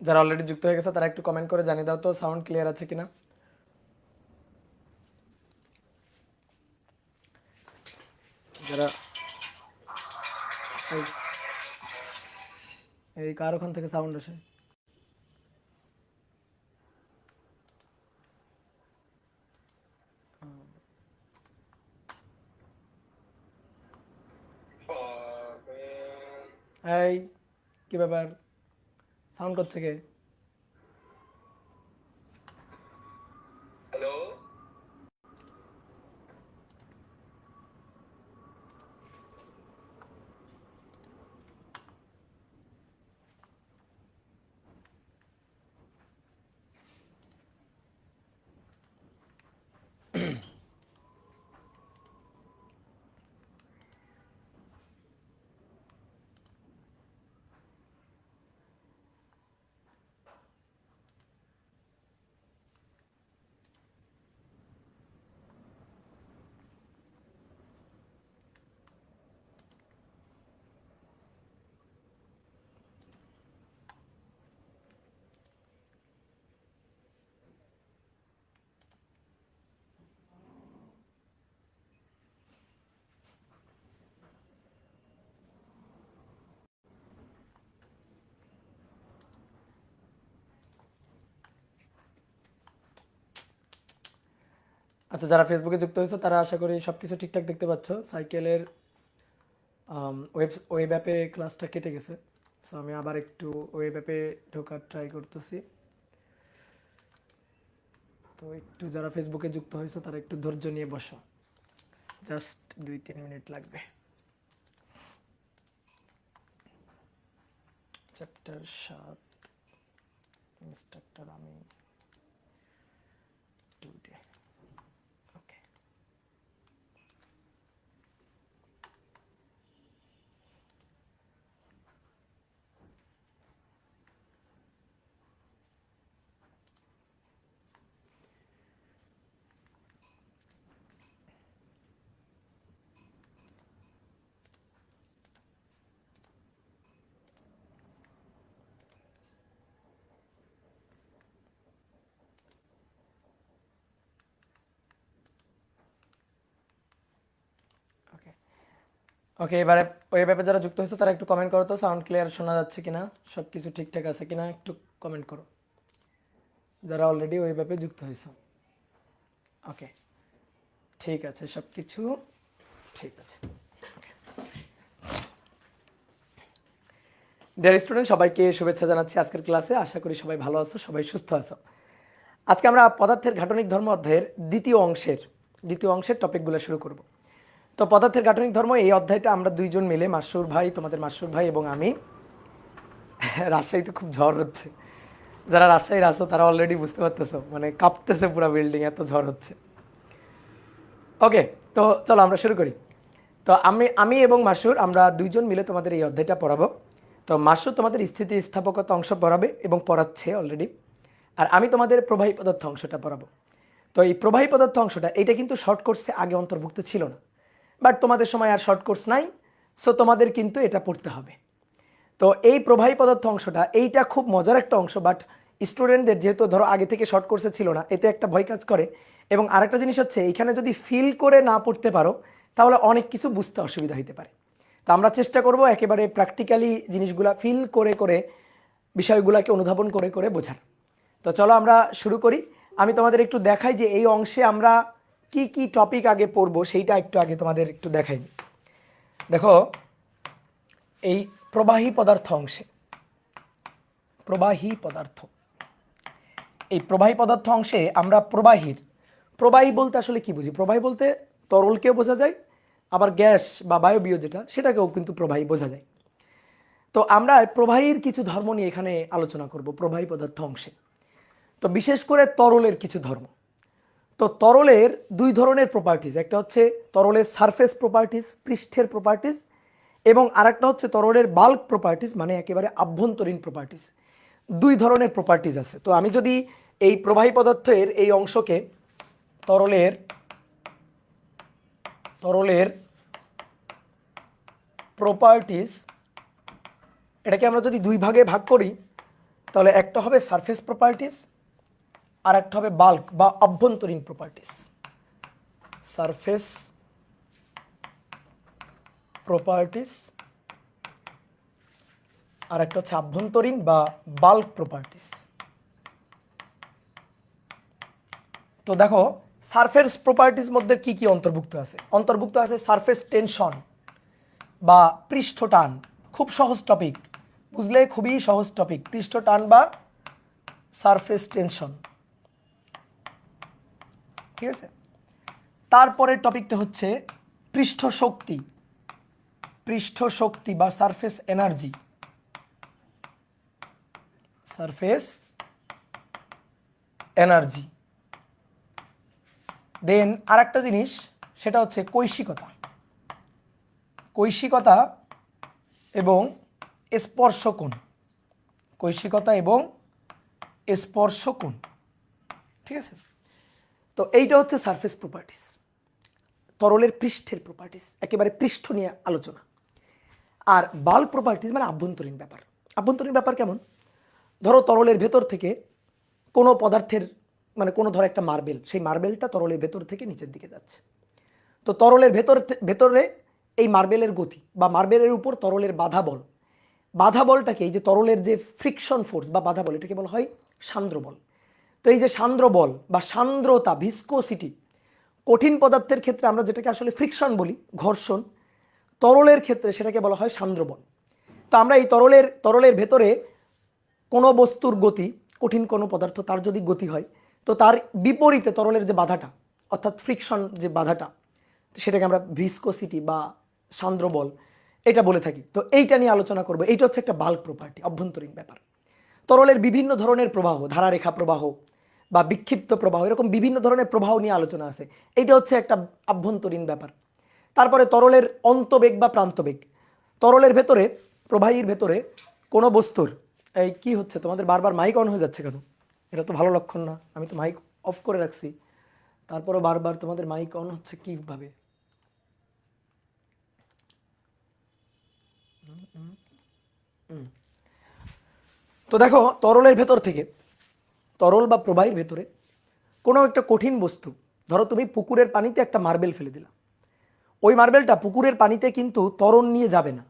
যারা অলরেডি যুক্ত হয়ে গেছে তারা একটু কমেন্ট করে জানিয়ে দাও তো সাউন্ড ক্লিয়ার আছে কিনা। যারা এই কার ওখান থেকে সাউন্ড আসে? এই কি ব্যাপার, সাউন্ড করছে কে? হ্যালো। আচ্ছা, যারা ফেসবুকে যুক্ত হয়েছে তারা আশা করি সব কিছু ঠিকঠাক দেখতে পাচ্ছ। সাইকেলের ওয়েব অ্যাপে ক্লাসটা কেটে গেছে, সো আমি আবার একটু ওয়েব অ্যাপে ঢোকার ট্রাই করতেছি। তো একটু যারা ফেসবুকে যুক্ত হয়েছে তারা একটু ধৈর্য নিয়ে বসো, জাস্ট 2-3 মিনিট লাগবে। চ্যাপ্টার 7 ইনস্ট্রাক্টর আমি টুডে। ওকে, ওকে, ওকে। এবারে ওয়েব অ্যাপে যারা যুক্ত হয়েছে তারা একটু কমেন্ট করো তো সাউন্ড ক্লিয়ার শোনা যাচ্ছে কিনা, সব কিছু ঠিকঠাক আছে কিনা একটু কমেন্ট করো যারা অলরেডি ওয়েব অ্যাপে যুক্ত হয়েছে। ওকে, ঠিক আছে, সব কিছু ঠিক আছে। ডিয়ার স্টুডেন্ট, সবাইকে শুভেচ্ছা জানাচ্ছি আজকের ক্লাসে। আশা করি সবাই ভালো আছো, সবাই সুস্থ আছো। আজকে আমরা পদার্থের গাঠনিক ধর্ম অধ্যায়ের দ্বিতীয় অংশের টপিকগুলো শুরু করব। তো পদার্থের গাঠনিক ধর্ম এই অধ্যায়টা আমরা দুইজন মিলে, মাসুর ভাই, তোমাদের মাসুর ভাই এবং আমি। রাজশাহীতে খুব ঝড় হচ্ছে, যারা রাজশাহীর আছো তারা অলরেডি বুঝতে পারতেছো, মানে কাঁপতেছে পুরো বিল্ডিং, এত ঝড় হচ্ছে। ওকে, তো চলো আমরা শুরু করি। তো আমি এবং মাসুর আমরা দুইজন মিলে তোমাদের এই অধ্যায়টা পড়াবো। তো মাসুর তোমাদের স্থিতিস্থাপকতা অংশ পড়াবে এবং পড়াচ্ছে অলরেডি, আর আমি তোমাদের প্রবাহী পদার্থ অংশটা পড়াবো। তো এই প্রবাহী পদার্থ অংশটা এইটা কিন্তু শর্ট কোর্সে আগে অন্তর্ভুক্ত ছিল না, বাট তোমাদের সময় আর শর্ট কোর্স নাই, সো তোমাদের কিন্তু এটা পড়তে হবে। তো এই প্রবাহী পদার্থ অংশটা এইটা খুব মজার একটা অংশ, বাট স্টুডেন্টদের যেহেতু ধরো আগে থেকে শর্ট কোর্সে ছিল না, এতে একটা ভয় কাজ করে। এবং আরেকটা জিনিস হচ্ছে, এইখানে যদি ফিল করে না পড়তে পারো তাহলে অনেক কিছু বুঝতে অসুবিধা হতে পারে। তো আমরা চেষ্টা করব একেবারে প্র্যাকটিক্যালি জিনিসগুলা ফিল করে করে, বিষয়গুলোকে অনুধাবন করে করে বোঝার। তো চলো আমরা শুরু করি। আমি তোমাদের একটু দেখাই যে এই অংশে আমরা কি কি টপিক আগে পড়বো, সেইটা একটু আগে তোমাদের একটু দেখাই। দেখো, এই প্রবাহী পদার্থ অংশে, প্রবাহী পদার্থ, এই প্রবাহী পদার্থ অংশে আমরা প্রবাহী বলতে আসলে কি বুঝি? প্রবাহী বলতে তরলকেও বোঝা যায়, আবার গ্যাস বা বায়বীয় যেটা সেটাকেও কিন্তু প্রবাহী বোঝা যায়। তো আমরা প্রবাহীর কিছু ধর্ম নিয়ে এখানে আলোচনা করব প্রবাহী পদার্থ অংশে। তো বিশেষ করে তরলের কিছু ধর্ম। তো তরলের দুই ধরনের প্রপার্টিজ, একটা হচ্ছে তরলের সারফেস প্রপার্টিজ, পৃষ্ঠের প্রপার্টিজ, এবং আরেকটা হচ্ছে তরলের বাল্ক প্রপার্টিজ, মানে একেবারে আভ্যন্তরীণ প্রপার্টিজ। দুই ধরনের প্রপার্টিজ আছে। তো আমি যদি এই প্রবাহী পদার্থের এই অংশকে তরলের তরলের প্রপার্টিজ, এটাকে আমরা যদি দুই ভাগে ভাগ করি, তাহলে একটা হবে সারফেস প্রপার্টিস, আর একটা হবে বাল্ক বা অভ্যন্তরীণ প্রপার্টিস। সারফেস প্রপার্টিস আর একটা হচ্ছে আভ্যন্তরীণ বা বাল্ক প্রপার্টিস। তো দেখো সারফেস প্রপার্টিস মধ্যে কি কি অন্তর্ভুক্ত আছে? অন্তর্ভুক্ত আছে সারফেস টেনশন বা পৃষ্ঠ টান। খুব সহজ টপিক, বুঝলে? খুবই সহজ টপিক, পৃষ্ঠ টান বা সারফেস টেনশন। ঠিক আছে, তারপরের টপিকটা হচ্ছে পৃষ্ঠ শক্তি, পৃষ্ঠ শক্তি বা সারফেস এনার্জি, সারফেস এনার্জি। দেন আরেকটা জিনিস, সেটা হচ্ছে কৈশিকতা, কৈশিকতা এবং স্পর্শ কোণ, কৈশিকতা এবং স্পর্শ কোণ। ঠিক আছে, তো এইটা হচ্ছে সারফেস প্রপার্টিস, তরলের পৃষ্ঠের প্রপার্টিস, একেবারে পৃষ্ঠ নিয়ে আলোচনা। আর বাল্ক প্রপার্টিস মানে আভ্যন্তরীণ ব্যাপার। আভ্যন্তরীণ ব্যাপার কেমন? ধরো তরলের ভেতর থেকে কোনো পদার্থের, মানে কোনো ধরো একটা মার্বেল, সেই মার্বেলটা তরলের ভেতর থেকে নিচের দিকে যাচ্ছে। তো তরলের ভেতরে এই মার্বেলের গতি বা মার্বেলের উপর তরলের বাধা বল, বাধা বলটাকে, এই যে তরলের যে ফ্রিকশন ফোর্স বা বাধা বল, এটাকে বলা হয় সান্দ্র বল। তো এই যে সান্দ্র বল বা সান্দ্রতা, ভিসকোসিটি, কঠিন পদার্থের ক্ষেত্রে আমরা যেটাকে আসলে ফ্রিকশন বলি, ঘর্ষণ, তরলের ক্ষেত্রে সেটাকে বলা হয় সান্দ্র বল। তো আমরা এই তরলের ভেতরে কোনো বস্তুর গতি, কঠিন কোনো পদার্থ তার যদি গতি হয়, তো তার বিপরীতে তরলের যে বাধাটা, অর্থাৎ ফ্রিকশন যে বাধাটা, সেটাকে আমরা ভিসকোসিটি বা সান্দ্র বল এটা বলে থাকি। তো এইটা নিয়ে আলোচনা করবো। এইটা হচ্ছে একটা বাল্ক প্রপার্টি, অভ্যন্তরীণ ব্যাপার। তরলের বিভিন্ন ধরনের প্রবাহ, ধারারেখা প্রবাহ বা বিক্ষিপ্ত প্রবাহ, এরকম বিভিন্ন ধরনের প্রবাহ নিয়ে আলোচনা আছে। এইটা হচ্ছে একটা আভ্যন্তরীণ ব্যাপার। তারপরে তরলের অন্তবেগ বা প্রান্তবেগ। তরলের ভেতরে, প্রবাহীর ভেতরে কোনো বস্তুর, এই কি হচ্ছে তোমাদের? বারবার মাইক অন হয়ে যাচ্ছে কেন? এটা তো ভালো লক্ষণ না। আমি তো মাইক অফ করে রাখছি, তারপরও বারবার তোমাদের মাইক অন হচ্ছে কিভাবে? তো দেখো তরলের ভেতর থেকে, তরল বা প্রবাহীর ভেতরে কোনো একটা কঠিন বস্তু, ধরো তুমি পুকুরের পানিতে একটা মার্বেল ফেলে দিলা, ওই মার্বেলটা পুকুরের পানিতে কিন্তু ত্বরণ নিয়ে যাবে না।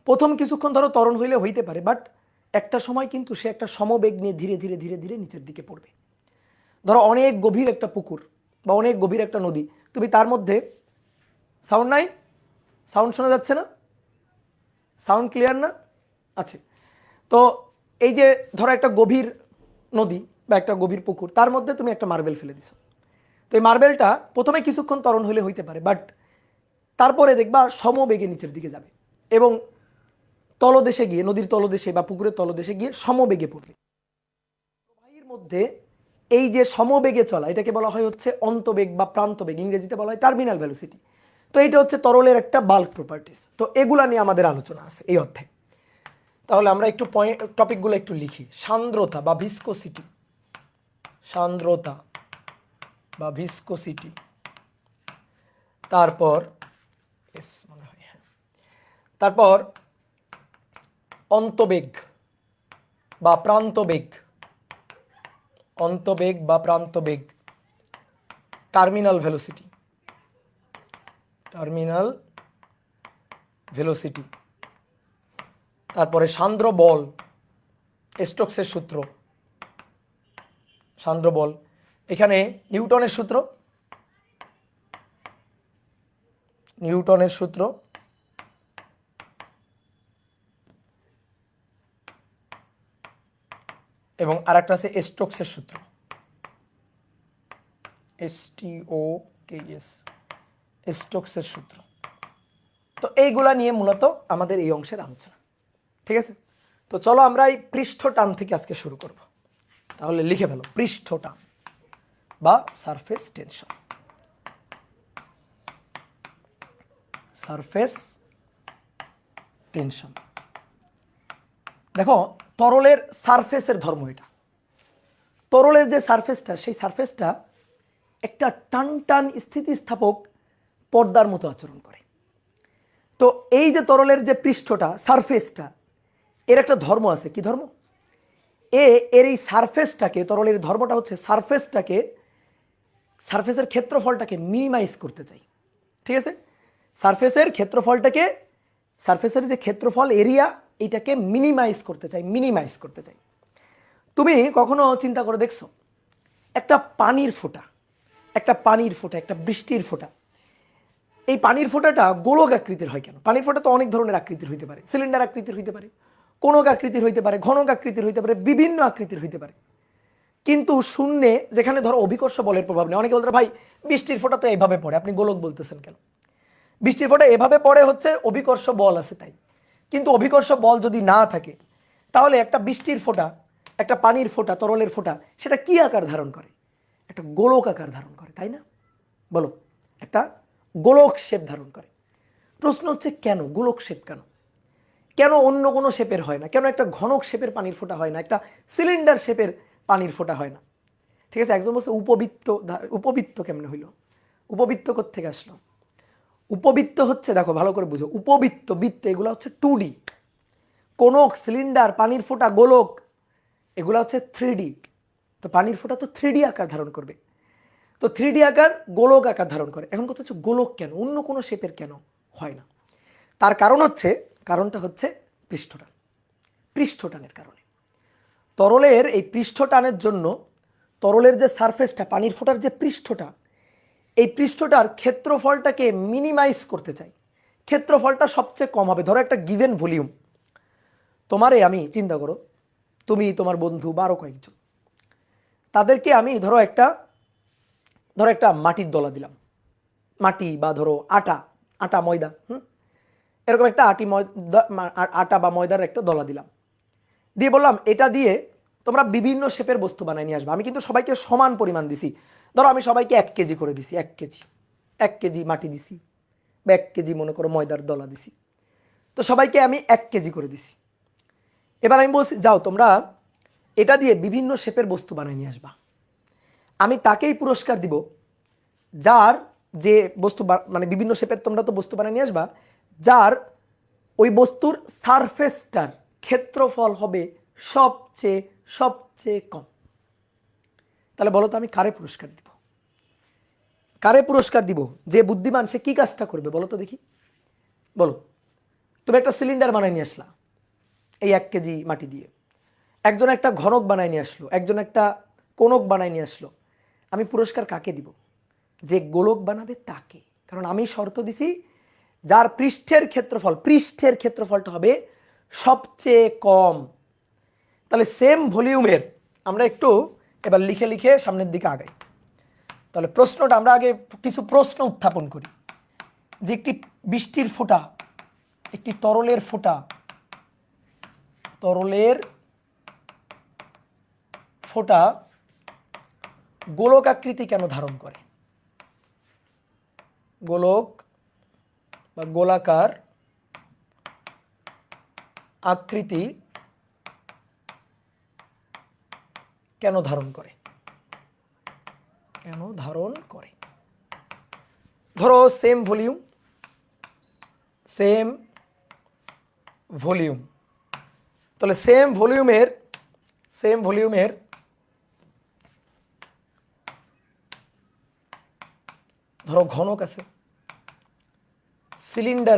প্রথম কিছুক্ষণ ধরো ত্বরণ হইলে হইতে পারে, বাট একটা সময় কিন্তু সে একটা সমবেগ নিয়ে ধীরে ধীরে ধীরে ধীরে নিচের দিকে পড়বে। ধরো অনেক গভীর একটা পুকুর বা অনেক গভীর একটা নদী, তুমি তার মধ্যে, সাউন্ড নাই? সাউন্ড শোনা যাচ্ছে না? সাউন্ড ক্লিয়ার না? আছে। তো এই যে ধরো একটা গভীর নদী বা একটা গভীর পুকুর, তার মধ্যে তুমি একটা মার্বেল ফেলে দিছো। তো এই মার্বেলটা প্রথমে কিছুক্ষণ ত্বরণ হলে হইতে পারে, বাট তারপরে দেখবা সমবেগে নিচের দিকে যাবে এবং তলদেশে গিয়ে, নদীর তলদেশে বা পুকুরের তলদেশে গিয়ে সমবেগে পড়বে। প্রবাহীর মধ্যে এই যে সমবেগে চলা, এটাকে বলা হয় হচ্ছে অন্তবেগ বা প্রান্তবেগ, ইংরেজিতে বলা হয় টার্মিনাল ভেলোসিটি। তো এইটা হচ্ছে তরলের একটা বাল্ক প্রপার্টিস। তো এগুলা নিয়ে আমাদের আলোচনা আছে এই অধ্যায়ে। তাহলে আমরা একটু টপিকগুলো একটু লিখি। সান্দ্রতা বা ভিসকোসিটি, সান্দ্রতা বা ভিসকোসিটি, তারপর মনে হয়, হ্যাঁ, তারপর অন্তবেগ বা প্রান্তবেগ, অন্তবেগ বা প্রান্তবেগ, টার্মিনাল ভেলোসিটি, টার্মিনাল ভেলোসিটি, তারপরে সান্দ্র বল, স্টোকসের সূত্র, সান্দ্র বল, এখানে নিউটনের সূত্র, নিউটনের সূত্র, এবং আরেকটা আছে স্টোকসের সূত্র, STOKS, স্টোকসের সূত্র। তো এইগুলা নিয়ে মূলত আমাদের এই অংশের আলোচনা। ঠিক আছে, তো চলো আমরা এই পৃষ্ঠ টান থেকে আজকে শুরু করব। তাহলে লিখে ফেলো, পৃষ্ঠ টান বা সারফেস টেনশন, সারফেস টেনশন। দেখো তরলের সারফেসের ধর্ম এটা। তরলের যে সারফেসটা, সেই সারফেসটা একটা টান টান স্থিতিস্থাপক পর্দার মতো আচরণ করে। তো এই যে তরলের যে পৃষ্ঠটা, সারফেসটা, এর একটা ধর্ম আছে। কি ধর্ম? এর এই সারফেসটাকে, তরলের ধর্মটা হচ্ছে সারফেসের ক্ষেত্রফলটাকে মিনিমাইজ করতে চাই। ঠিক আছে, সারফেসের যে ক্ষেত্রফল এরিয়া, এটাকে মিনিমাইজ করতে চাই। তুমি কখনো চিন্তা করে দেখছো একটা পানির ফোঁটা, একটা বৃষ্টির ফোঁটা, এই পানির ফোঁটাটা গোলক আকৃতির হয় কেন? পানির ফোঁটা তো অনেক ধরনের আকৃতির হইতে পারে, সিলিন্ডার আকৃতির হইতে পারে, কোনক আকৃতির হইতে পারে, ঘনক আকৃতির হইতে পারে, বিভিন্ন আকৃতির হইতে পারে। কিন্তু শূন্যে যেখানে ধরো অভিকর্ষ বলের প্রভাব নেই, অনেকে বলতে ভাই বৃষ্টির ফোঁটা তো এইভাবে পড়ে, আপনি গোলক বলতেছেন কেন? বৃষ্টির ফোঁটা এভাবে পড়ে হচ্ছে অভিকর্ষ বল আছে তাই। কিন্তু অভিকর্ষ বল যদি না থাকে তাহলে একটা বৃষ্টির ফোঁটা, একটা পানির ফোঁটা, তরলের ফোঁটা, সেটা কি আকার ধারণ করে? একটা গোলক আকার ধারণ করে, তাই না? বলো, একটা গোলক শেপ ধারণ করে। প্রশ্ন হচ্ছে কেন গোলক শেপ? কেন অন্য কোনো শেপের হয় না? কেন একটা ঘনক শেপের পানির ফোঁটা হয় না, একটা সিলিন্ডার শেপের পানির ফোঁটা হয় না? ঠিক আছে, একজন বলছে উপবৃত্ত কেমনে হইল? উপবৃত্ত কোত্থেকে আসলো? উপবৃত্ত হচ্ছে, দেখো ভালো করে বুঝো, বৃত্ত এগুলো হচ্ছে 2D। কোনক, সিলিন্ডার, পানির ফোঁটা, গোলক, এগুলো হচ্ছে 3D। তো পানির ফোঁটা তো 3D আকার ধারণ করবে, তো 3D আকার গোলক আকার ধারণ করে। এখন কথা হচ্ছে গোলক কেন, অন্য কোনো শেপের কেন হয় না? তার কারণটা হচ্ছে পৃষ্ঠটানের কারণে। তরলের এই পৃষ্ঠটানের জন্য তরলের যে সারফেসটা, পানির ফোঁটার যে পৃষ্ঠটা, এই পৃষ্ঠটার ক্ষেত্রফলটাকে মিনিমাইজ করতে চাই। ক্ষেত্রফলটা সবচেয়ে কম হবে। ধরো একটা গিভেন ভলিউম, তোমারে আমি, চিন্তা করো তুমি, তোমার বন্ধু বা আরো কয়েকজন, তাদেরকে আমি ধরো একটা মাটির দলা দিলাম, মাটি বা ধরো আটা ময়দা, এরকম একটা আটা বা ময়দার একটা দলা দিলাম, দিয়ে বললাম এটা দিয়ে তোমরা বিভিন্ন শেপের বস্তু বানাই নিয়ে আসবে। আমি কিন্তু সবাইকে সমান পরিমাণ দিছি। ধরো আমি সবাইকে 1 কেজি করে দিছি, 1 কেজি মাটি দিছি বা 1 কেজি মনে করো ময়দার দলা দিছি, তো সবাইকে আমি 1 কেজি করে দিছি। এবার আমি বলছি যাও তোমরা এটা দিয়ে বিভিন্ন শেপের বস্তু বানাই নিয়ে আসবা। আমি তাকেই পুরস্কার দিব যার যে বস্তু মানে বিভিন্ন শেপের তোমরা তো বস্তু বানাই নিয়ে আসবা, যার ওই বস্তুর সারফেসটার ক্ষেত্রফল হবে সবচেয়ে কম। তাহলে বলো তো আমি কারে পুরস্কার দিব? যে বুদ্ধিমান সে কি কাজটা করবে বলো তো দেখি, বলো। তুমি একটা সিলিন্ডার বানাই নিয়ে আসলা এই 1 কেজি মাটি দিয়ে, একজন একটা ঘনক বানাই নিয়ে আসলো, একজন একটা কোনক বানাই নিয়ে আসলো। আমি পুরস্কার কাকে দিব? যে গোলক বানাবে তাকে। কারণ আমি শর্ত দিছি যার পৃষ্ঠের ক্ষেত্রফলটা হবে সবচেয়ে কম। তাহলে সেম ভলিউমের আমরা একটু এবার লিখে সামনের দিকে আগাই। তাহলে প্রশ্নটা আমরা আগে কিছু প্রশ্ন উত্থাপন করি, যে একটি বৃষ্টির ফোঁটা, একটি তরলের ফোঁটা গোলক আকৃতি কেন ধারণ করে? গোলক বা গোলাকার আকৃতি কেন ধারণ করে? ধরো সেম ভলিউম, তাহলে সেম ভলিউমের ধরো ঘনক আছে, সিলিন্ডার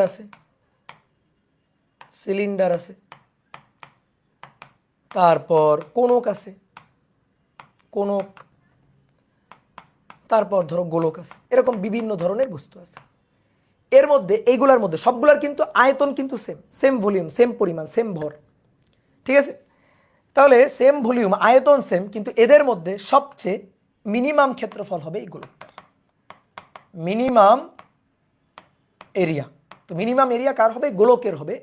আছে, তারপর কোনক আছে, তারপর ধরো গোলক আছে, এরকম বিভিন্ন ধরনের বস্তু আছে। এর মধ্যে এইগুলার মধ্যে সবগুলার কিন্তু আয়তন কিন্তু সেম ভলিউম, সেম পরিমাণ, সেম ভর। ঠিক আছে, তাহলে সেম ভলিউম, আয়তন সেম, কিন্তু এদের মধ্যে সবচেয়ে মিনিমাম ক্ষেত্রফল হবে এই গোলকটার, মিনিমাম এরিয়া। তো মিনিমাম এরিয়া কার হবে? গোলকের হবে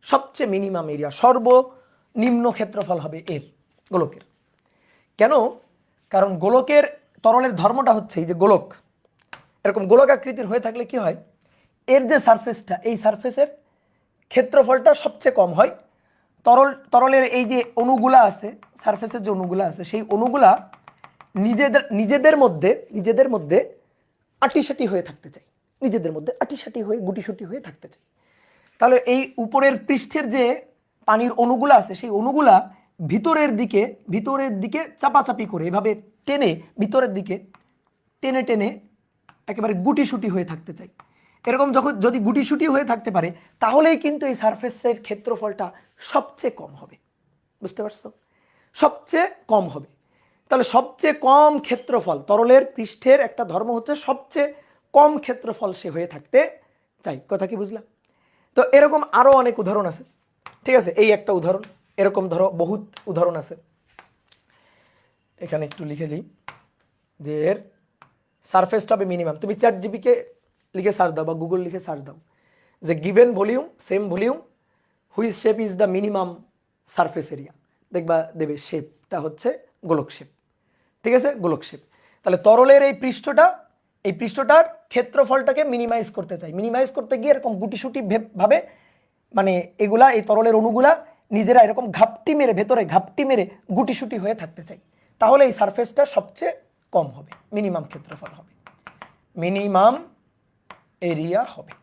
সবচেয়ে মিনিমাম এরিয়া, সর্বনিম্ন ক্ষেত্রফল হবে এর, গোলকের। কেন? কারণ গোলকের তরলের ধর্মটা হচ্ছে এই যে গোলক এরকম গোলক আকৃতির হয়ে থাকলে কি হয়, এর যে সারফেসটা, এই সারফেসের ক্ষেত্রফলটা সবচেয়ে কম হয়। তরলের এই যে অণুগুলা আছে, সারফেসের যে অণুগুলা আছে, সেই অণুগুলা নিজেদের মধ্যে আটিসাটি হয়ে থাকতে চাই, নিজেদের মধ্যে আটিসাটি হয়ে গুটিসুটি হয়ে থাকতে চাই। তাহলে এই উপরের পৃষ্ঠের যে পানির অণুগুলা আছে, সেই অণুগুলা ভিতরের দিকে চাপাচাপি করে এভাবে টেনে ভিতরের দিকে টেনে টেনে একেবারে গুটিসুটি হয়ে থাকতে চাই। এরকম যখন যদি গুটিসুটি হয়ে থাকতে পারে তাহলেই কিন্তু এই সারফেসের ক্ষেত্রফলটা সবচেয়ে কম হবে। বুঝতে পারছো? সবচেয়ে কম হবে। তাহলে সবচেয়ে কম ক্ষেত্রফল, তরলের পৃষ্ঠের একটা ধর্ম হচ্ছে সবচেয়ে কম ক্ষেত্রফল সে হয়ে থাকতে চাই। কথা কি বুঝলাম? তো এরকম আরো অনেক উদাহরণ আছে, ঠিক আছে? এই একটা উদাহরণ, এরকম ধরো বহুত উদাহরণ আছে। এখানে একটু লিখে দিই যে এর সারফেসটা হবে মিনিমাম। তুমি চ্যাট জিপিকে লিখে সার্চ দাও বা গুগল লিখে সার্চ দাও যে given volume same volume which shape is the minimum surface area, দেখবা দেবে শেপটা হচ্ছে গোলক শেপ। ঠিক আছে, গোলক শেপ। তাহলে তরলের এই পৃষ্ঠটার ক্ষেত্রফলটাকে মিনিমাইজ করতে চাই। মিনিমাইজ করতে গিয়ে এরকম গুটিসুটি ভাবে মানে এগুলা এই তরলের অণুগুলা নিজেরা এরকম ঘাপটি মেরে ভেতরে ঘাপটি মেরে গুটিসুটি হয়ে থাকতে চাই। তাহলে এই সারফেসটা সবচেয়ে কম হবে, মিনিমাম ক্ষেত্রফল হবে, মিনিমাম এরিয়া হবে।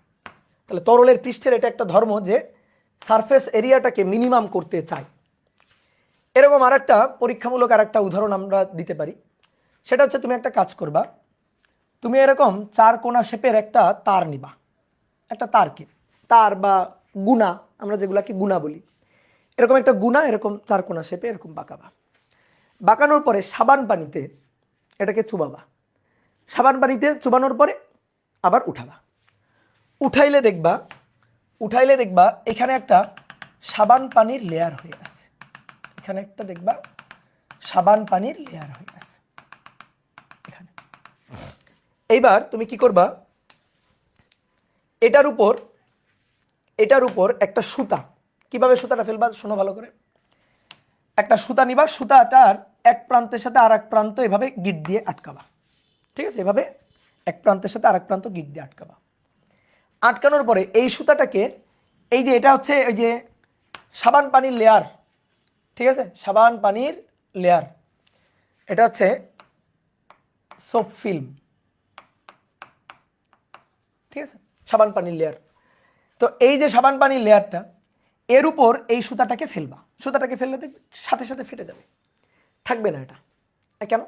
তাহলে তরলের পৃষ্ঠের এটা একটা ধর্ম যে সারফেস এরিয়াটাকে মিনিমাম করতে চায়। এরকম আরেকটা পরীক্ষামূলক আরেকটা উদাহরণ আমরা দিতে পারি। সেটা হচ্ছে তুমি একটা কাজ করবা, তুমি এরকম চার কোণা শেপের একটা তার নিবা, একটা তার বা গুণা, আমরা যেগুলাকে গুণা বলি, এরকম একটা গুণা এরকম চার কোণা শেপে এরকম বাঁকাবা। বাঁকানোর পরে সাবান পানিতে এটাকে চুবাবা। সাবান পানিতে চুবানোর পরে আবার উঠাবা। উঠাইলে দেখবা এখানে একটা সাবান পানির লেয়ার হয়ে আছে। এখানে একটা দেখবা সাবান পানির লেয়ার হয়ে আছে এখানে। এইবার তুমি কি করবা, এটার উপর একটা সুতা, কিভাবে সুতাটা ফেলবা শোনো ভালো করে। একটা সুতা নিবা, সুতাটার এক প্রান্তের সাথে আর এক প্রান্ত এভাবে গিট দিয়ে আটকাবা। ঠিক আছে, এভাবে এক প্রান্তের সাথে আর এক প্রান্ত গিট দিয়ে আটকাবা। আটকানোর পরে এই সুতাটাকে, এই যে এটা হচ্ছে ওই যে সাবান পানির লেয়ার, ঠিক আছে, সাবান পানির লেয়ার, এটা হচ্ছে সোপ ফিল্ম, ঠিক আছে, সাবান পানির লেয়ার। তো এই যে সাবান পানির লেয়ারটা, এর উপর এই সুতাটাকে ফেলবা। সুতাটাকে ফেললে দেখবে সাথে সাথে ফেটে যাবে, থাকবে না এটা। কেন?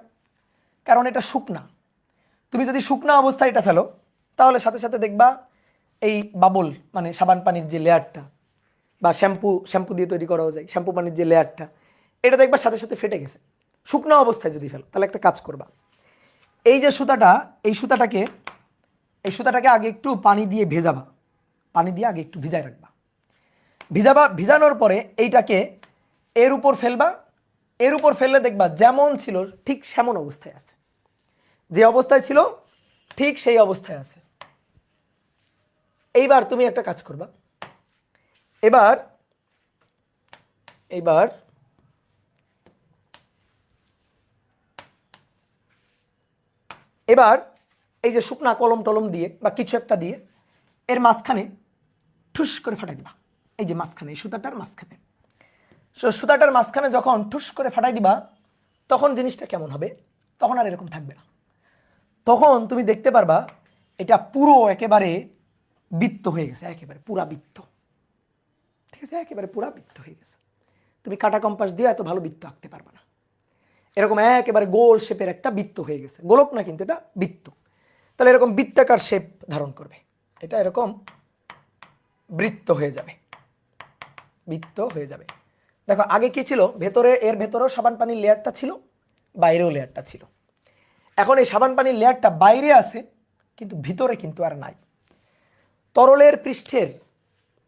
কারণ এটা শুকনা। তুমি যদি শুকনা অবস্থায় এটা ফেলো তাহলে সাথে সাথে দেখবা এই বাবল মানে সাবান পানির যে লেয়ারটা বা শ্যাম্পু দিয়ে তৈরি করা যায় শ্যাম্পু পানির যে লেয়ারটা, এটা দেখবা সাথে সাথে ফেটে গেছে। শুকনো অবস্থায় যদি ফেলো তাহলে একটা কাজ করবা, এই যে সুতাটা, এই সুতাটাকে আগে একটু পানি দিয়ে ভেজাবা, পানি দিয়ে আগে একটু ভিজায় রাখবা। ভিজানোর পরে এইটাকে এর উপর ফেলবা। এর উপর ফেললে দেখবা যেমন ছিল ঠিক সেমন অবস্থায় আছে, যে অবস্থায় ছিল ঠিক সেই অবস্থায় আছে। এইবার তুমি একটা কাজ করবা, এবার এই যে শুকনা কলম টলম দিয়ে বা কিছু একটা দিয়ে এর মাঝখানে ঠুস করে ফাটাই দিবা। এই যে মাঝখানে, এই সুতাটার মাঝখানে যখন ঠুস করে ফাটাই দিবা তখন জিনিসটা কেমন হবে, তখন আর এরকম থাকবে না। তখন তুমি দেখতে পারবা এটা পুরো একেবারে বৃত্ত হয়ে গেছে, একেবারে পুরা বৃত্ত। ঠিক আছে, একেবারে পুরা বৃত্ত হয়ে গেছে। তুমি কাটা কম্পাস দিয়ে এত ভালো বৃত্ত আঁকতে পারবে না। এরকম একেবারে গোল শেপের একটা বৃত্ত হয়ে গেছে, গোলক না কিন্তু এটা বৃত্ত। তাহলে এরকম বৃত্তাকার শেপ ধারণ করবে, এটা এরকম বৃত্ত হয়ে যাবে, বৃত্ত হয়ে যাবে। দেখো আগে কি ছিল, এর ভেতরেও সাবান পানির লেয়ারটা ছিল, বাইরেও লেয়ারটা ছিল। এখন এই সাবান পানির লেয়ারটা বাইরে আছে কিন্তু ভিতরে কিন্তু আর নাই।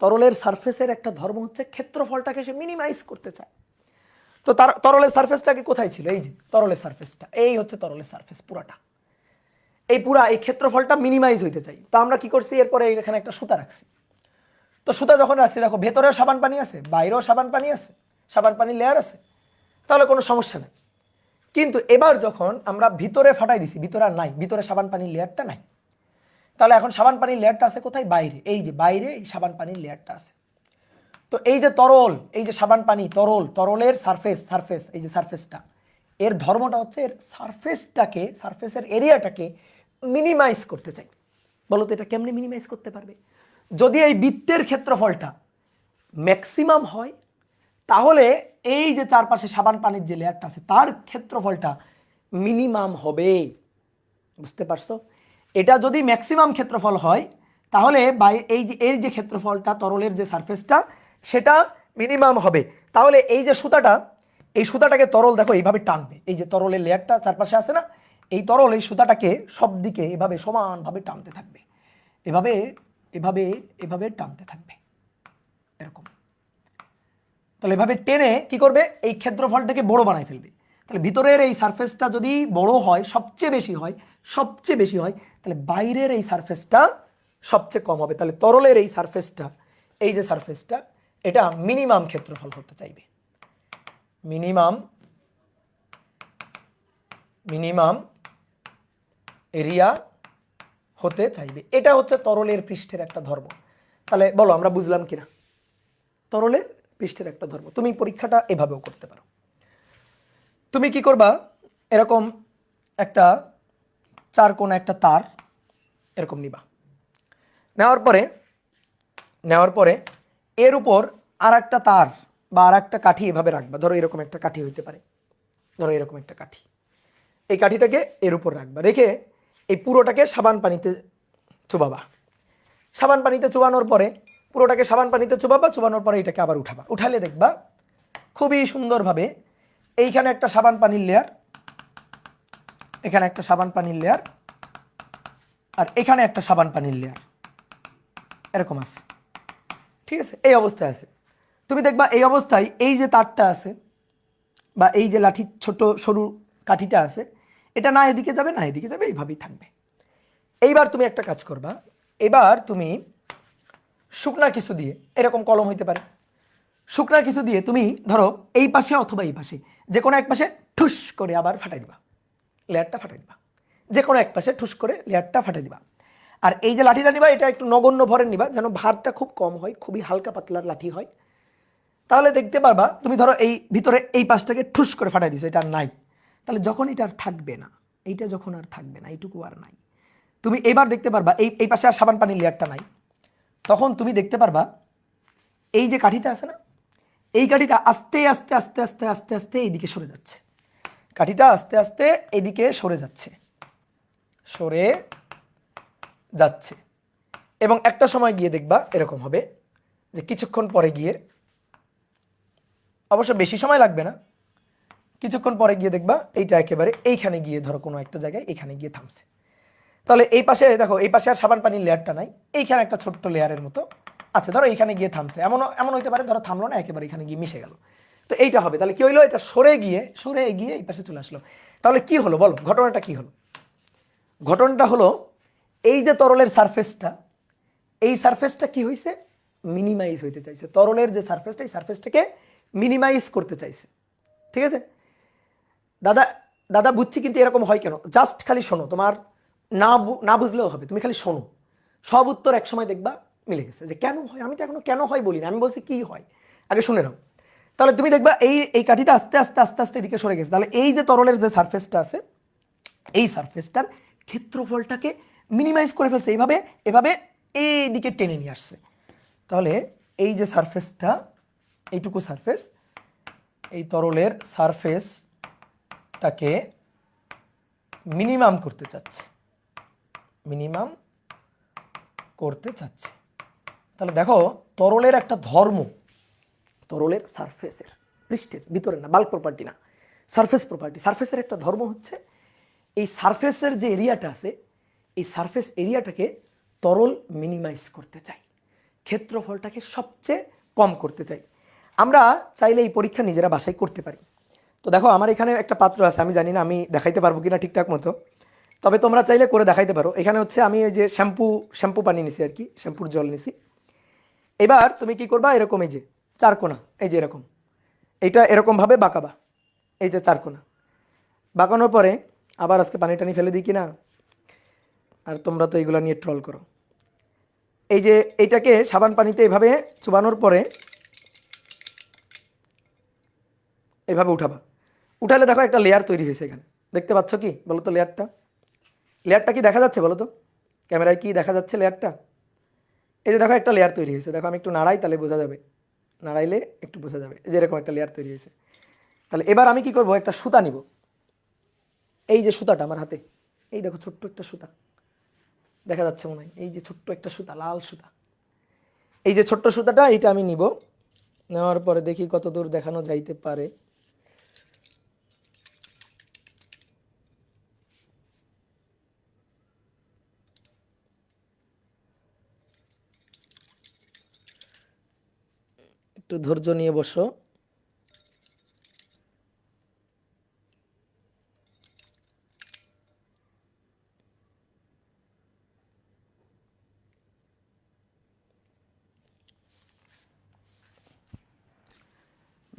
তরলের সারফেসের একটা ধর্ম হচ্ছে ক্ষেত্রফলটাকে সে মিনিমাইজ করতে চায়। তো তরলের সারফেসটাকে কোথায় ছিল, এই যে তরলের সারফেসটা, এই হচ্ছে তরলের সারফেস পুরাটা, এই ক্ষেত্রফলটা মিনিমাইজ হইতে চাই। তো আমরা কি করছি, এরপরে এখানে একটা সুতা রাখছি। তো সুতা যখন রাখছি, দেখো ভেতরেও সাবান পানি আছে, বাইরেও সাবান পানি আছে, সাবান পানির লেয়ার আছে, তাহলে কোনো সমস্যা নেই। কিন্তু এবার যখন আমরা ভিতরে ফাটাই দিছি, ভিতরে আর নাই, ভিতরে সাবান পানির লেয়ারটা নাই। তাহলে এখন সাবান পানির লেয়ারটা আছে কোথায়, বাইরে। এই যে বাইরে এই সাবান পানির লেয়ারটা আছে। তো এই যে তরল, এই যে সাবান পানি, তরলের সারফেস এই যে সারফেসটা, এর ধর্মটা হচ্ছে এর সারফেসের এরিয়াটাকে মিনিমাইজ করতে চাই। বলো তো এটা কেমনে মিনিমাইজ করতে পারবে? যদি এই বৃত্তের ক্ষেত্রফলটা ম্যাক্সিমাম হয় তাহলে এই যে চারপাশে সাবান পানির যে লেয়ারটা আছে তার ক্ষেত্রফলটা মিনিমাম হবে। বুঝতে পারছো? এটা যদি ম্যাক্সিমাম ক্ষেত্রফল হয় তাহলে এই যে ক্ষেত্রফলটা তরলের যে সারফেসটা সেটা মিনিমাম হবে। তাহলে এই যে সুতাটা, এই সুতাটাকে তরল দেখো এইভাবে টানবে, এই যে তরলের লেয়ারটা চারপাশে আছে না, এই তরল এই সুতাটাকে সব দিকে এভাবে সমানভাবে টানতে থাকবে, এভাবে এভাবে এভাবে টানতে থাকবে এরকম। তাহলে এভাবে টেনে কি করবে, এই ক্ষেত্রফলটাকে বড় বানায় ফেলবে। তাহলে ভিতরের এই সারফেসটা যদি বড় হয়, সবচেয়ে বেশি হয়, তাহলে বাইরের এই সারফেসটা সবচেয়ে কম হবে। তাহলে তরলের এই সারফেসটা, এই যে সারফেসটা, এটা মিনিমাম ক্ষেত্রফল হতে চাইবে, মিনিমাম এরিয়া হতে চাইবে। এটা হচ্ছে তরলের পৃষ্ঠের একটা ধর্ম। তাহলে বলো আমরা বুঝলাম কিনা? তরলের পৃষ্ঠের একটা ধর্ম। তুমি পরীক্ষাটা এভাবেও করতে পারো। তুমি কি করবা, এরকম একটা চার কোণা একটা তার এরকম নিবা, নেওয়ার পরে এর উপর আর একটা তার বা আর একটা কাঠি এভাবে রাখবা। ধরো এরকম একটা কাঠি হইতে পারে, ধরো এরকম একটা কাঠি, এই কাঠিটাকে এর উপর রাখবা, রেখে এই পুরোটাকে সাবান পানিতে চুবাবা। সাবান পানিতে চুবানোর পরে পুরোটাকে সাবান পানিতে চুবাবা, চুবানোর পরে এটাকে আবার উঠাবা। উঠালে দেখবা খুবই সুন্দরভাবে এইখানে একটা সাবান পানির লেয়ার, এখানে একটা সাবান পানির লেয়ার, আর এখানে একটা সাবান পানির লেয়ার এরকম আছে। ঠিক আছে, এই অবস্থায় আছে। তুমি দেখবা এই অবস্থায় এই যে তারটা আছে বা এই যে লাঠি ছোট সরু কাঠিটা আছে, এটা না এদিকে যাবে না এদিকে যাবে, এইভাবেই থাকবে। এইবার তুমি একটা কাজ করবা, এবার তুমি শুকনা কিছু দিয়ে, এরকম কলম হইতে পারে, শুকনা কিছু দিয়ে তুমি ধরো এই পাশে অথবা এই পাশে যে কোনো এক পাশে ঠুস করে আবার ফাটাই দিবা, লেয়ারটা ফাটাই দিবা, যে কোনো এক পাশে ঠুস করে লেয়ারটা ফাটাই দিবা। আর এই যে লাঠিটা নিবা এটা একটু নগণ্য ভরের নিবা, যেন ভারটা খুব কম হয়, খুবই হালকা পাতলার লাঠি হয়। তাহলে দেখতে পারবা তুমি ধরো এই ভিতরে এই পাশটাকে ঠুস করে ফাটাই দিছো, এটা আর নাই। তাহলে যখন এটা আর থাকবে না, এইটা যখন আর থাকবে না, এইটুকু আর নাই, তুমি এবার দেখতে পারবা এই পাশে আর সাবান পানির লেয়ারটা নাই। তখন তুমি দেখতে পারবা এই যে কাঠিটা আছে না, এই কাঠিটা আস্তে আস্তে আস্তে আস্তে আস্তে আস্তে এইদিকে সরে যাচ্ছে, কাঠিটা আস্তে আস্তে এইদিকে সরে যাচ্ছে। এবং একটা সময় গিয়ে দেখবা এরকম হবে যে কিছুক্ষণ পরে গিয়ে, অবশ্য বেশি সময় লাগবে না, কিছুক্ষণ পরে গিয়ে দেখবা এইটা একেবারে এইখানে গিয়ে ধরো কোনো একটা জায়গায় এখানে গিয়ে থামছে। তাহলে এই পাশে দেখো, এই পাশে আর সাবান পানির লেয়ারটা নাই, এইখানে একটা ছোট্ট লেয়ারের মতো আছে, ধরো এইখানে গিয়ে থামছে। এমন হইতে পারে ধরো থামলো না, একেবারে এখানে গিয়ে মিশে গেল। তো এইটা হবে, তাহলে কি হইলো, এটা সরে গিয়ে এই পাশে চলে আসলো। তাহলে কি হলো বলো, ঘটনাটা কি হলো? ঘটনাটা হলো এই যে তরলের সারফেসটা, এই সারফেসটা কি হয়েছে, মিনিমাইজ হইতে চাইছে। তরলের যে সারফেসটা, এই সারফেসটাকে মিনিমাইজ করতে চাইছে। ঠিক আছে দাদা, দাদা বুঝছি, কিন্তু এরকম হয় কেন? জাস্ট খালি শোনো, তোমার না বুঝলেও হবে, তুমি খালি শোনো, সব উত্তর এক সময় দেখবা মিলে গেছে। যে কেন হয়, আমি তো এখনো কেন হয় বলি না, আমি বলছি কি হয়, আগে শুনে নাও। তাহলে তুমি দেখবা এই কাঠিটা আস্তে আস্তে আস্তে আস্তে এদিকে সরে গেছে। তাহলে এই যে তরলের যে সারফেসটা আছে, এই সারফেসটার ক্ষেত্রফলটাকে মিনিমাইজ করে ফেলছে, এইভাবে এভাবে এইদিকে টেনে নিয়ে আসছে। তাহলে এই যে সারফেসটা, এইটুকু সারফেস, এই তরলের সারফেসটাকে মিনিমাম করতে চাচ্ছে। তাহলে দেখো তরলের একটা ধর্ম, তরলের সারফেসের পৃষ্ঠের ভিতরে না, বাল্ক প্রপার্টি না, সারফেস প্রপার্টি। সারফেসের একটা ধর্ম হচ্ছে এই সারফেসের যে এরিয়াটা আছে, এই সারফেস এরিয়াটাকে তরল মিনিমাইজ করতে চাই, ক্ষেত্রফলটাকে সবচেয়ে কম করতে চাই। আমরা চাইলে এই পরীক্ষা নিজেরা বাসায় করতে পারি। তো দেখো আমার এখানে একটা পাত্র আছে, আমি জানি না আমি দেখাইতে পারবো কিনা ঠিকঠাক মতো, তবে তোমরা চাইলে করে দেখাইতে পারো। এখানে হচ্ছে আমি এই যে শ্যাম্পু পানি নিছি আর কি, শ্যাম্পুর জল নিছি। এবার তুমি কি করবা, এরকম এই যে চারকোনা, এই যে এরকম, এইটা এরকমভাবে বাঁকাবা, এই যে চারকোনা বাঁকানোর পরে আবার আজকে পানি টানি ফেলে দিই কিনা, আর তোমরা তো এইগুলো নিয়ে ট্রল করো। এই যে এইটাকে সাবান পানিতে এভাবে চুবানোর পরে এভাবে উঠাবা, উঠালে দেখো একটা লেয়ার তৈরি হয়েছে এখানে, দেখতে পাচ্ছ কি বলো তো? লেয়ারটা কি দেখা যাচ্ছে বলো তো? ক্যামেরায় কি দেখা যাচ্ছে লেয়ারটা? এই যে দেখো একটা লেয়ার তৈরি হয়েছে, দেখো আমি একটু নাড়াই তাহলে বোঝা যাবে। নাড়াইলে একটু বোঝা যাবে যে এরকম একটা লেয়ার তৈরি হয়েছে। তাহলে এবার আমি কি করব, একটা সুতা নিব, এই যে সুতাটা আমার হাতে, এই দেখো ছোট্ট একটা সুতা দেখা যাচ্ছে মনে হয়, এই যে ছোট্ট একটা সুতা, লাল সুতা, এই যে ছোট্ট সুতাটা এইটা আমি নিব, নেওয়ার পরে দেখি কত দূর দেখানো যাইতে পারে। একটু ধৈর্য নিয়ে বসো।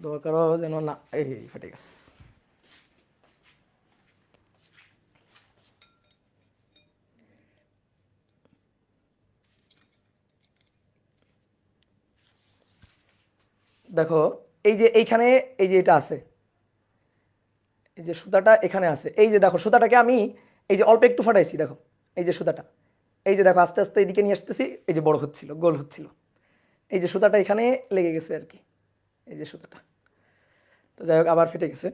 দোয়া করো যেন না, এই ফেটে গেছে। দেখো এই যে এইখানে, এই যে এটা আছে, এই যে সুতাটা এখানে আছে, এই যে দেখো সুতাটাকে আমি এই যে অল্প একটু ফাটাইছি, দেখো এই যে সুতাটা, এই যে দেখো আস্তে আস্তে এদিকে নিয়ে আসতেছি, এই যে বড় হচ্ছিল, গোল হচ্ছিল, এই যে সুতাটা এখানে লেগে গেছে আর কি, এই যে সুতাটা। তো যাই হোক আবার ফেটে গেছে।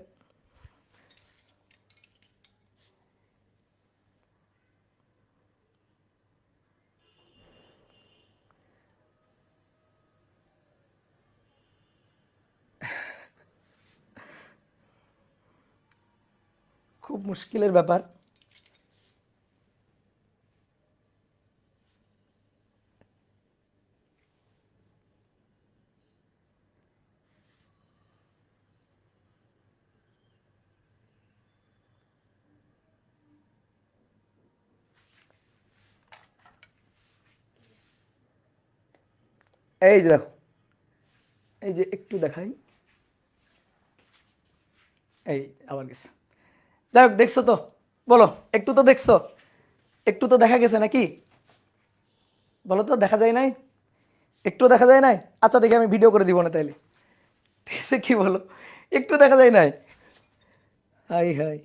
খুব মুশকিলের ব্যাপার। এই যে দেখো, এই যে একটু দেখাই, এই আবার গেছে। যাই হোক দেখছো তো, বলো একটু তো দেখছো, একটু তো দেখা গেছে নাকি, বলো তো দেখা যায় নাই, একটু দেখা যায় নাই? আচ্ছা দেখি আমি ভিডিও করে দিব না তাইলে, ঠিক আছে কি বলো, একটু দেখা যায় নাই? হাই হাই,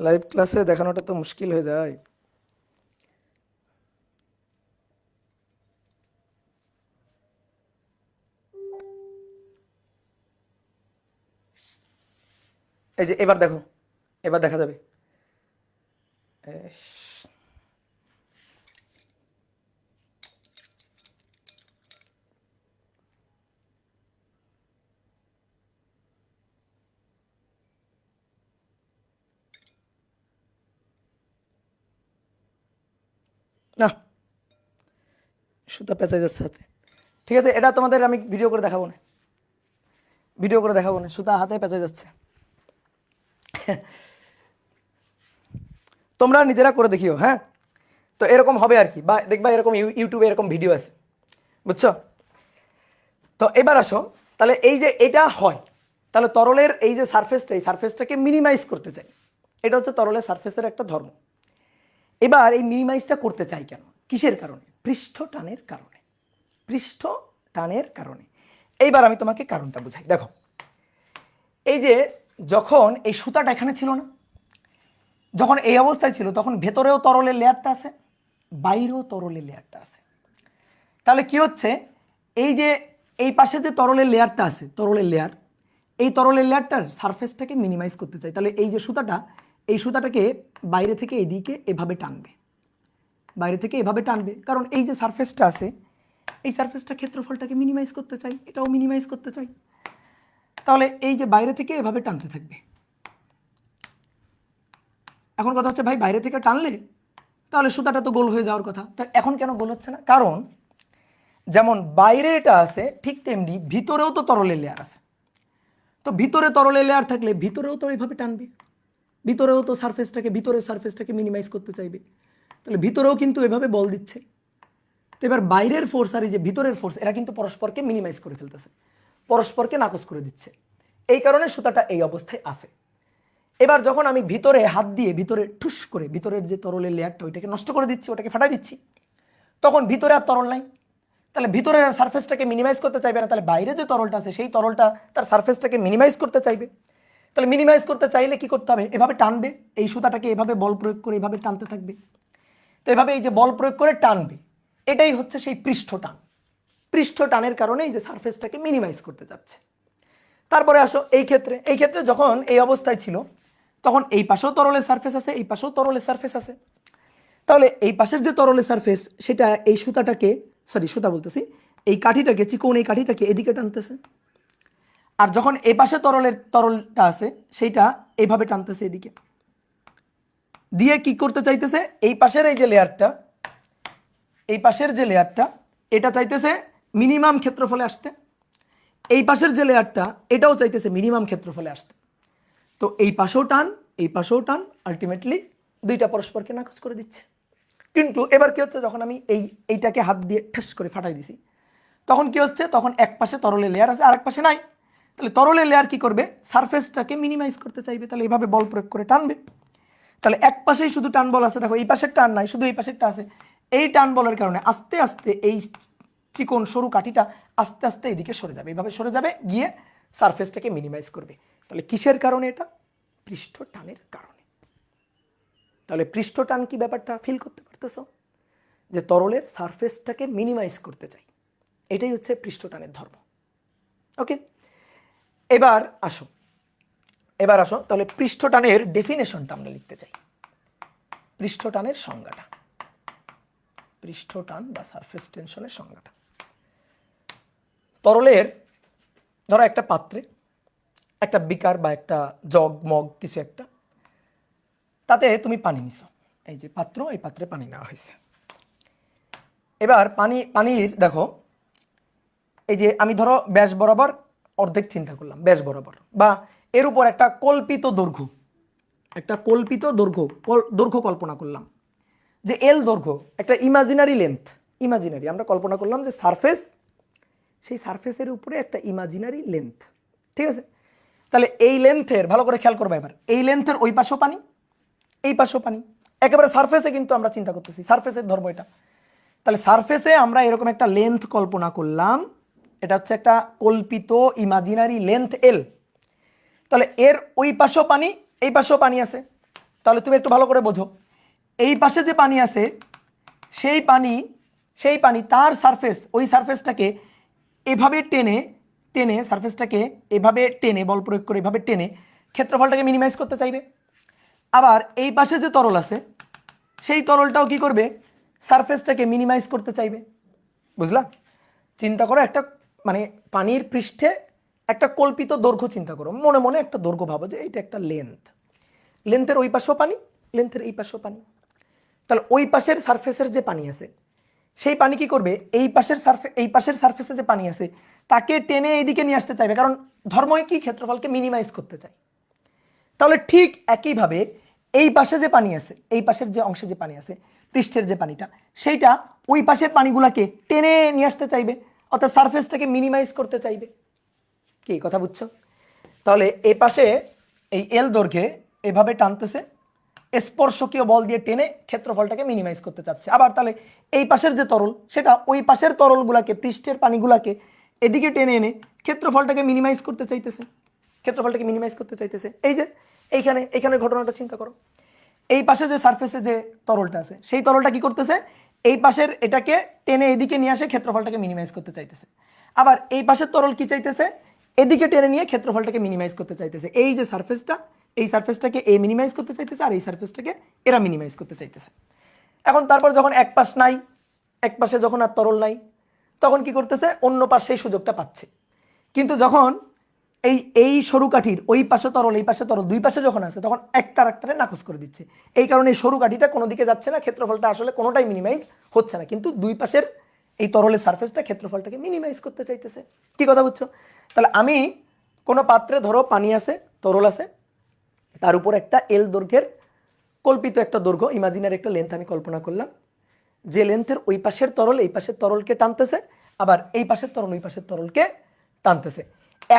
লাইভ ক্লাসে দেখানোটা তো মুশকিল হয়ে যায়। এই যে এবার দেখো, এবার দেখা যাবে। এস, না সুতা পেঁচাই যাচ্ছে হাতে, ঠিক আছে এটা তোমাদের আমি ভিডিও করে দেখাবো না, ভিডিও করে দেখাবো না, সুতা হাতে পেঁচাই যাচ্ছে। তোমরা নিজেরা করে দেখিও, হ্যাঁ। তো এরকম হবে আর কি, বা দেখবা এরকম ইউটিউবে এরকম ভিডিও আছে, বুঝছো? তো এবার আসো, তাহলে এই যে এটা হয়, তাহলে তরলের এই যে সারফেসটা, এই সারফেসটাকে মিনিমাইজ করতে চাই, এটা হচ্ছে তরলের সারফেসের একটা ধর্ম। এবার এই মিনিমাইজটা করতে চাই কেন, কিসের কারণে? পৃষ্ঠ টানের কারণে, পৃষ্ঠ টানের কারণে। এইবার আমি তোমাকে কারণটা বুঝাই, দেখো এই যে যখন এই সুতাটা এখানে ছিল না, যখন এই অবস্থায় ছিল তখন ভেতরেও তরলের লেয়ারটা আছে, বাইরেও তরলের লেয়ারটা আছে। তাহলে কি হচ্ছে, এই যে এই পাশে যে তরলের লেয়ারটা আছে, তরলের লেয়ার, এই তরলের লেয়ারটার সারফেসটাকে মিনিমাইজ করতে চাই, তাহলে এই যে সুতাটা, এই সুতাটাকে বাইরে থেকে এদিকে এভাবে টানবে, বাইরে থেকে এভাবে টানবে, কারণ এই যে সারফেসটা আছে, এই সারফেসটা ক্ষেত্রফলটাকে মিনিমাইজ করতে চাই, এটাও মিনিমাইজ করতে চাই, তাহলে এই যে বাইরে থেকে এভাবে টানতে থাকবে। এখন কথা হচ্ছে ভাই বাইরে থেকে টানলে তাহলে সুতাটা তো গোল হয়ে যাওয়ার কথা, তা এখন কেন গোল হচ্ছে না? কারণ যেমন বাইরে এটা আছে ঠিক তেমনি ভিতরেও তো তরলের লেয়ার আছে, তো ভিতরে তরলের লেয়ার থাকলে ভিতরেও তো এইভাবে টানবে, ভিতরেও তো সারফেসটাকে, ভিতরের সারফেসটাকে মিনিমাইজ করতে চাইবে, তাহলে ভিতরেও কিন্তু এভাবে বল দিচ্ছে। তো এবার বাইরের ফোর্স আর এই যে ভিতরের ফোর্স, এরা কিন্তু পরস্পরকে মিনিমাইজ করে ফেলতেছে, পরস্পরকে নাকচ করে দিচ্ছে। এই কারণে সুতাটা এই অবস্থায় আছে। এবার যখন আমি ভিতরে হাত দিয়ে ভিতরে ঠুস করে ভিতরের যে তরলের লেয়ারটা ওইটাকে নষ্ট করে দিচ্ছি, ওটাকে ফাটাই দিচ্ছি, তখন ভিতরে আর তরল নাই। তাহলে ভিতরের সারফেসটাকে মিনিমাইজ করতে চাইবে না, তাহলে বাইরে যে তরলটা আছে সেই তরলটা তার সারফেসটাকে মিনিমাইজ করতে চাইবে। তাহলে মিনিমাইজ করতে চাইলে কি করতে হবে? এভাবে টানবে, এই সুতাটাকে এভাবে বল প্রয়োগ করে এভাবে টানতে থাকবে। তো এভাবে এই যে বল প্রয়োগ করে টানবে, এটাই হচ্ছে সেই পৃষ্ঠ টান। পৃষ্ঠ টানের কারণে এই যে সারফেসটাকে মিনিমাইজ করতে যাচ্ছে। তারপরে আসো এই ক্ষেত্রে যখন এই অবস্থায় ছিল তখন এই পাশেও তরলের সারফেস আছে, এই পাশেও তরলের সারফেস আছে। তাহলে এই পাশের যে তরলের সারফেস সেটা এই সুতাটাকে, সুতা বলতেছি, এই কাঠিটাকে, চিকন এই কাঠিটাকে এদিকে টানতেছে। আর যখন এই পাশে তরলটা আছে সেইটা এইভাবে টানতেছে এদিকে দিয়ে। কি করতে চাইতেছে? এই পাশের এই যে লেয়ারটা, এই পাশের যে লেয়ারটা এটা চাইতেছে মিনিমাম ক্ষেত্রফলে আসতে, এই পাশের যে লেয়ারটা এটাও চাইতেছে মিনিমাম ক্ষেত্রফলে আসতে। তো এই পাশেও টান, এই পাশেও টান, আলটিমেটলি দুইটা পরস্পরকে নাকচ করে দিচ্ছে। কিন্তু এবার কি হচ্ছে? যখন আমি এইটাকে হাত দিয়ে ঠেস করে ফাটাই দিছি, তখন কি হচ্ছে? তখন এক পাশে তরলের লেয়ার আছে, আরেক পাশে নাই। তাহলে তরলের লেয়ার কি করবে? সারফেসটাকে মিনিমাইজ করতে চাইবে, তাহলে এইভাবে বল প্রয়োগ করে টানবে। তাহলে এক পাশেই শুধু টান বল আছে, দেখো এই পাশের টান নাই, শুধু এই পাশেরটা আছে। এই টান বলের কারণে আস্তে আস্তে এই চিকন সরু কাঠিটা আস্তে আস্তে এদিকে সরে যাবে, এইভাবে সরে যাবে, গিয়ে সারফেসটাকে মিনিমাইজ করবে। তাহলে কিসের কারণে? এটা পৃষ্ঠ টানের কারণে। তাহলে পৃষ্ঠ টান কি ব্যাপারটা ফিল করতে পারতেছো? যে তরলের সারফেসটাকে মিনিমাইজ করতে চাই, এটাই হচ্ছে পৃষ্ঠ টানের ধর্ম। ওকে, এবার আসো তাহলে পৃষ্ঠ টানের ডেফিনেশনটা আমরা লিখতে চাই। পৃষ্ঠ টানের সংজ্ঞাটা, পৃষ্ঠ টান বা সারফেস টেনশনের সংজ্ঞাটা। তরলের, ধরো একটা পাত্রে, একটা বিকার বা একটা জগ মগ কিছু একটা, তাতে তুমি পানি নিছো, এই যে পাত্র, এই পাত্রে পানি নেওয়া হয়েছে। এবার পানির দেখো, এই যে আমি ধরো ব্যাস বরাবর অর্ধেক চিন্তা করলাম, ব্যাস বরাবর, বা এর উপর একটা কল্পিত দৈর্ঘ্য, দৈর্ঘ্য কল্পনা করলাম যে এল দৈর্ঘ্য, একটা ইমাজিনারি লেন্থ, ইমাজিনারি আমরা কল্পনা করলাম যে সারফেস, সেই সারফেসের উপরে একটা ইমাজিনারি লেন্থ, ঠিক আছে? তাহলে এই লেন্থের, ভালো করে খেয়াল করবে এবার, এই লেন্থের ওই পাশেও পানি, এই পাশেও পানি, একেবারে সারফেসে কিন্তু আমরা চিন্তা করতেছি, সারফেসের ধর্ম এটা। তাহলে সারফেসে আমরা এরকম একটা লেন্থ কল্পনা করলাম, এটা হচ্ছে একটা কল্পিত ইমাজিনারি লেন্থ এল। তাহলে এর ওই পাশেও পানি, এই পাশেও পানি আছে। তাহলে তুমি একটু ভালো করে বোঝো, এই পাশে যে পানি আছে সেই পানি তার সারফেস, ওই সারফেসটাকে এভাবে টেনে সারফেসটাকে এভাবে টেনে, বল প্রয়োগ করে এভাবে টেনে ক্ষেত্রফলটাকে মিনিমাইজ করতে চাইবে। আবার এই পাশে যে তরল আছে সেই তরলটাও কি করবে? সারফেসটাকে মিনিমাইজ করতে চাইবে। বুঝলা? চিন্তা করো, একটা মানে পানির পৃষ্ঠে একটা কল্পিত দৈর্ঘ্য চিন্তা করো, মনে মনে একটা দৈর্ঘ্য ভাবো যে এইটা একটা লেন্থ, লেন্থের ওই পাশেও পানি, লেন্থের এই পাশেও পানি। তাহলে ওই পাশের সারফেসের যে পানি আছে সেই পানি কি করবে? এই পাশের সারফেসে যে পানি আছে তাকে টেনে এইদিকে নিয়ে আসতে চাইবে, কারণ ধর্মই কি? ক্ষেত্রফলকে মিনিমাইজ করতে চাই। তাহলে ঠিক একইভাবে এই পাশে যে পানি আছে, এই পাশের যে অংশে যে পানি আছে, পৃষ্ঠের যে পানিটা, সেইটা ওই পাশের পানিগুলাকে টেনে নিয়ে আসতে চাইবে, অর্থাৎ সারফেসটাকে মিনিমাইজ করতে চাইবে। কি কথা বুঝছো? তাহলে এই পাশে এই এল দৈর্ঘ্যে এভাবে টানতেছে, স্পর্শকীয় বল দিয়ে টেনে ক্ষেত্রফলটাকে মিনিমাইজ করতে চাচ্ছে। আবার তাহলে এই পাশের যে তরল সেটা ওই পাশের তরলগুলাকে, পৃষ্ঠের পানিগুলাকে এদিকে টেনে এনে ক্ষেত্রফলটাকে মিনিমাইজ করতে চাইতেছে, ক্ষেত্রফলটাকে মিনিমাইজ করতে চাইতেছে। এই যে এইখানে ঘটনাটা চিন্তা করো, এই পাশে যে সারফেসে যে তরলটা আছে সেই তরলটা কি করতেছে? এই পাশের এটাকে টেনে এদিকে নিয়ে আসে ক্ষেত্রফলটাকে মিনিমাইজ করতে চাইতেছে। আবার এই পাশের তরল কি চাইতেছে? এদিকে টেনে নিয়ে ক্ষেত্রফলটাকে মিনিমাইজ করতে চাইতেছে। এই যে সারফেসটা, এই সারফেসটাকে এ মিনিমাইজ করতে চাইতেছে, আর এই সারফেসটাকে এরা মিনিমাইজ করতে চাইতেছে। এখন তারপর যখন এক পাশ নাই, এক পাশে যখন আর তরল নাই, তখন কি করতেছে? অন্য পাশ সেই সুযোগটা পাচ্ছে। কিন্তু যখন এই সরু কাঠির ওই পাশে তরল, এই পাশে তরল, দুই পাশে যখন আছে, তখন একটারে নাকচ করে দিচ্ছে। এই কারণে এই সরু কাঠিটা কোনো দিকে যাচ্ছে না, ক্ষেত্রফলটা আসলে কোনোটাই মিনিমাইজ হচ্ছে না, কিন্তু দুই পাশের এই তরলের সারফেসটা ক্ষেত্রফলটাকে মিনিমাইজ করতে চাইতেছে। কি কথা বুঝছো? তাহলে আমি কোনো পাত্রে ধরো পানি আছে, তরল আছে, তার উপর একটা এল দৈর্ঘ্যের কল্পিত একটা দৈর্ঘ্য, ইমাজিনারি একটা লেন্থ আমি কল্পনা করলাম, যে লেন্থের ওই পাশের তরল এই পাশের তরলকে টানতেছে, আবার এই পাশের তরল ওই পাশের তরলকে টানতেছে।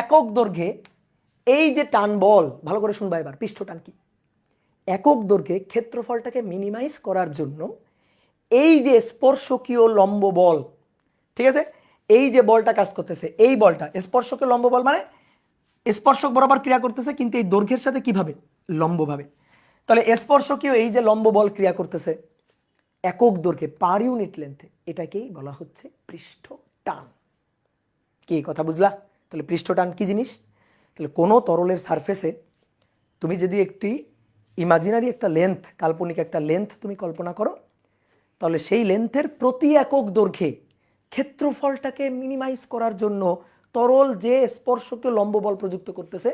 একক দৈর্ঘ্যে এই যে টান বল, ভালো করে শুনবা এবার, পৃষ্ঠ টান কি? একক দৈর্ঘ্যে ক্ষেত্রফলটাকে মিনিমাইজ করার জন্য এই যে স্পর্শকীয় লম্ব বল, ঠিক আছে, এই যে বলটা কাজ করতেছে, এই বলটা স্পর্শকীয় লম্ব বল মানে স্পর্শক বরাবর ক্রিয়া করতেছে, কিন্তু এই দৈর্ঘ্যের সাথে কিভাবে? লম্বভাবে। তাহলে স্পর্শকীয় এই যে লম্ব বল ক্রিয়া করতেছে একক দৈর্ঘ্যে পার ইউনিট লেন্থে, এটাকেই বলা হচ্ছে পৃষ্ঠ টান। কি কথা বুঝলা? তাহলে পৃষ্ঠ টান কি জিনিস? তাহলে কোনো তরলের সারফেসে তুমি যদি একটি ইমাজিনারি একটা লেন্থ, কাল্পনিক একটা লেন্থ তুমি কল্পনা করো, তাহলে সেই লেন্থের প্রতি একক দৈর্ঘ্যে ক্ষেত্রফলটাকে মিনিমাইজ করার জন্য তরল যে স্পর্শকীয় লম্ব বল প্রযুক্ত করতেছে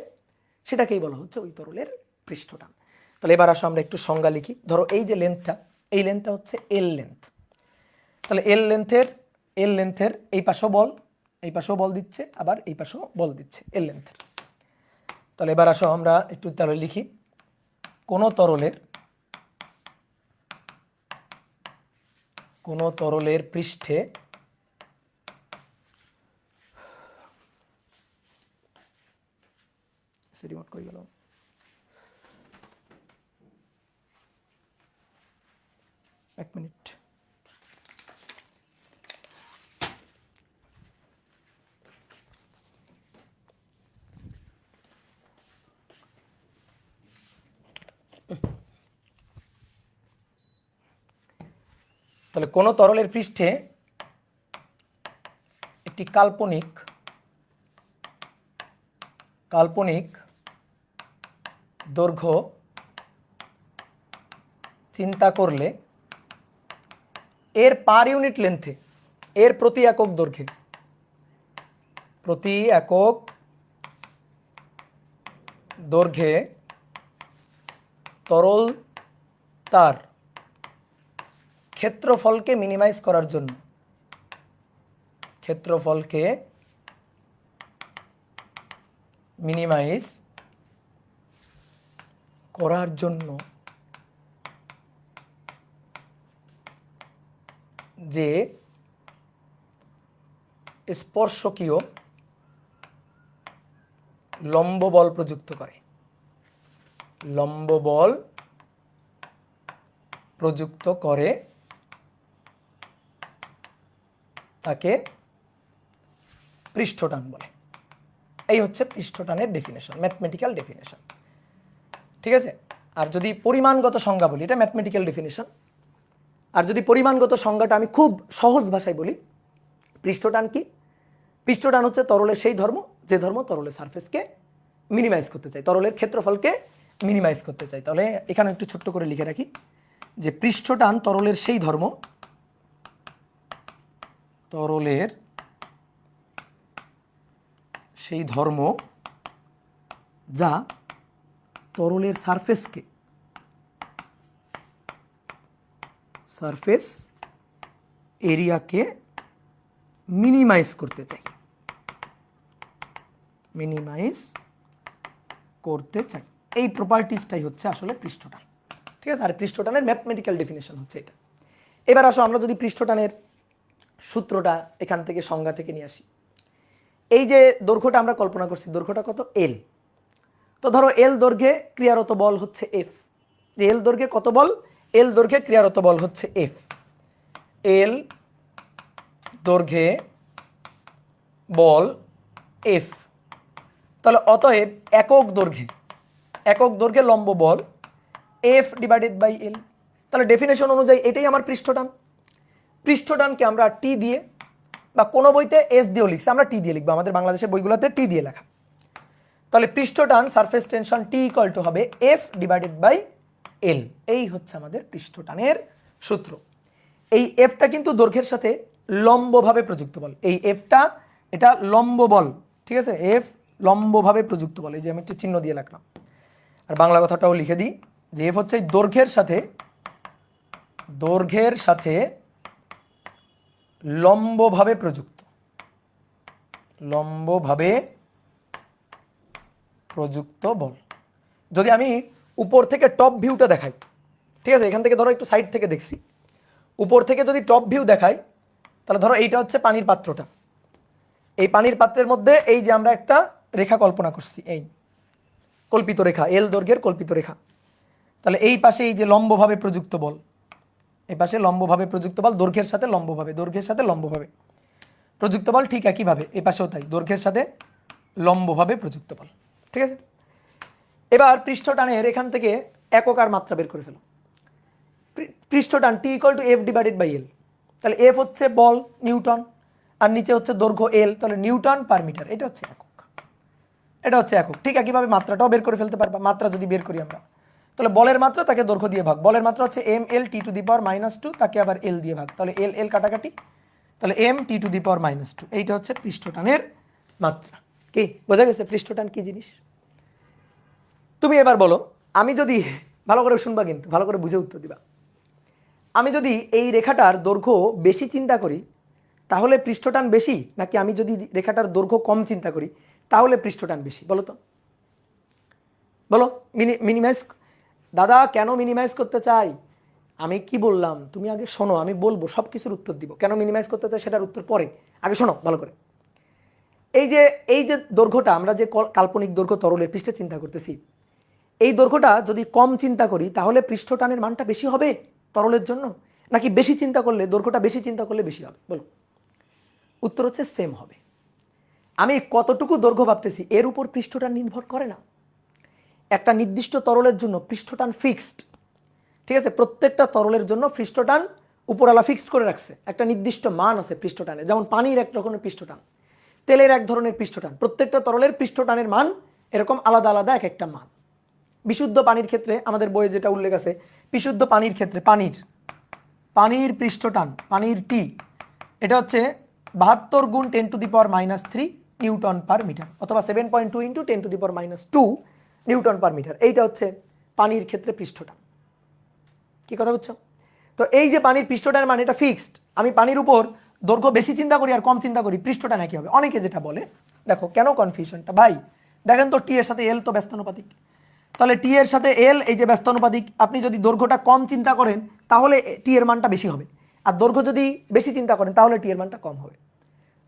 সেটাকেই বলা হচ্ছে ওই তরলের পৃষ্ঠটান। তাহলে এবার আসো আমরা একটু সংজ্ঞা লিখি। ধরো এই যে লেন্থটা, এই লেন্থটা হচ্ছে এল লেন্থ। তাহলে এল লেন্থের এই পাশেও বল, এই পাশেও বল দিচ্ছে, আবার এই পাশেও বল দিচ্ছে এল লেন্থের। তাহলে এবার আসো আমরা একটু তাহলে লিখি, কোনো তরলের পৃষ্ঠে রিমোট কই গেল? এক মিনিট। তাহলে কোন তরলের পৃষ্ঠে একটি কাল্পনিক দৈর্ঘ্য চিন্তা করলে এর পার ইউনিট লেন্থে, এর প্রতি একক দৈর্ঘ্যে, তরল তার ক্ষেত্রফলকে মিনিমাইজ করার জন্য, যে স্পর্শকীয় লম্ব বল প্রযুক্ত করে, তাকে পৃষ্ঠটান বলে। এই হচ্ছে পৃষ্ঠটানের ডেফিনেশন, ম্যাথমেটিক্যাল ডেফিনেশন, ঠিক আছে। আর যদি পরিমাণগত সংজ্ঞা বলি, এটা ম্যাথমেটিক্যাল ডেফিনেশন। আর যদি পরিমাণগত সংজ্ঞাটা আমি খুব সহজ ভাষায় বলি, পৃষ্ঠটান কি? পৃষ্ঠটান হচ্ছে তরলের সেই ধর্ম যে ধর্ম তরলের সারফেসকে মিনিমাইজ করতে চাই, তরলের ক্ষেত্রফলকে মিনিমাইজ করতে চাই। তাহলে এখানে একটু ছোট্ট করে লিখে রাখি যে পৃষ্ঠটান তরলের সেই ধর্ম যা তরলের সারফেস এরিয়াকে মিনিমাইজ করতে চাই, এই প্রপার্টিসটাই হচ্ছে আসলে পৃষ্ঠটান, ঠিক আছে। আর পৃষ্ঠটানের ম্যাথমেটিক্যাল ডেফিনেশন হচ্ছে এটা। এবার আসো আমরা যদি পৃষ্ঠটানের সূত্রটা এখান থেকে সংজ্ঞা থেকে নিয়ে আসি। এই যে দৈর্ঘ্যটা আমরা কল্পনা করছি, দৈর্ঘ্যটা কত? এল। তো ধরো এল দৈর্ঘ্যে ক্রিয়ারত বল হচ্ছে এফ। যে এল দৈর্ঘ্যে কত বল? এল দৈর্ঘ্যে ক্রিয়ারত বল হচ্ছে এফ। এল দৈর্ঘ্যে বল এফ। তাহলে অতএব একক দৈর্ঘ্যে লম্ব বল এফ ডিভাইডেড বাই এল। তাহলে ডেফিনেশন অনুযায়ী এটাই আমার পৃষ্ঠটানকে আমরা টি দিয়ে, বা কোনো বইতে এস দিয়েও লিখছে, আমরা টি দিয়ে লিখবো, আমাদের বাংলাদেশের বইগুলোতে টি দিয়ে লেখা। তাহলে পৃষ্ঠটান surface tension T equal to হবে এফ ডিভাইডেড বাই এল। এই হচ্ছে আমাদের পৃষ্ঠটানের সূত্র। এই এফটা কিন্তু দৈর্ঘ্যের সাথে লম্বভাবে প্রযুক্ত বল। এই এফটা, এটা লম্ব বল, ঠিক আছে। এফ লম্বভাবে প্রযুক্ত বল, এই যে আমি একটু চিহ্ন দিয়ে রাখলাম। আর বাংলা কথাটাও লিখে দিই যে এফ হচ্ছে দৈর্ঘ্যের সাথে লম্বভাবে প্রযুক্ত বল। যদি আমি উপর থেকে টপ ভিউটা দেখাই, ঠিক আছে, এখান থেকে ধরো একটু সাইড থেকে দেখছি, উপর থেকে যদি টপ ভিউ দেখাই, তাহলে ধরো এইটা হচ্ছে পানির পাত্রটা। এই পানির পাত্রের মধ্যে এই যে আমরা একটা রেখা কল্পনা করছি, কল্পিত রেখা, এল দৈর্ঘ্যের কল্পিত রেখা। তাহলে এই পাশে এই যে লম্বভাবে প্রযুক্ত বল, এই পাশে লম্বভাবে প্রযুক্ত বল দৈর্ঘ্যের সাথে লম্বভাবে, দৈর্ঘ্যের সাথে লম্বভাবে প্রযুক্ত বল, ঠিক একইভাবে এই পাশেও তাই, দৈর্ঘ্যের সাথে লম্বভাবে প্রযুক্ত বল। ঠিক আছে, এবার পৃষ্ঠটানের এখান থেকে একক আর মাত্রা বের করে ফেলো। পৃষ্ঠটান T equal to F divided by L. তাহলে এফ হচ্ছে বল নিউটন, আর নিচে হচ্ছে দৈর্ঘ্য এল, তাহলে নিউটন পার মিটার, এটা হচ্ছে একক, এটা হচ্ছে একক। ঠিক একইভাবে মাত্রাটাও বের করে ফেলতে পারবা। মাত্রা যদি বের করি আমরা, তাহলে বলের মাত্রা তাকে দৈর্ঘ্য দিয়ে ভাগ, বলের মাত্রা হচ্ছে M L T two the power -2, তাকে আবার এল দিয়ে ভাগ, তাহলে এল এল কাটাকাটি, তাহলে M T two the power -2। এইটা হচ্ছে পৃষ্ঠটানের মাত্রা। কি বোঝা গেছে পৃষ্ঠটান কি জিনিস? তুমি এবার বলো, আমি যদি, ভালো করে শুনবা কিন্তু ভালো করে বুঝে উত্তর দিবা, আমি যদি এই রেখাটার দৈর্ঘ্য বেশি চিন্তা করি তাহলে পৃষ্ঠটান বেশি, নাকি আমি যদি রেখাটার দৈর্ঘ্য কম চিন্তা করি তাহলে পৃষ্ঠটান বেশি? বলো তো, বলো। মিনিমাইজ, দাদা কেন মিনিমাইজ করতে চাই? আমি কি বললাম তুমি আগে শোনো, আমি বলবো সব কিছুর উত্তর দিব। কেন মিনিমাইজ করতে চাই সেটার উত্তর পরে, আগে শোনো ভালো করে। এই যে দৈর্ঘ্যটা, আমরা যে কাল্পনিক দৈর্ঘ্য তরলের পৃষ্ঠে চিন্তা করতেছি, এই দৈর্ঘ্যটা যদি কম চিন্তা করি তাহলে পৃষ্ঠটানের মানটা বেশি হবে তরলের জন্য, নাকি বেশি চিন্তা করলে, দৈর্ঘ্যটা বেশি চিন্তা করলে বেশি হবে? বলো। উত্তর হচ্ছে সেম হবে। আমি কতটুকু দৈর্ঘ্য ভাবতেছি এর উপর পৃষ্ঠটান নির্ভর করে না। একটা নির্দিষ্ট তরলের জন্য পৃষ্ঠটান ফিক্সড, ঠিক আছে? প্রত্যেকটা তরলের জন্য পৃষ্ঠটান উপরওয়ালা ফিক্সড করে রাখছে, একটা নির্দিষ্ট মান আছে পৃষ্ঠটানে। যেমন পানির এক রকমের পৃষ্ঠটান, তেলের এক ধরনের পৃষ্ঠটান, প্রত্যেকটা তরলের পৃষ্ঠটানের মান এরকম আলাদা আলাদা এক একটা মান। বিশুদ্ধ পানির ক্ষেত্রে আমাদের বইয়ে যেটা উল্লেখ আছে, বিশুদ্ধ পানির ক্ষেত্রে পানির পৃষ্ঠটান, পানির টি, এটা হচ্ছে 72 গুণ 10 to the power -3 newton per metre, অথবা 7.2 into 10 to the power -2 newton per metre. এইটা হচ্ছে পানির ক্ষেত্রে পৃষ্ঠটান। কি কথা বুঝছো? তো এই যে পানির পৃষ্ঠটানের মান, এটা ফিক্সড। আমি পানির উপর দৈর্ঘ্য বেশি চিন্তা করি আর কম চিন্তা করি, পৃষ্ঠটান একই হবে। অনেকে যেটা বলে, দেখো কেন কনফিউশনটা ভাই, দেখেন তো টি এর সাথে এল তো ব্যস্তানুপাতিক, তাহলে টি এর সাথে এল এই যে ব্যস্তানুপাতিক, আপনি যদি দৈর্ঘ্যটা কম চিন্তা করেন তাহলে টি এর মানটা বেশি হবে, আর দৈর্ঘ্য যদি বেশি চিন্তা করেন তাহলে টি এর মানটা কম হবে।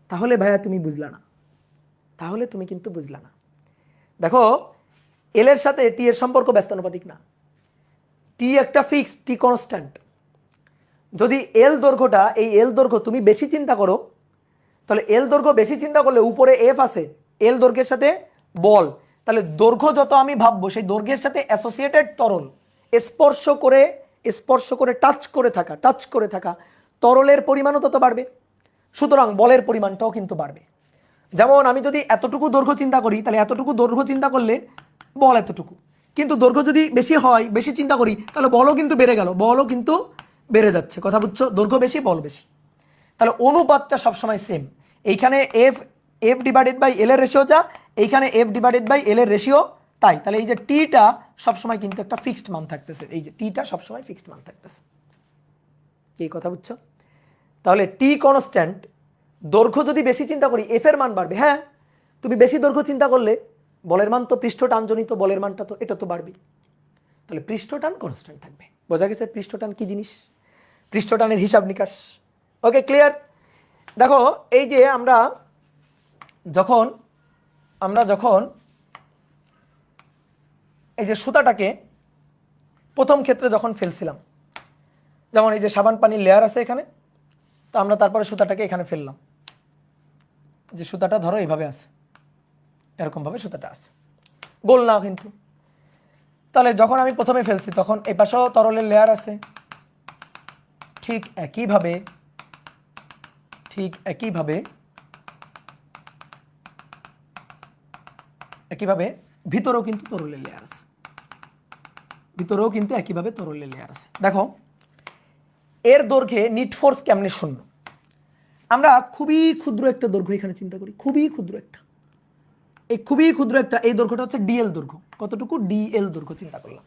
তাহলে ভাইয়া তুমি বুঝলা না, তাহলে তুমি কিন্তু বুঝলা না। দেখো এল এর সাথে টি এর সম্পর্ক ব্যস্তানুপাতিক না, টি একটা ফিক্সড, টি কনস্ট্যান্ট। যদি এল দৈর্ঘ্যটা, এই এল দৈর্ঘ্য তুমি বেশি চিন্তা করো, তাহলে এল দৈর্ঘ্য বেশি চিন্তা করলে উপরে এফ আছে, এল দৈর্ঘ্যের সাথে বল, তাহলে দৈর্ঘ্য যত আমি ভাববো সেই দৈর্ঘ্যের সাথে অ্যাসোসিয়েটেড তরল, স্পর্শ করে টাচ করে থাকা তরলের পরিমাণও তত বাড়বে, সুতরাং বলের পরিমাণটাও কিন্তু বাড়বে। যেমন আমি যদি এতটুকু দৈর্ঘ্য চিন্তা করি, তাহলে এতটুকু দৈর্ঘ্য চিন্তা করলে বল এতটুকু, কিন্তু দৈর্ঘ্য যদি বেশি হয়, বেশি চিন্তা করি, তাহলে বলও কিন্তু বেড়ে গেল, বলও কিন্তু বেড়ে যাচ্ছে। কথা বুঝছো? দৈর্ঘ্য বেশি বল বেশি, তাহলে অনুপাতটা সবসময় সেম। এইখানে এফ ডিভাইডেড বাই এল এর রেশিও যা, এইখানে এফ ডিভাইডেড বাই এল এর রেশিও তাই। তাহলে এই যে টিটা সবসময় কিন্তু একটা ফিক্সড মান থাকতেছে, এই যে টিটা সবসময় ফিক্সড মান থাকতেছে। এই কথা বুঝছো? তাহলে টি কনস্ট্যান্ট, দৈর্ঘ্য যদি বেশি চিন্তা করি এফ এর মান বাড়বে। হ্যাঁ, তুমি বেশি দৈর্ঘ্য চিন্তা করলে বলের মান তো, পৃষ্ঠটানজনিত বলের মানটা তো, এটা তো বাড়বে। তাহলে পৃষ্ঠটান কনস্ট্যান্ট থাকবে। বোঝা গেছে পৃষ্ঠটান কি জিনিস, পৃষ্ঠটানের হিসাব নিকাশ। ওকে, ক্লিয়ার? দেখো এই যে আমরা যখন এই যে সুতাটাকে প্রথম ক্ষেত্রে যখন ফেলছিলাম, যেমন এই যে সাবান পানির লেয়ার আছে এখানে, তো আমরা তারপরে সুতাটাকে এখানে ফেললাম, যে সুতাটা ধরো এইভাবে আছে, এরকম ভাবে সুতাটা আছে, গোল না কিন্তু। তাহলে যখন আমি প্রথমে ফেলছি তখন এই পাশেও তরলের লেয়ার আছে, ঠিক একইভাবে ভিতরেও কিন্তু তরলের লেয়ার আছে, ভিতরেও কিন্তু একইভাবে তরলের লেয়ার আছে। দেখো এর দৈর্ঘ্যে নিট ফোর্স কেমনে শূন্য। আমরা খুবই ক্ষুদ্র একটা দৈর্ঘ্য এখানে চিন্তা করি, খুবই ক্ষুদ্র একটা, এই দৈর্ঘ্যটা হচ্ছে ডিএল দৈর্ঘ্য। কতটুকু? ডিএল দৈর্ঘ্য চিন্তা করলাম।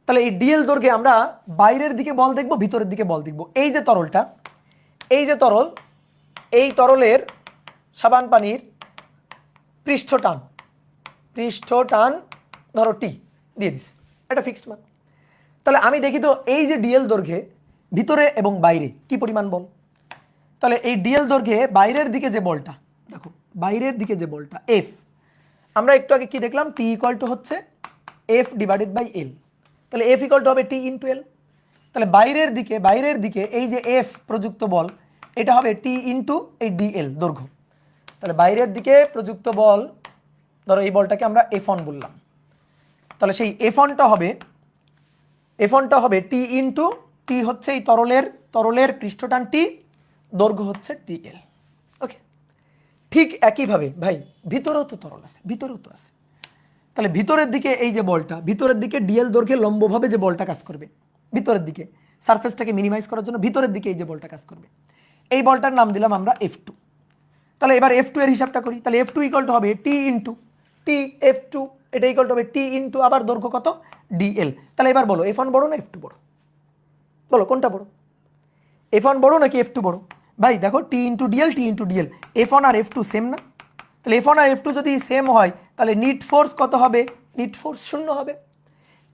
তাহলে এই ডিএল দৈর্ঘ্যে আমরা বাইরের দিকে বল দেখব, ভিতরের দিকে বল দেখব। এই যে তরলটা, এই যে তরল, এই তরলের সাবান পানির পৃষ্ঠটান ধরো টি দিয়ে দিছে, এটা ফিক্সড মান। তাহলে আমি দেখি তো এই যে ডিএল দৈর্ঘ্যে ভিতরে এবং বাইরে কি পরিমাণ বল। তাহলে এই ডিএল দৈর্ঘ্যে বাইরের দিকে যে বলটা, দেখো বাইরের দিকে যে বলটা এফ, আমরা একটু আগে কি দেখলাম, টি ইকুয়াল টু হচ্ছে এফ ডিভাইডেড বাই এল। তাহলে এফ ইকুয়াল টু হবে টি ইন্টু এল। তাহলে বাইরের দিকে এই যে এফ প্রযুক্ত বল, এটা হবে টি ইন্টু এই ডিএল দৈর্ঘ্য। তাহলে বাইরের দিকে প্রযুক্ত বল, ধরো এই বলটাকে আমরা এফ অন বললাম, তাহলে সেই এফ অনটা হবে টি ইন্টু টি হচ্ছে এই তরলের পৃষ্ঠটান টি, দৈর্ঘ্য হচ্ছে টিএল। ওকে, ঠিক একইভাবে ভাই ভিতরেও তো তরল আছে, ভিতরেও তো আছে। তাহলে ভিতরের দিকে এই যে বলটা, ভিতরের দিকে ডিএল দৈর্ঘ্যে লম্বভাবে যে বলটা কাজ করবে ভিতরের দিকে, সারফেসটাকে মিনিমাইজ করার জন্য ভিতরের দিকে এই যে বলটা কাজ করবে, এই বলটার নাম দিলাম আমরা F2। তাহলে এবার F2 এর হিসাবটা করি। তাহলে F2 ইকুয়াল টু হবে টি ইন্টু টি, F2 এটা ইকুয়াল টু হবে টি ইন্টু আবার দৈর্ঘ্য কত ডিএল। তাহলে এবার বলো F1 বড় না F2 বড়? বলো কোনটা বড়? F1 বড় নাকি F2 বড়? ভাই দেখো টি ইন্টু ডিএল, F1 আর F2 সেম না? তাহলে F1 আর F2 যদি সেম হয় তাহলে নিট ফোর্স কত হবে? নিট ফোর্স 0 হবে।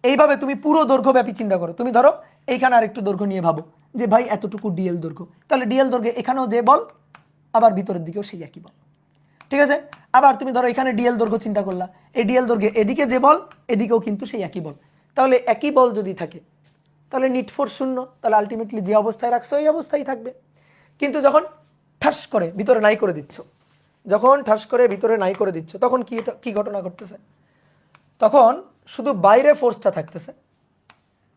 এইভাবে তুমি পুরো দৈর্ঘ্যব্যাপী চিন্তা করো। তুমি ধরো এইখানে আর একটু দৈর্ঘ্য নিয়ে ভাবো যে ভাই এতটুকু ডিএল দৈর্ঘ্য, তাহলে ডিএল দৈর্ঘ্যে এখানেও যে বল আবার ভিতরের দিকেও সেই একই বল, ঠিক আছে? আবার তুমি ধরো এখানে ডিএল দৈর্ঘ্য চিন্তা করলা, এই ডিএল দৈর্ঘ্যে এদিকে যে বল এদিকেও কিন্তু সেই একই বল। তাহলে একই বল যদি থাকে তাহলে নিট ফোর্স 0, তাহলে আলটিমেটলি যে অবস্থায় রাখছো এই অবস্থায় থাকবে। কিন্তু যখন ঠাস করে ভিতরে নাই করে দিচ্ছ, তখন কি ঘটনা ঘটতেছে? তখন শুধু বাইরে ফোর্সটা থাকতেছে,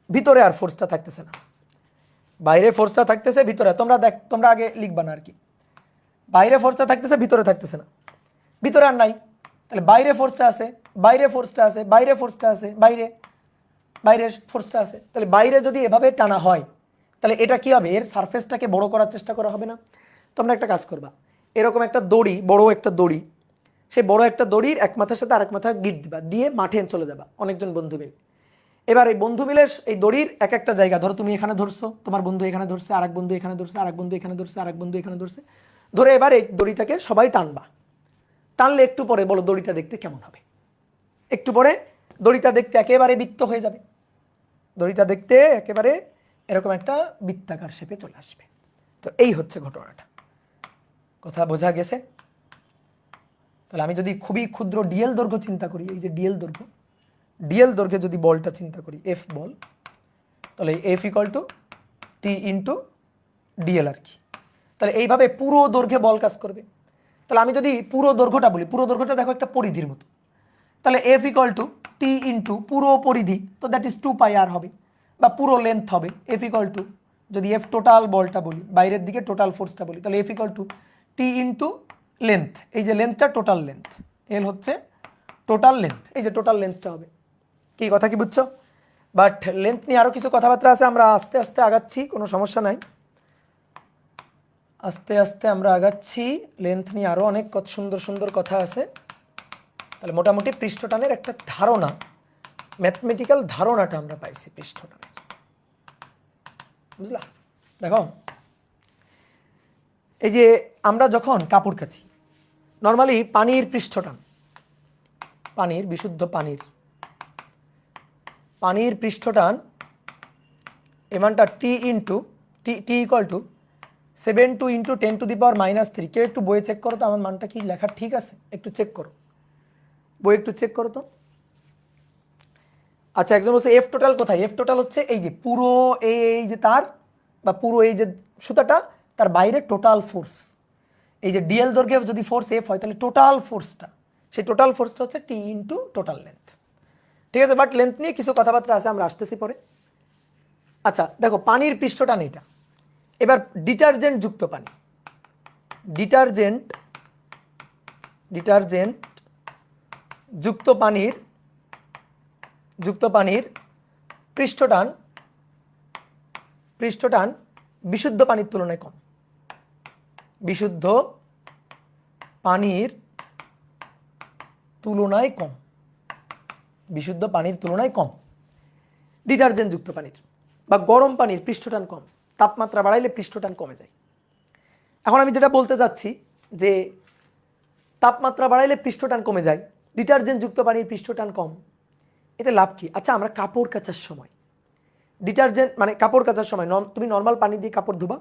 ভিতরে আর ফোর্সটা থাকতেছে না। বাইরে ফোর্সটা থাকতেছে, ভিতরে তোমরা আগে লিখবা না আর কি। বাইরে ফোর্সটা থাকতেছে, ভিতরে থাকতেছে না, ভিতরে আর নাই। তাহলে বাইরে ফোর্সটা আছে, বাইরে ফোর্সটা আছে। তাহলে বাইরে যদি এভাবে টানা হয় তাহলে এটা কি হবে? এর সারফেসটাকে বড় করার চেষ্টা করা হবে না? তোমরা একটা কাজ করবা, এরকম একটা দড়ি, বড় একটা দড়ি, সেই বড় একটা দড়ির এক মাথার সাথে আরেক মাথা গিট দিবা, দিয়ে মাঠে চলে যাবা অনেকজন বন্ধু মিলে। এবার এই বন্ধু মিলে এই দড়ির এক একটা জায়গা, ধরো তুমি এখানে ধরছো, তোমার বন্ধু এখানে ধরছে, আরেক বন্ধু এখানে ধরছে, আরেক বন্ধু এখানে ধরছে, আরেক বন্ধু এখানে ধরছে, ধরে এবার এই দড়িটাকে সবাই টানবা। টানলে একটু পরে বলো দড়িটা দেখতে কেমন হবে? একটু পরে দড়িটা দেখতে একেবারে বৃত্ত হয়ে যাবে, দড়িটা দেখতে একেবারে এরকম একটা বৃত্তাকার শেপে চলে আসবে। তো এই হচ্ছে ঘটনাটা। কথা বোঝা গেছে? তাহলে আমি যদি খুবই ক্ষুদ্র ডিএল দৈর্ঘ্য চিন্তা করি, এই যে ডিএল দৈর্ঘ্যে যদি বলটা চিন্তা করি এফ বল, তাহলে F equal to T into DL আর কি। তাহলে এইভাবে পুরো দৈর্ঘ্যে বল কাজ করবে। তাহলে আমি যদি পুরো দৈর্ঘ্যটা বলি, পুরো দৈর্ঘ্যটা দেখো একটা পরিধির মতো, তাহলে F equal to T into পুরো পরিধি, তো দ্যাট ইজ 2πr হবে, বা পুরো লেন্থ হবে এফ ইকুয়াল টু, যদি এফ টোটাল বলটা বলি, বাইরের দিকে টোটাল ফোর্সটা বলি, তাহলে F equal to T into length, এই যে লেন্থটা টোটাল লেন্থ, এল হচ্ছে টোটাল লেন্থ, এই যে টোটাল লেন্থটা হবে। কি কথা কি বুঝছো? বাট লেন্থ নিয়ে আরও কিছু কথাবার্তা আছে, আমরা আস্তে আস্তে আগাচ্ছি, কোনো সমস্যা নাই, আস্তে আস্তে আমরা আগাচ্ছি। লেন্থ নিয়ে আরও অনেক সুন্দর সুন্দর কথা আছে। তাহলে মোটামুটি পৃষ্ঠটানের একটা ধারণা, ম্যাথমেটিক্যাল ধারণাটা আমরা পাইছি পৃষ্ঠটানের, বুঝলা? দেখো এই যে আমরা যখন কাপড় কাচি, নর্মালি পানির পৃষ্ঠটান, বিশুদ্ধ পানির পৃষ্ঠটান এমানটা T into T equal to 7 into 10⁻³ কেউ একটু বইয়ে চেক করো তো আমার মানটা কি লেখা ঠিক আছে? একটু চেক করো, বই একটু চেক করো তো। আচ্ছা, একজন বলছে এফ টোটাল কোথায়? এফ টোটাল হচ্ছে এই যে পুরো এই যে তার, বা পুরো এই যে সুতাটা, তার বাইরে টোটাল ফোর্স, এই যে ডিএল দৈর্ঘ্যে যদি ফোর্স এফ হয় তাহলে টোটাল ফোর্সটা, সেই টোটাল ফোর্সটা হচ্ছে টি ইন্টু টোটাল লেন্থ, ঠিক আছে? বাট লেন্থ নিয়ে কিছু কথাবার্তা আছে, আমরা আসতেছি পরে। আচ্ছা দেখো, পানির পৃষ্ঠটান এটা। এবার ডিটারজেন্ট যুক্ত পানির পৃষ্ঠটান বিশুদ্ধ পানির তুলনায় কম, বিশুদ্ধ পানির তুলনায় কম, ডিটারজেন্ট যুক্ত পানির বা গরম পানির পৃষ্ঠটান কম, তাপমাত্রা বাড়াইলে পৃষ্ঠটান কমে যায়। এখন আমি যেটা বলতে যাচ্ছি যে তাপমাত্রা বাড়াইলে পৃষ্ঠটান কমে যায়, ডিটারজেন্ট যুক্ত পানির পৃষ্ঠটান কম, এতে লাভ কি? আচ্ছা, আমরা কাপড় কাচার সময় তুমি নর্মাল পানি দিয়ে কাপড় ধুবা,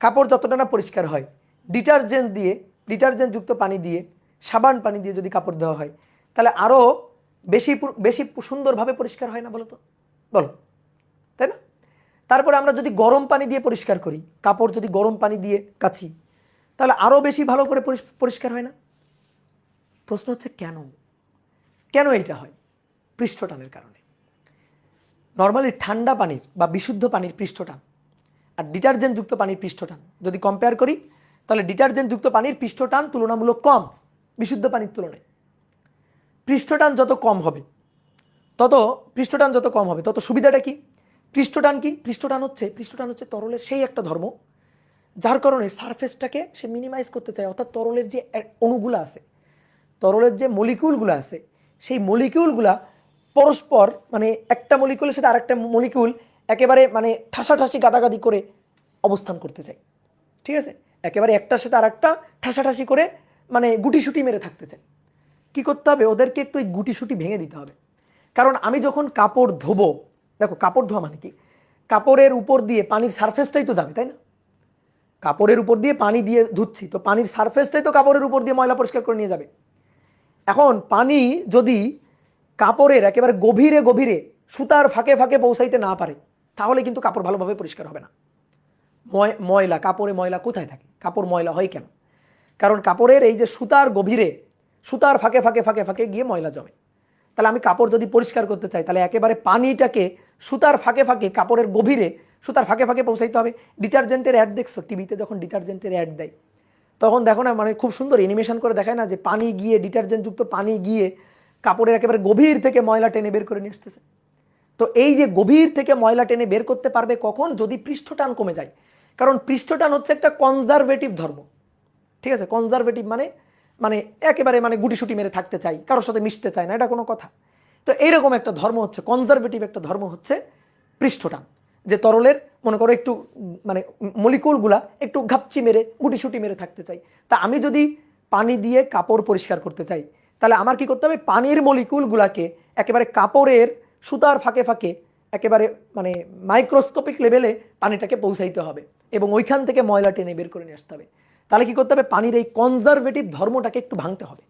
কাপড় যতটা না পরিষ্কার হয়, ডিটারজেন্ট যুক্ত পানি দিয়ে সাবান পানি দিয়ে যদি কাপড় ধোয়া হয় তাহলে আরও বেশি বেশি সুন্দরভাবে পরিষ্কার হয় না বলো তো? বলো, তাই না? তারপরে আমরা যদি গরম পানি দিয়ে পরিষ্কার করি, কাপড় যদি গরম পানি দিয়ে কাচি, তাহলে আরও বেশি ভালো করে পরিষ্কার হয় না? প্রশ্ন হচ্ছে কেন? কেন এইটা হয়? পৃষ্ঠটানের কারণে। নর্মালি ঠান্ডা পানির বা বিশুদ্ধ পানির পৃষ্ঠটান আর ডিটারজেন্টযুক্ত পানির পৃষ্ঠটান যদি কম্পেয়ার করি, তাহলে ডিটারজেন্টযুক্ত পানির পৃষ্ঠটান তুলনামূলক কম বিশুদ্ধ পানির তুলনায়। পৃষ্ঠটান যত কম হবে তত সুবিধাটা কি? পৃষ্ঠটান কি? পৃষ্ঠটান হচ্ছে তরলের সেই একটা ধর্ম যার কারণে সারফেসটাকে সে মিনিমাইজ করতে চায়। অর্থাৎ তরলের যে অণুগুলো আছে, তরলের যে মলিকিউলগুলো আছে, সেই মলিকিউলগুলা পরস্পর মানে একটা মলিকিউলের সাথে আরেকটা মলিকিউল একেবারে মানে ঠাসাঠাসি গাদাগাদি করে অবস্থান করতে চায়। ঠিক আছে, একেবারে একটার সাথে আরেকটা ঠাসাঠাসি করে মানে গুটিসুটি মেরে থাকতে চায়। কি করতে হবে? ওদেরকে একটু এই গুটিসুটি ভেঙে দিতে হবে। কারণ আমি যখন কাপড় ধোবো, দেখো কাপড় ধোয়া মানে কি? কাপড়ের উপর দিয়ে পানির সারফেসটাই তো যাবে, তাই না? কাপড়ের উপর দিয়ে পানি দিয়ে ধুচ্ছি, তো পানির সারফেসটাই তো কাপড়ের উপর দিয়ে ময়লা পরিষ্কার করে নিয়ে যাবে। এখন পানি যদি কাপড়ের একেবারে গভীরে গভীরে সুতার ফাঁকে ফাঁকে পৌঁছাইতে না পারে, তাহলে কিন্তু কাপড় ভালোভাবে পরিষ্কার হবে না। ময়লা, কাপড়ে ময়লা কোথায় থাকে? কাপড় ময়লা হয় কেন? কারণ কাপড়ের এই যে সুতার গভীরে, সুতার ফাঁকে ফাঁকে ফাঁকে ফাঁকে গিয়ে ময়লা জমে। তাহলে আমি কাপড় যদি পরিষ্কার করতে চাই, তাহলে একেবারে পানিটাকে সুতার ফাঁকে ফাঁকে কাপড়ের গভীরে সুতার ফাঁকে ফাঁকে পৌঁছাইতে হবে। ডিটারজেন্টের অ্যাড দেখছো টিভিতে? যখন ডিটারজেন্টের অ্যাড দেয় তখন দেখো না, মানে খুব সুন্দর অ্যানিমেশন করে দেখায় না, যে পানি গিয়ে ডিটারজেন্টযুক্ত পানি গিয়ে কাপড়ের একেবারে গভীর থেকে ময়লা টেনে বের করে নিয়ে আসতেছে। তো এই যে গভীর থেকে ময়লা টেনে বের করতে পারবে কখন? যদি পৃষ্ঠটান কমে যায়। কারণ পৃষ্ঠটান হচ্ছে একটা কনজারভেটিভ ধর্ম। ঠিক আছে, কনজারভেটিভ মানে মানে একেবারে মানে গুটিসুটি মেরে থাকতে চাই, কারোর সাথে মিশতে চায় না, এটা কোনো কথা? তো এইরকম একটা ধর্ম হচ্ছে কনজারভেটিভ একটা ধর্ম হচ্ছে পৃষ্ঠটান। যে তরলের মনে করো একটু মানে মলিকুলগুলা একটু ঘাপচি মেরে গুটিসুটি মেরে থাকতে চাই। তা আমি যদি পানি দিয়ে কাপড় পরিষ্কার করতে চাই, তাহলে আমার কি করতে হবে? পানির মলিকুলগুলাকে একেবারে কাপড়ের সুতার ফাঁকে ফাঁকে একেবারে মানে মাইক্রোস্কোপিক লেভেলে পানিটাকে পৌঁছাইতে হবে এবং ওইখান থেকে ময়লা টেনে বের করে নিয়ে আসতে হবে। তাহলে কি করতে হবে? পানির এই কনজারভেটিভ ধর্মটাকে একটু ভাঙতে হবে,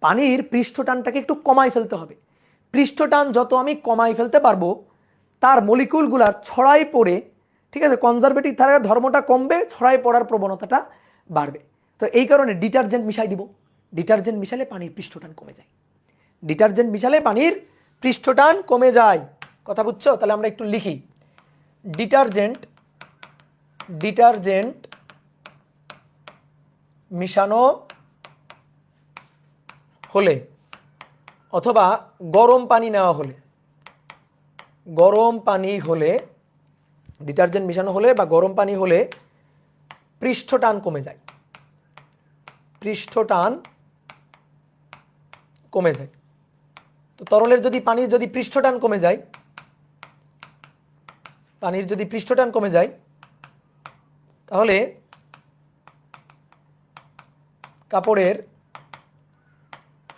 পানির পৃষ্ঠটানটাকে একটু কমাই ফেলতে হবে। পৃষ্ঠটান যত আমি কমাই ফেলতে পারবো, তার মলিকুলগুলার ছড়াই পড়ে, ঠিক আছে, কনজারভেটিভ ধারা ধর্মটা কমবে, ছড়াই পড়ার প্রবণতাটা বাড়বে। তো এই কারণে ডিটারজেন্ট মিশাই দিব। ডিটারজেন্ট মিশালে পানির পৃষ্ঠটান কমে যায়। ডিটারজেন্ট মিশালে পানির পৃষ্ঠটান কমে যায়। কথা বুঝছো? তাহলে আমরা একটু লিখি। ডিটারজেন্ট ডিটারজেন্ট মিশানো হলে অথবা গরম পানি নেওয়া হলে, গরম পানি হলে, ডিটারজেন্ট মিশানো হলে বা গরম পানি হলে পৃষ্ঠটান কমে যায়। পৃষ্ঠটান কমে যায়। তো তরলের যদি পানির যদি পৃষ্ঠটান কমে যায়, পানির যদি পৃষ্ঠটান কমে যায়, তাহলে কাপড়ের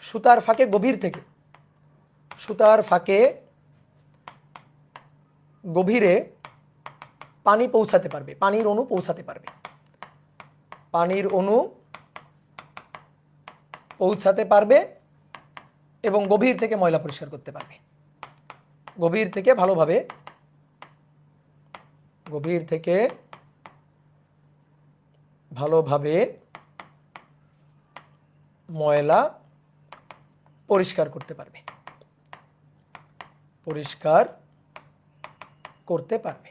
সুতার ফাঁকে গভীর থেকে, সুতার ফাঁকে গভীরে পানি পৌঁছাতে পারবে, পানির অণু পৌঁছাতে পারবে, পানির অণু পৌঁছাতে পারবে এবং গভীর থেকে ময়লা পরিষ্কার করতে পারবে। গভীর থেকে ভালোভাবে, গভীর থেকে ভালোভাবে ময়লা পরিষ্কার করতে পারবে, পরিষ্কার করতে পারবে।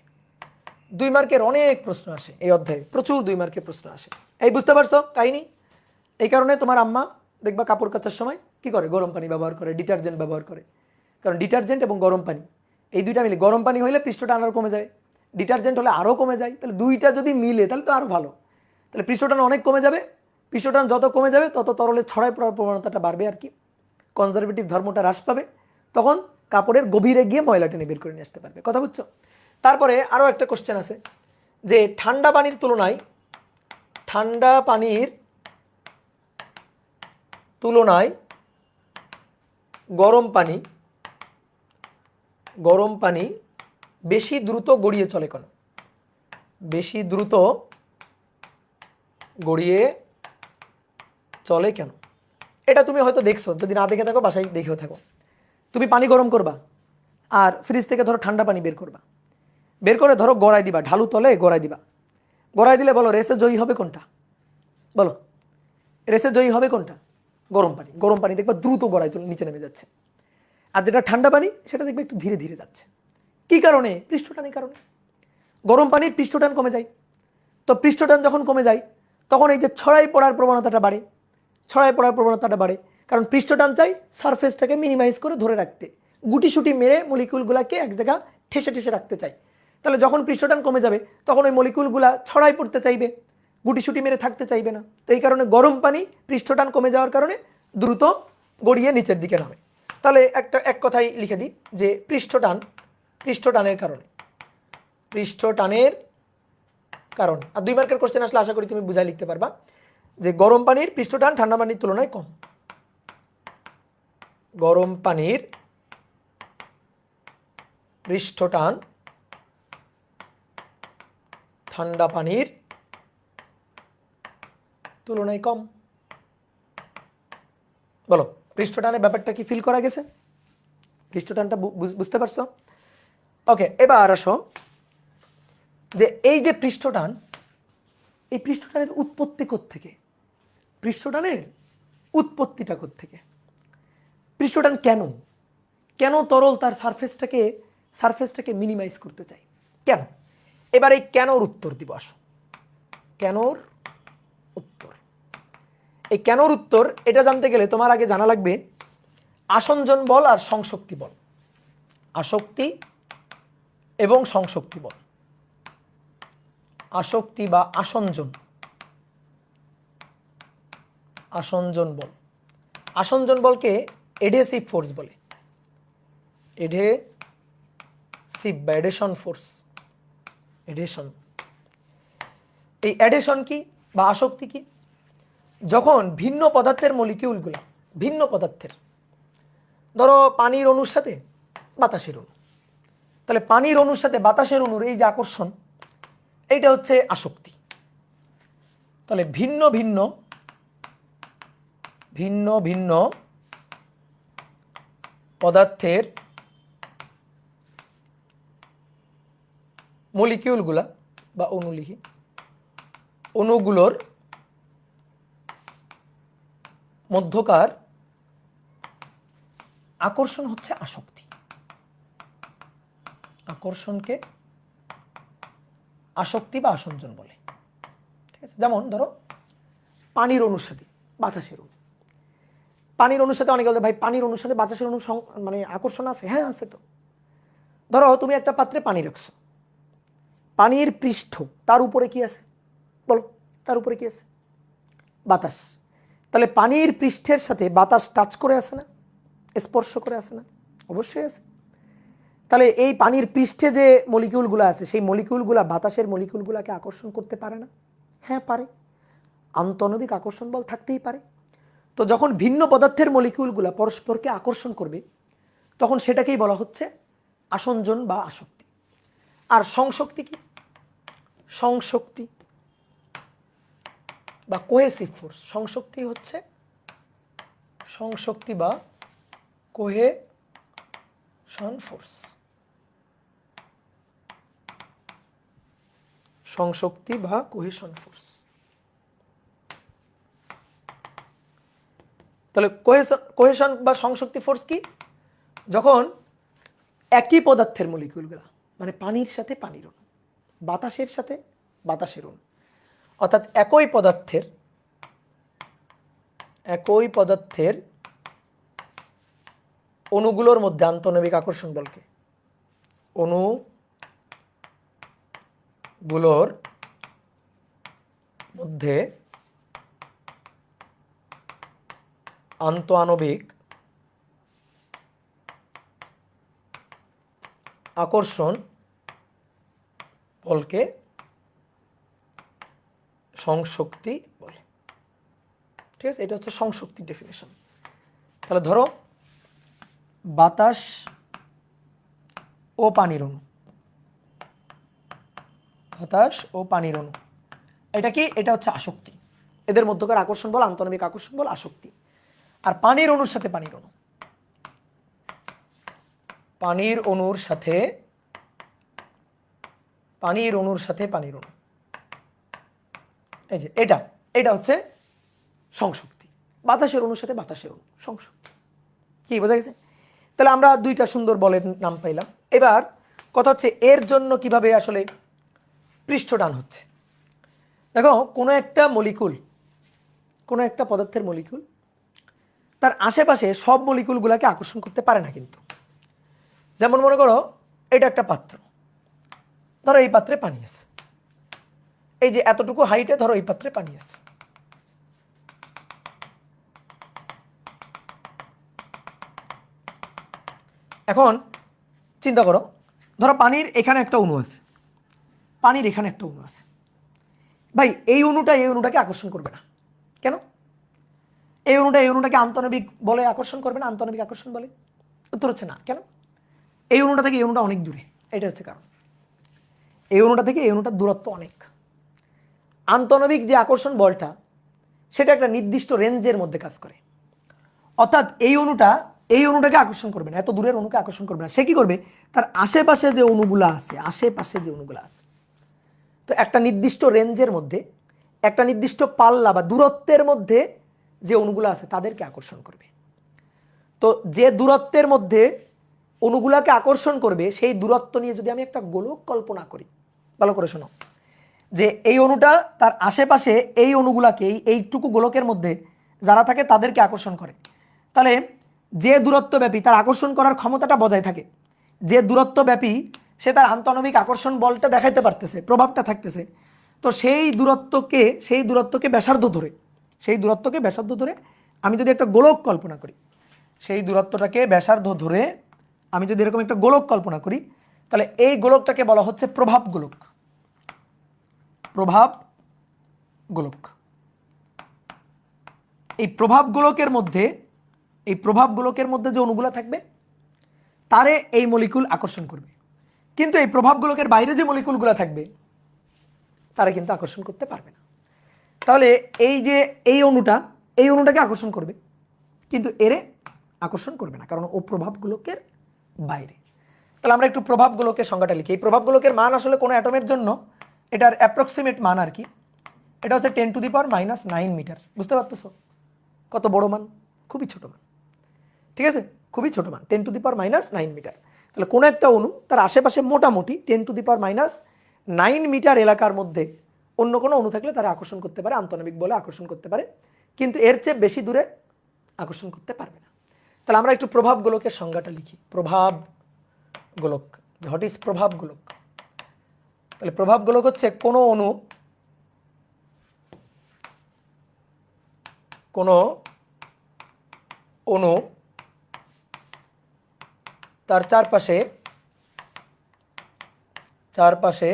2 মার্কের অনেক প্রশ্ন আসে এই অধ্যায়ে, প্রচুর 2 মার্কের প্রশ্ন আসে। এই বুঝতে পারছো কাহিনী? এই কারণে তোমার আম্মা দেখবা কাপড় কাচার সময় কি করে? গরম পানি ব্যবহার করে, ডিটারজেন্ট ব্যবহার করে। কারণ ডিটারজেন্ট এবং গরম পানি এই দুইটা মিলে, গরম পানি হলে পৃষ্ঠটান আরও কমে যায়, ডিটারজেন্ট হলে আরও কমে যায়। তাহলে দুইটা যদি মিলে তাহলে তো আরও ভালো। তাহলে পৃষ্ঠটান অনেক কমে যাবে, পৃষ্ঠটান যত কমে যাবে তত তরলের ছড়াই পড়ার প্রবণতাটা বাড়বে আর কি, কনজারভেটিভ ধর্মটা হ্রাস পাবে, তখন কাপড়ের গভীরে গিয়ে ময়লা টেনে বের করে নিয়ে আসতে পারবে। কথা বুঝছো? তারপরে আরও একটা কোশ্চেন আছে যে ঠান্ডা পানির তুলনায়, ঠান্ডা পানির তুলনায় গরম পানি, গরম পানি বেশি দ্রুত গড়িয়ে চলে কেন? বেশি দ্রুত গড়িয়ে চলে কেন? এটা তুমি হয়তো দেখছো, যদি না দেখে থাকো বাসায় দেখেও থাকো। তুমি পানি গরম করবা আর ফ্রিজ থেকে ধরো ঠান্ডা পানি বের করবা, বের করে ধরো গড়াই দিবা, ঢালু তলে গড়াই দিবা। গড়াই দিলে বলো রেসে জয়ী হবে কোনটা? বলো রেসে জয়ী হবে কোনটা? গরম পানি। গরম পানি দেখবা দ্রুত গড়াই চলে নিচে নেমে যাচ্ছে, আর যেটা ঠান্ডা পানি সেটা দেখবে একটু ধীরে ধীরে যাচ্ছে। কি কারণে? পৃষ্ঠটানের কারণে। গরম পানির পৃষ্ঠটান কমে যায়। তো পৃষ্ঠটান যখন কমে যায় তখন এই যে ছড়াই পড়ার প্রবণতাটা বাড়ে, ছড়াই পড়ার প্রবণতাটা বাড়ে, কারণ পৃষ্ঠটান চাই সারফেসটাকে মিনিমাইজ করে ধরে রাখতে, গুটিসুটি মেরে মলিকিউলগুলোকে এক জায়গা ঠেসে ঠেসে রাখতে চাই। তাহলে যখন পৃষ্ঠটান কমে যাবে তখন ওই মলিকিউলগুলা ছড়াই পড়তে চাইবে, গুটিসুটি মেরে থাকতে চাইবে না। তো এই কারণে গরম পানি পৃষ্ঠটান কমে যাওয়ার কারণে দ্রুত গড়িয়ে নিচের দিকে নামে। তাহলে এক কথাই লিখে দিই যে পৃষ্ঠটানের কারণে, পৃষ্ঠটানের কারণ। আর 2 মার্কের কোশ্চেন আসলে আশা করি তুমি বুঝাই লিখতে পারবা যে গরম পানির পৃষ্ঠটান ঠান্ডা পানির তুলনায় কম। গরম পানির পৃষ্ঠটান ঠান্ডা পানির তুলনায় কম। বলো পৃষ্ঠটানের ব্যাপারটা কি ফিল করা গেছে? পৃষ্ঠটানটা বুঝতে পারছো? ওকে, এবার আসো যে এই যে পৃষ্ঠটান, এই পৃষ্ঠটানের উৎপত্তি কোত্থেকে? পৃষ্ঠটানের উৎপত্তিটা কোত্থেকে? পৃষ্ঠটান কেন কেন তরল তার সারফেসটাকে মিনিমাইজ করতে চাই? কেন? এবার এই কেনর উত্তর দিব। আসো কেনর উত্তর। এই কেনর উত্তর এটা জানতে গেলে তোমার আগে জানা লাগবে আসঞ্জন বল আর সংশক্তি বল। আসক্তি এবং সংশক্তি বল। আসক্তি বা আসঞ্জন, আসঞ্জন বল। আসঞ্জন বলকে এডহেসিভ ফোর্স বলে, এডহেসিভ বা এডেশন ফোর্স, এডেশন। এই এডেশন কি বা আসক্তি কি? যখন ভিন্ন পদার্থের মলিকিউলগুলো, ভিন্ন পদার্থের, ধরো পানির অণুর সাথে বাতাসের অণু, তাহলে পানির অণুর সাথে বাতাসের অণুর এই যে আকর্ষণ, এইটা হচ্ছে আসক্তি। তাহলে ভিন্ন ভিন্ন ভিন্ন ভিন্ন পদার্থের মলিকিউলগুলা বা অণু লিখি, অণুগুলোর মধ্যকার আকর্ষণ হচ্ছে আসক্তি। আকর্ষণকে আসক্তি বা আসঞ্জন বলে। ঠিক আছে? যেমন ধরো পানির অণুর সাথে বাতাসের অণু, পানির অণুর সাথে অনেকে বলে ভাই পানির অণুর সাথে বাতাসের অণু মানে আকর্ষণ আছে। হ্যাঁ আছে তো। ধরো তুমি একটা পাত্রে পানি রাখছো, পানির পৃষ্ঠ, তার উপরে কি আছে? বলো তার উপরে কি আছে? বাতাস। তাহলে পানির পৃষ্ঠের সাথে বাতাস টাচ করে আছে না, স্পর্শ করে আছে না? অবশ্যই আছে। তাহলে এই পানির পৃষ্ঠে যে মলিকিউলগুলো আছে সেই মলিকিউলগুলো বাতাসের মলিকিউলগুলোকে আকর্ষণ করতে পারে না? হ্যাঁ পারে। আন্তঃনবিক আকর্ষণ বল থাকতেই পারে। তো যখন ভিন্ন পদার্থের মলিকিউলগুলো পরস্পরকে আকর্ষণ করবে তখন সেটাকেই বলা হচ্ছে আসঞ্জন বা আসক্তি। আর সংশক্তি কি? সংশক্তি বা কোহেসিভ ফোর্স। সংশক্তি হচ্ছে সংশক্তি বা কোহেশন ফোর্স। সংশক্তি বা কোহেশন ফোর্স। তাহলে কোহেশন বা সংশক্তি ফোর্স কি? যখন একই পদার্থের মলিকিউলগুলো, মানে পানির সাথে পানির অণু, বাতাসের সাথে বাতাসের অণু, অর্থাৎ একই পদার্থের অণুগুলোর মধ্যে আন্তঃনবিক আকর্ষণ বলকে, অণুগুলোর মধ্যে আন্তঃআণবিক আকর্ষণ বলকে সংশক্তি বলে। ঠিক আছে? এটা হচ্ছে সংশক্তির ডেফিনেশন। তাহলে ধরো বাতাস ও পানির অণু, বাতাস ও পানির অণু, এটা কি? এটা হচ্ছে আসক্তি। এদের মধ্যকার আকর্ষণ বল আন্তঃনবিক আকর্ষণ বল আসক্তি। আর পানির অণুর সাথে পানির অণু, পানির অণুর সাথে পানির অণুর সাথে পানির অণু, এই যে এটা এটা হচ্ছে সংশক্তি। বাতাসের অণুর সাথে বাতাসের অণু, সংশক্তি। কি বোঝা গেছে? তাহলে আমরা দুইটা সুন্দর বলের নাম পাইলাম। এবার কথা হচ্ছে এর জন্য কিভাবে আসলে পৃষ্ঠটান হচ্ছে। দেখো কোনো একটা মলিকুল, কোনো একটা পদার্থের মলিকুল তার আশেপাশে সব মলিকুলগুলোকে আকর্ষণ করতে পারে না কিন্তু। যেমন মনে করো এটা একটা পাত্র, ধরো এই পাত্রে পানি আছে, এই যে এতটুকু হাইটে ধরো এই পাত্রে পানি আছে, এখন চিন্তা করো, ধরো পানির এখানে একটা অণু আছে, পানির এখানে একটা অণু আছে, ভাই এই অণুটা এই অণুটাকে আকর্ষণ করবে না কেন? এই অণুটা এই অণুটাকে আন্তঃনবিক বলে আকর্ষণ করবে না, আন্তঃনবিক আকর্ষণ বলে? উত্তর হচ্ছে না। কেন? এই অণুটা থেকে এই অণুটা অনেক দূরে, এটা হচ্ছে কারণ। এই অণুটা থেকে এই অণুটার দূরত্ব অনেক। আন্তঃনবিক যে আকর্ষণ বলটা সেটা একটা নির্দিষ্ট রেঞ্জের মধ্যে কাজ করে, অর্থাৎ এই অণুটা এই অণুটাকে আকর্ষণ করবে না, এত দূরের অণুকে আকর্ষণ করবে না। সে কি করবে? তার আশেপাশে যে অণুগুলো আছে, আশেপাশে যে অণুগুলো আছে, তো একটা নির্দিষ্ট রেঞ্জের মধ্যে, একটা নির্দিষ্ট পাল্লা বা দূরত্বের মধ্যে যে অণুগুলো আছে তাদেরকে আকর্ষণ করবে। তো যে দূরত্বের মধ্যে অণুগুলাকে আকর্ষণ করবে সেই দূরত্ব নিয়ে যদি আমি একটা গোলক কল্পনা করি, ভালো করে শোনো, যে এই অণুটা তার আশেপাশে এই অণুগুলাকে এইটুকু গোলকের মধ্যে যারা থাকে তাদেরকে আকর্ষণ করে, তাহলে যে দূরত্বব্যাপী তার আকর্ষণ করার ক্ষমতাটা বজায় থাকে, যে দূরত্বব্যাপী সে তার আন্তঃনবিক আকর্ষণ বলটা দেখাইতে পারতেছে, প্রভাবটা থাকতেছে, তো সেই দূরত্বকে ব্যাসার্ধ ধরে, সেই দূরত্বকে ব্যাসার্ধ ধরে আমি যদি একটা গোলক কল্পনা করি, সেই দূরত্বটাকে ব্যাসার্ধ ধরে আমি যদি এরকম একটা গোলক কল্পনা করি, তাহলে এই গোলকটাকে বলা হচ্ছে প্রভাব গোলক। প্রভাব গোলক। এই প্রভাব গোলকের মধ্যে, এই প্রভাব গোলকের মধ্যে যে অণুগুলো থাকবে তারে এই মলিকুল আকর্ষণ করবে, কিন্তু এই প্রভাব গোলকের বাইরে যে মলিকুলগুলো থাকবে তারা কিন্তু আকর্ষণ করতে পারবে না। তাহলে এই যে এই অণুটাকে আকর্ষণ করবে, কিন্তু এরে আকর্ষণ করবে না, কারণ ও প্রভাব গোলকের বাইরে। তাহলে আমরা একটু প্রভাব গোলকের সংজ্ঞাটা লিখি। এই প্রভাব গোলকের মান আসলে কোনো অ্যাটমের জন্য এটার অ্যাপ্রক্সিমেট মান আর কি, এটা হচ্ছে 10⁻⁹ মিটার। বুঝতে পারতেছো কত বড় মান? খুবই ছোট মান, ঠিক আছে, খুবই ছোট মান, 10⁻⁹ মিটার। তাহলে কোনো একটা অণু তার আশেপাশে মোটামুটি 10⁻⁹ মিটার এলাকার মধ্যে অন্য কোনো অণু থাকলে তারা আকর্ষণ করতে পারে, আন্তঃনবিক বলে আকর্ষণ করতে পারে, কিন্তু এর চেয়ে বেশি দূরে আকর্ষণ করতে পারবে না। তাহলে আমরা একটু প্রভাব গোলকের সংজ্ঞাটা লিখি। প্রভাব গোলক, হোয়াট ইজ প্রভাব গোলক? তাহলে প্রভাব গোলক হচ্ছে কোনো অণু তার চারপাশে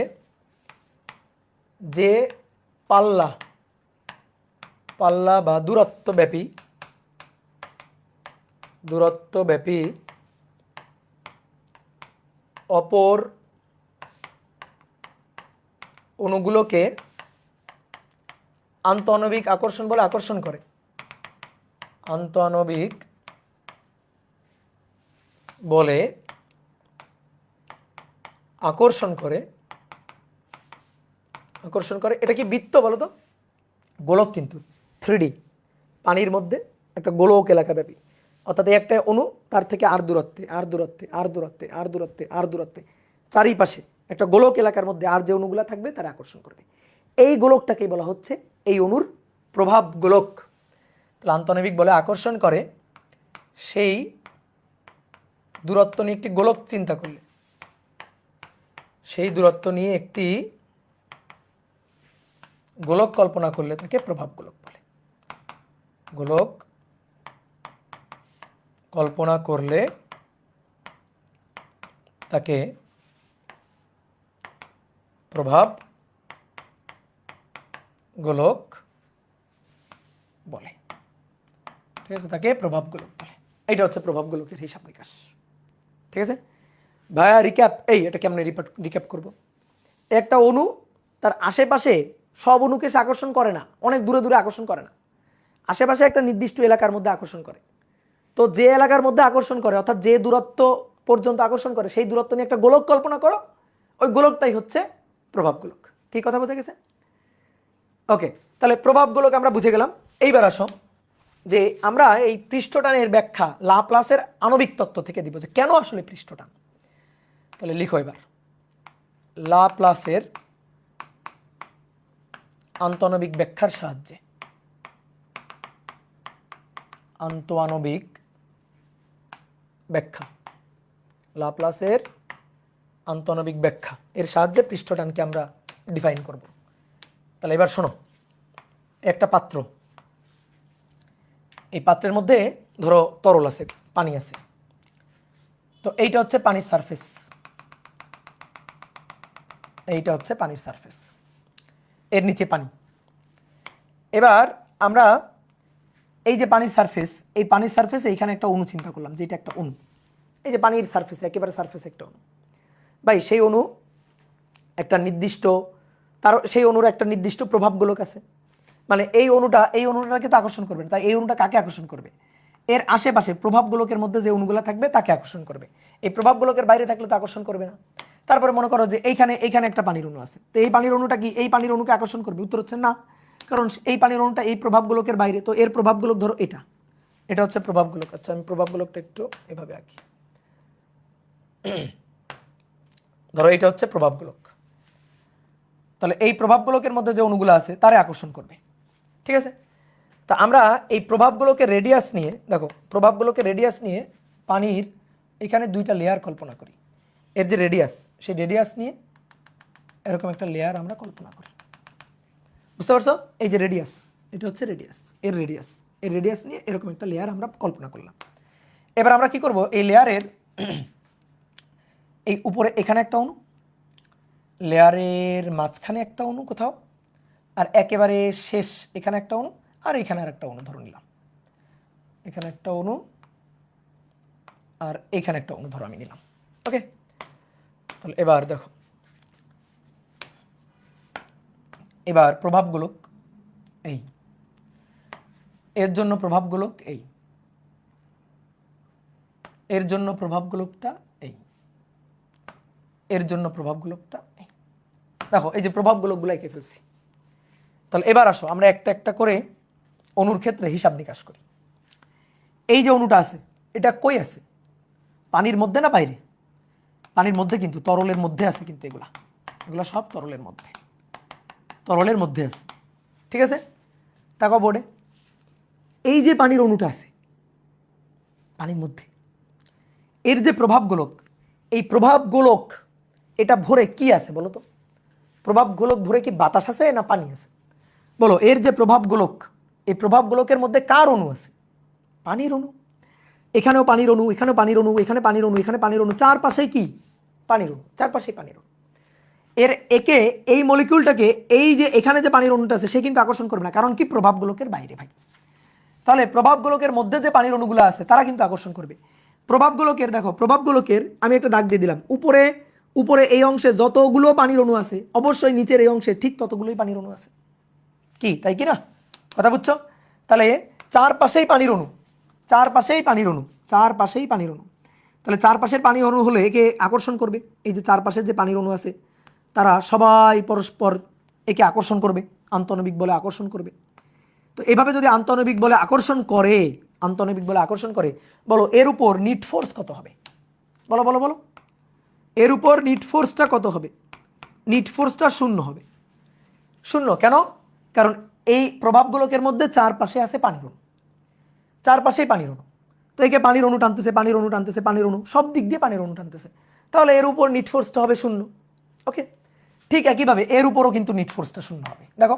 যে পাল্লা বা দূরত্বব্যাপী অপর অণুগুলোকে আন্তঃনবিক আকর্ষণ বলে আকর্ষণ করে, আন্তঃনবিক বলে আকর্ষণ করে। এটা কি বৃত্ত বলো তো? গোলক কিন্তু 3D, পানির মধ্যে একটা গোলক এলাকা ব্যাপী, অর্থাৎ একটা অণু তার থেকে আর দূরত্বে চারিপাশে একটা গোলক এলাকার মধ্যে আর যে অণুগুলা থাকবে তারা আকর্ষণ করবে। এই গোলকটাকেই বলা হচ্ছে এই অণুর প্রভাব গোলক। তাহলে আন্তঃনবিক বলে আকর্ষণ করে সেই দূরত্ব নিয়ে একটি গোলক চিন্তা করলে, সেই দূরত্ব নিয়ে একটি গোলক কল্পনা করলে তাকে প্রভাব গোলক বলে। গোলক কল্পনা করলে তাকে প্রভাব গোলক বলে, ঠিক আছে, তাকে প্রভাব গোলক বলে। এইটা হচ্ছে প্রভাব গোলকের হিসাব নিকাশ, ঠিক আছে ভাইয়া। এটা কেমন রিক্যাপ করব? একটা অণু তার আশেপাশে সব অণুকে সে আকর্ষণ করে না, অনেক দূরে দূরে আকর্ষণ করে না, আশেপাশে একটা নির্দিষ্ট এলাকার মধ্যে আকর্ষণ করে। তো যে এলাকার মধ্যে আকর্ষণ করে অর্থাৎ যে দূরত্ব পর্যন্ত আকর্ষণ করে সেই দূরত্ব নিয়ে একটা গোলক কল্পনা করো, ওই গোলকটাই হচ্ছে প্রভাব গোলক। ঠিক কথা বোঝা গেছে? ওকে, তাহলে প্রভাব গোলক আমরা বুঝে গেলাম। এইবার আসো যে আমরা এই পৃষ্ঠটানের ব্যাখ্যা লাপ্লাসের আণবিক তত্ত্ব থেকে দিব যে কেন আসলে পৃষ্ঠটান। তাহলে লিখো এবার লাপ্লাসের আন্তঃআণবিক ব্যাখ্যার সাহায্যে, আন্তঃআণবিক ব্যাখ্যা, লাপ্লাসের আন্তঃআণবিক ব্যাখ্যা এর সাহায্যে পৃষ্ঠটানকে আমরা ডিফাইন করব। তাহলে এবার শোনো, একটা পাত্র, এই পাত্রের মধ্যে ধরো তরল আছে, পানি আছে, তো এইটা হচ্ছে পানির সারফেস, এইটা হচ্ছে পানির সারফেস, এর নিচে পানি। এবার আমরা এই যে পানির সারফেস, এই পানির সারফেসে এইখানে একটা অণু চিন্তা করলাম যে এটা একটা অণু, এই যে পানির সারফেসে একেবারে সারফেসে একটা অণু। ভাই সেই অণু একটা নির্দিষ্ট, তার সেই অণুর একটা নির্দিষ্ট প্রভাব গোলক আছে, মানে এই অণুটাকে তো আকর্ষণ করবে না, তাই এই অণুটা কাকে আকর্ষণ করবে? এর আশেপাশে প্রভাব গোলকের মধ্যে যে অণুগুলো থাকবে তাকে আকর্ষণ করবে। এই প্রভাব গোলকের বাইরে থাকলে তো আকর্ষণ করবে না। তারপরে মনে করো যে এইখানে একটা পানির অণু আছে, তো এই পানির অণুটা কি এই পানির অণুকে আকর্ষণ করবে? উত্তর হচ্ছে না, কারণ এই পানির অণুটা এই প্রভাব গোলকের বাইরে, তো এর প্রভাব গোলক ধরো এটা হচ্ছে প্রভাব গোলক। আচ্ছা আমি প্রভাব গোলকটা একটু এভাবে আঁকি, ধরো এটা হচ্ছে প্রভাব গোলক। তাহলে এই প্রভাব গোলকের মধ্যে যে অণুগুলো আছে তারে আকর্ষণ করবে, ঠিক আছে? তা আমরা এই প্রভাব গোলকের রেডিয়াস নিয়ে, দেখো প্রভাব গোলকের রেডিয়াস নিয়ে পানির এখানে দুইটা লেয়ার কল্পনা করি, এর যে রেডিয়াস, সেই রেডিয়াস নিয়ে এরকম একটা লেয়ার আমরা কল্পনা করি, বুঝতে পারছো? এই যে রেডিয়াস, এটা হচ্ছে রেডিয়াস, এর রেডিয়াস নিয়ে এরকম একটা লেয়ার আমরা কল্পনা করলাম। এবার আমরা কি করব, এই লেয়ারের এই উপরে এখানে একটা অণু, লেয়ারের মাঝখানে একটা অণু কোথাও, আর একেবারে শেষ এখানে একটা অণু, আর এখানে আর একটা অণু ধরে নিলাম, এখানে একটা অণু আর এখানে একটা অণু ধরো আমি নিলাম। ওকে, তাহলে এবার দেখো, এবার প্রভাব গোলক এই, এর জন্য প্রভাব গোলক এই, এর জন্য প্রভাব গোলকটা এই, এর জন্য প্রভাব গোলকটা এই। দেখো এই যে প্রভাব গোলকগুলো এঁকে ফেলছি। তাহলে এবার আসো আমরা একটা একটা করে অণুর ক্ষেত্রে হিসাব নিকাশ করি। এই যে অণুটা আছে এটা কই আছে? পানির মধ্যে না বাইরে? পানির মধ্যে, কিন্তু তরলের মধ্যে আছে, কিন্তু এগুলা সব তরলের মধ্যে আছে, ঠিক আছে? তাকাও বোর্ডে, এই যে পানির অণুটা আছে পানির মধ্যে, এর যে প্রভাব গোলক, এই প্রভাব গোলক এটা ভরে কি আছে বলো তো? প্রভাব গোলক ভরে কি বাতাস আছে না পানি আছে? বলো, এর যে প্রভাব গোলক, এই প্রভাব গোলকের মধ্যে কার অণু আছে? পানির অণু। এখানেও পানির অণু, এখানেও পানির অণু, এখানে পানির অণু, এখানে পানির অণু, চারপাশেই কি পানির অণু, চারপাশেই পানির অণু। একে এই মলিকিউলটাকে এই যে এখানে যে পানির অণুটা আছে সে কিন্তু আকর্ষণ করবে না, কারণ কি? প্রভাব গোলকের বাইরে ভাই। তাহলে প্রভাব গোলকের মধ্যে যে পানির অণুগুলো আছে তারা কিন্তু আকর্ষণ করবে। প্রভাব গোলকের, দেখো প্রভাব গোলকের আমি একটা দাগ দিয়ে দিলাম, উপরে এই অংশে যতগুলো পানির অণু আছে অবশ্যই নিচের এই অংশে ঠিক ততগুলোই পানির অণু আছে, কি তাই কি না? কথা বুঝছো? তাহলে চারপাশেই পানির অণু, চারপাশেই পানির অণু, চারপাশেই পানির অণু। তাহলে চারপাশের পানির অণু হলে একে আকর্ষণ করবে, এই যে চারপাশের যে পানির অণু আছে তারা সবাই পরস্পর একে আকর্ষণ করবে, আন্তঃআণবিক বলে আকর্ষণ করবে। তো এভাবে যদি আন্তঃআণবিক বলে আকর্ষণ করে, বলো এর উপর নিট ফোর্স কত হবে? বলো বলো বলো, এর উপর নিট ফোর্সটা কত হবে? নিট ফোর্সটা 0 হবে। 0 কেন? কারণ এই প্রভাব গোলকের মধ্যে চারপাশে আছে পানির অণু, চারপাশেই পানির অণু, তো একে পানির অণু টানতেছে, পানির অণু টানতেছে, পানির অণু সব দিক দিয়ে পানির অণু টানতেছে, তাহলে এর উপর নিট ফোর্সটা হবে 0। ওকে, ঠিক একইভাবে এর উপরও কিন্তু নিট ফোর্সটা 0 হবে। দেখো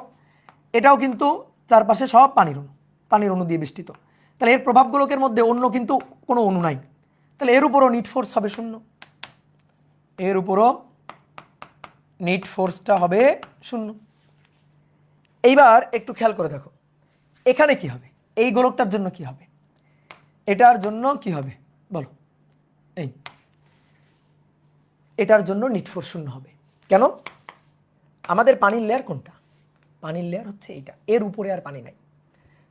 এটাও কিন্তু চারপাশে সব পানির অণু দিয়ে বেষ্টিত, তাহলে এর প্রভাব গোলকের মধ্যে অন্য কিন্তু কোনো অণু নাই, তাহলে এর উপরও নিট ফোর্স হবে 0, এর উপরও নিট ফোর্সটা হবে 0। এইবার একটু খেয়াল করে দেখো এখানে কি হবে, এই গোলকটার জন্য কি হবে, এটার জন্য কি হবে বলো? এই এটার জন্য নিট ফোর্স 0 হবে। কেন? আমাদের পানির লেয়ার কোনটা? পানির লেয়ার হচ্ছে এইটা, এর উপরে আর পানি নাই,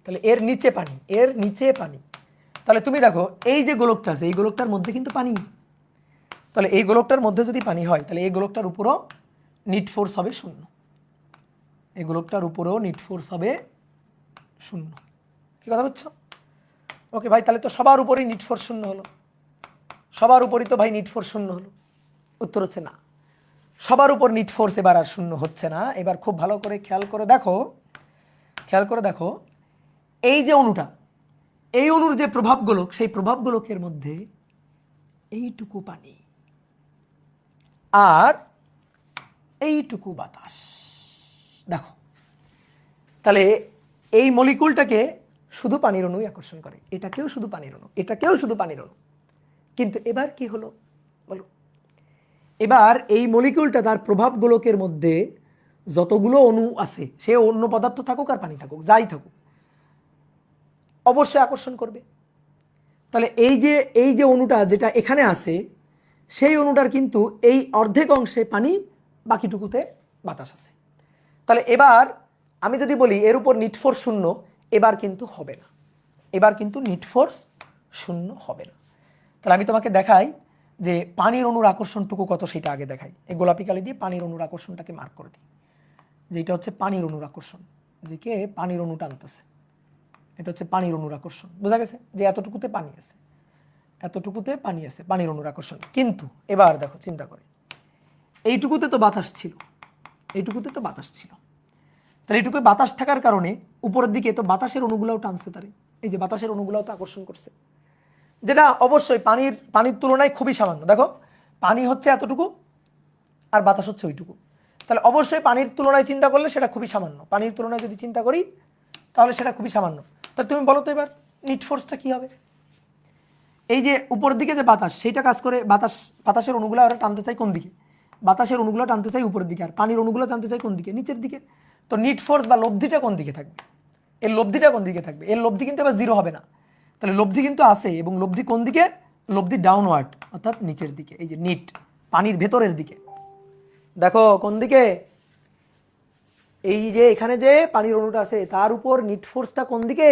তাহলে এর নিচে পানি, এর নিচে পানি। তাহলে তুমি দেখো এই যে গোলকটা আছে এই গোলকটার মধ্যে কিন্তু পানি। তাহলে এই গোলকটার মধ্যে যদি পানি হয় তাহলে এই গোলকটার উপরও নিট ফোর্স হবে 0। এই গোলকটার উপরেও নিট ফোর্স হবে 0। কি কথা বুঝছো? ওকে ভাই, তাহলে তো সবার উপরেই নিট ফোর্স 0 হলো। সবার উপরই তো ভাই নিট ফোর্স 0 হলো। উত্তর হচ্ছে না, সবার উপর নিট ফোর্স এবার আর 0 হচ্ছে না। এবার খুব ভালো করে খেয়াল করে দেখো এই যে অণুটা, এই অণুর যে প্রভাব গোলক, সেই প্রভাব গোলকের মধ্যে এইটুকু পানি আর এইটুকু বাতাস। দেখো তাহলে এই মলিকুলটাকে শুধু পানির অণুই আকর্ষণ করে, এটাকেও শুধু পানির অণু, এটাকেও শুধু পানির অণু। কিন্তু এবার কি হলো বলো? এবার এই মলিকুলটা তার প্রভাব গোলকের মধ্যে যতগুলো অণু আছে, সে অন্য পদার্থ থাকুক আর পানি থাকুক, যাই থাকুক, অবশ্যই আকর্ষণ করবে। তাহলে এই যে অণুটা যেটা এখানে আছে, সেই অণুটার কিন্তু এই অর্ধেক অংশে পানি, বাকিটুকুতে বাতাস আছে। তাহলে এবার আমি যদি বলি এর উপর নিট ফোর্স 0, এবার কিন্তু হবে না, এবার কিন্তু নিট ফোর্স 0 হবে না। তাহলে আমি তোমাকে দেখাই যে পানির অণুর আকর্ষণটুকু কত, সেটা আগে দেখাই। এই গোলাপি কালি দিয়ে পানির অণুর আকর্ষণটাকে মার্ক করে দিই, যেটা হচ্ছে পানির অণুর আকর্ষণ, যে কে পানির অণু টানতেছে, এটা হচ্ছে পানির অণুর আকর্ষণ। বোঝা গেছে যে এতটুকুতে পানি আছে, এতটুকুতে পানি আছে, পানির অণুর আকর্ষণ। কিন্তু এবার দেখো চিন্তা করে, এইটুকুতে তো বাতাস ছিল, এইটুকুতে তো বাতাস ছিল। তাহলে এইটুকু বাতাস থাকার কারণে উপরের দিকে তো বাতাসের অণুগুলাও টানছে, তারে এই যে বাতাসের অণুগুলাও তো আকর্ষণ করছে, যেটা অবশ্যই পানির তুলনায় খুবই সামান্য। দেখো পানি হচ্ছে এতটুকু আর বাতাস হচ্ছে ওইটুকু, তাহলে অবশ্যই পানির তুলনায় চিন্তা করলে সেটা খুবই সামান্য। পানির তুলনায় যদি চিন্তা করি তাহলে সেটা খুবই সামান্য। তাহলে তুমি বলো তো এবার নিট ফোর্সটা কি হবে? এই যে উপরের দিকে যে বাতাস, সেইটা কাজ করে, বাতাসের অণুগুলো ওরা টানতে চাই কোন দিকে? বাতাসের অণুগুলো টানতে চাই উপরের দিকে, আর পানির অণুগুলো টানতে চাই কোন দিকে? নিচের দিকে। তো নিট ফোর্স বা লব্ধিটা কোন দিকে থাকবে? এর লব্ধিটা কোন দিকে থাকবে? এর লব্ধি কিন্তু এবার 0 হবে না, তাহলে লব্ধি কিন্তু আছে, এবং লব্ধি কোন দিকে? লব্ধি ডাউনওয়ার্ড, অর্থাৎ নিচের দিকে। এই যে নিট, পানির ভেতরের দিকে। দেখো কোন দিকে? এই যে এখানে যে পানির অণুটা আছে তার উপর নিট ফোর্সটা কোন দিকে?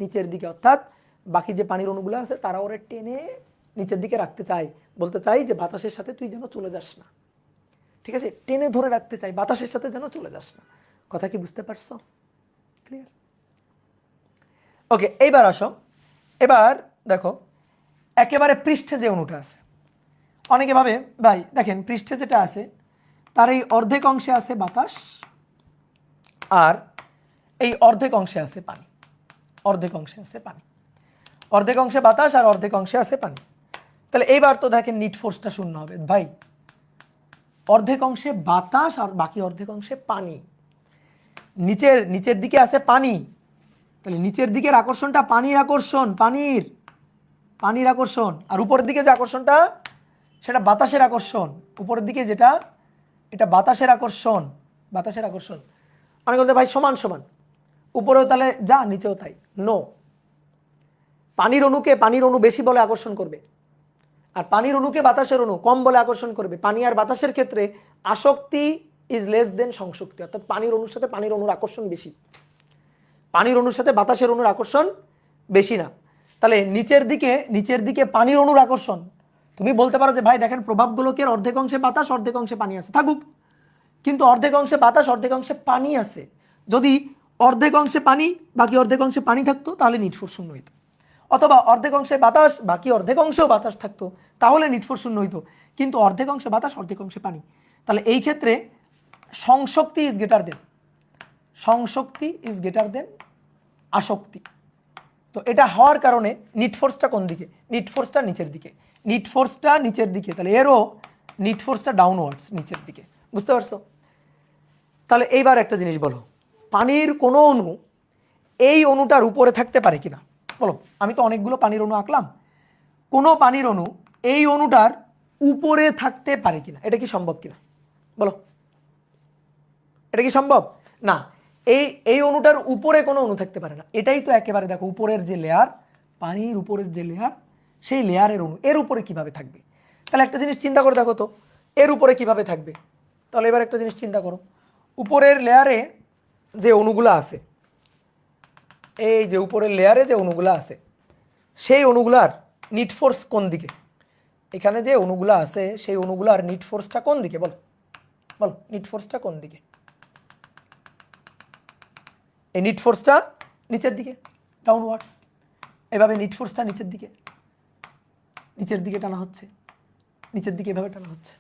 নিচের দিকে। অর্থাৎ বাকি যে পানির অণুগুলো আছে তারা ওরা টেনে নিচের দিকে রাখতে চাই, বলতে চাই যে বাতাসের সাথে তুই যেন চলে যাস না, ঠিক আছে, টেনে ধরে রাখতে চাই, বাতাসের সাথে যেন চলে যাস না। কথা কি বুঝতে পারছো? ক্লিয়ার? ওকে, এইবার আসো, এবার দেখো একেবারে পৃষ্ঠে যে অণুটা আছে, অনেকে ভাবে ভাই দেখেন পৃষ্ঠে যেটা আছে তার এই অর্ধেক অংশে আছে বাতাস, আর এই অর্ধেক অংশে আছে পানি, অর্ধেক অংশে আছে পানি, অর্ধেক অংশে বাতাস আর অর্ধেক অংশে আছে পানি। তাহলে এইবার তো দেখেন নিট ফোর্সটা 0 হবে ভাই, অর্ধেক অংশে বাতাস আর বাকি অর্ধেক অংশে পানি, নিচের দিকে আছে পানি, তাহলে নিচের দিকের আকর্ষণটা পানির আকর্ষণ, পানির আকর্ষণ, আর উপরের দিকে যে আকর্ষণটা সেটা বাতাসের আকর্ষণ, উপরের দিকে যেটা এটা বাতাসের আকর্ষণ, বাতাসের আকর্ষণ। অনেক বলতে ভাই সমান সমান, উপরেও তাহলে যা নিচেও তাই। নো, পানির অণু বেশি বলে আকর্ষণ করবে, আর পানির অণুকে বাতাসের অণু কম বলে আকর্ষণ করবে। পানি আর বাতাসের ক্ষেত্রে আসক্তি ইজ লেস দেন সংসক্তি, অর্থাৎ পানির অণুর সাথে পানির অণুর আকর্ষণ বেশি, পানির অণুর সাথে বাতাসের অণুর আকর্ষণ বেশি না। তাহলে নিচের দিকে পানির অণুর আকর্ষণ, তুমি বলতে পারো যে ভাই দেখেন প্রভাবগুলোকে অর্ধেক অংশে বাতাস অর্ধেক অংশে পানি আছে, থাকুক, কিন্তু অর্ধেক অংশে বাতাস অর্ধেক অংশে পানি আছে। যদি অর্ধেক অংশে পানি বাকি অর্ধেক অংশে পানি থাকতো তাহলে নিট ফোর্স 0 হইতো, অথবা অর্ধেক অংশে বাতাস বাকি অর্ধেক অংশেও বাতাস থাকতো তাহলে নিট ফোর্স 0 হইতো, কিন্তু অর্ধেক অংশে বাতাস অর্ধেক অংশে পানি। তাহলে এই ক্ষেত্রে সংশক্তি ইজ গ্রেটার দেন আসক্তি। তো এটা হওয়ার কারণে নিট ফোর্সটা কোন দিকে? নিট ফোর্সটা নিচের দিকে, নিট ফোর্সটা নিচের দিকে, তাহলে এরও নিট ফোর্সটা ডাউনওয়ার্ডস, নিচের দিকে। বুঝতে পারছো? তাহলে এইবার একটা জিনিস বলো, পানির কোনো অণু এই অণুটার উপরে থাকতে পারে কিনা বলো? আমি তো অনেকগুলো পানির অণু আঁকলাম, কোনো পানির অণু এই অণুটার উপরে থাকতে পারে কিনা? এটা কি সম্ভব কিনা বলো? এটা কি সম্ভব? না, এই অণুটার উপরে কোনো অণু থাকতে পারে না। এটাই তো একেবারে দেখো উপরের যে লেয়ার, পানির উপরের যে লেয়ার, সেই লেয়ারের অণু এর উপরে কিভাবে থাকবে? তাহলে একটা জিনিস চিন্তা করে দেখো তো, এর উপরে কিভাবে থাকবে? তাহলে এবার একটা জিনিস চিন্তা করো, উপরের লেয়ারে যে অণুগুলো আছে, এই যে উপরের লেয়ারে যে অণুগুলো আছে সেই অণুগুলার নিট ফোর্স কোন দিকে? এখানে যে অণুগুলো আছে সেই অণুগুলার নিট ফোর্সটা কোন দিকে? বল বল, নিট ফোর্সটা কোন দিকে? এই নিট ফোর্সটা নিচের দিকে, ডাউনওয়ার্ডস। এভাবে নিট ফোর্সটা নিচের দিকে টানা হচ্ছে, নিচের দিকে এভাবে টানা হচ্ছে।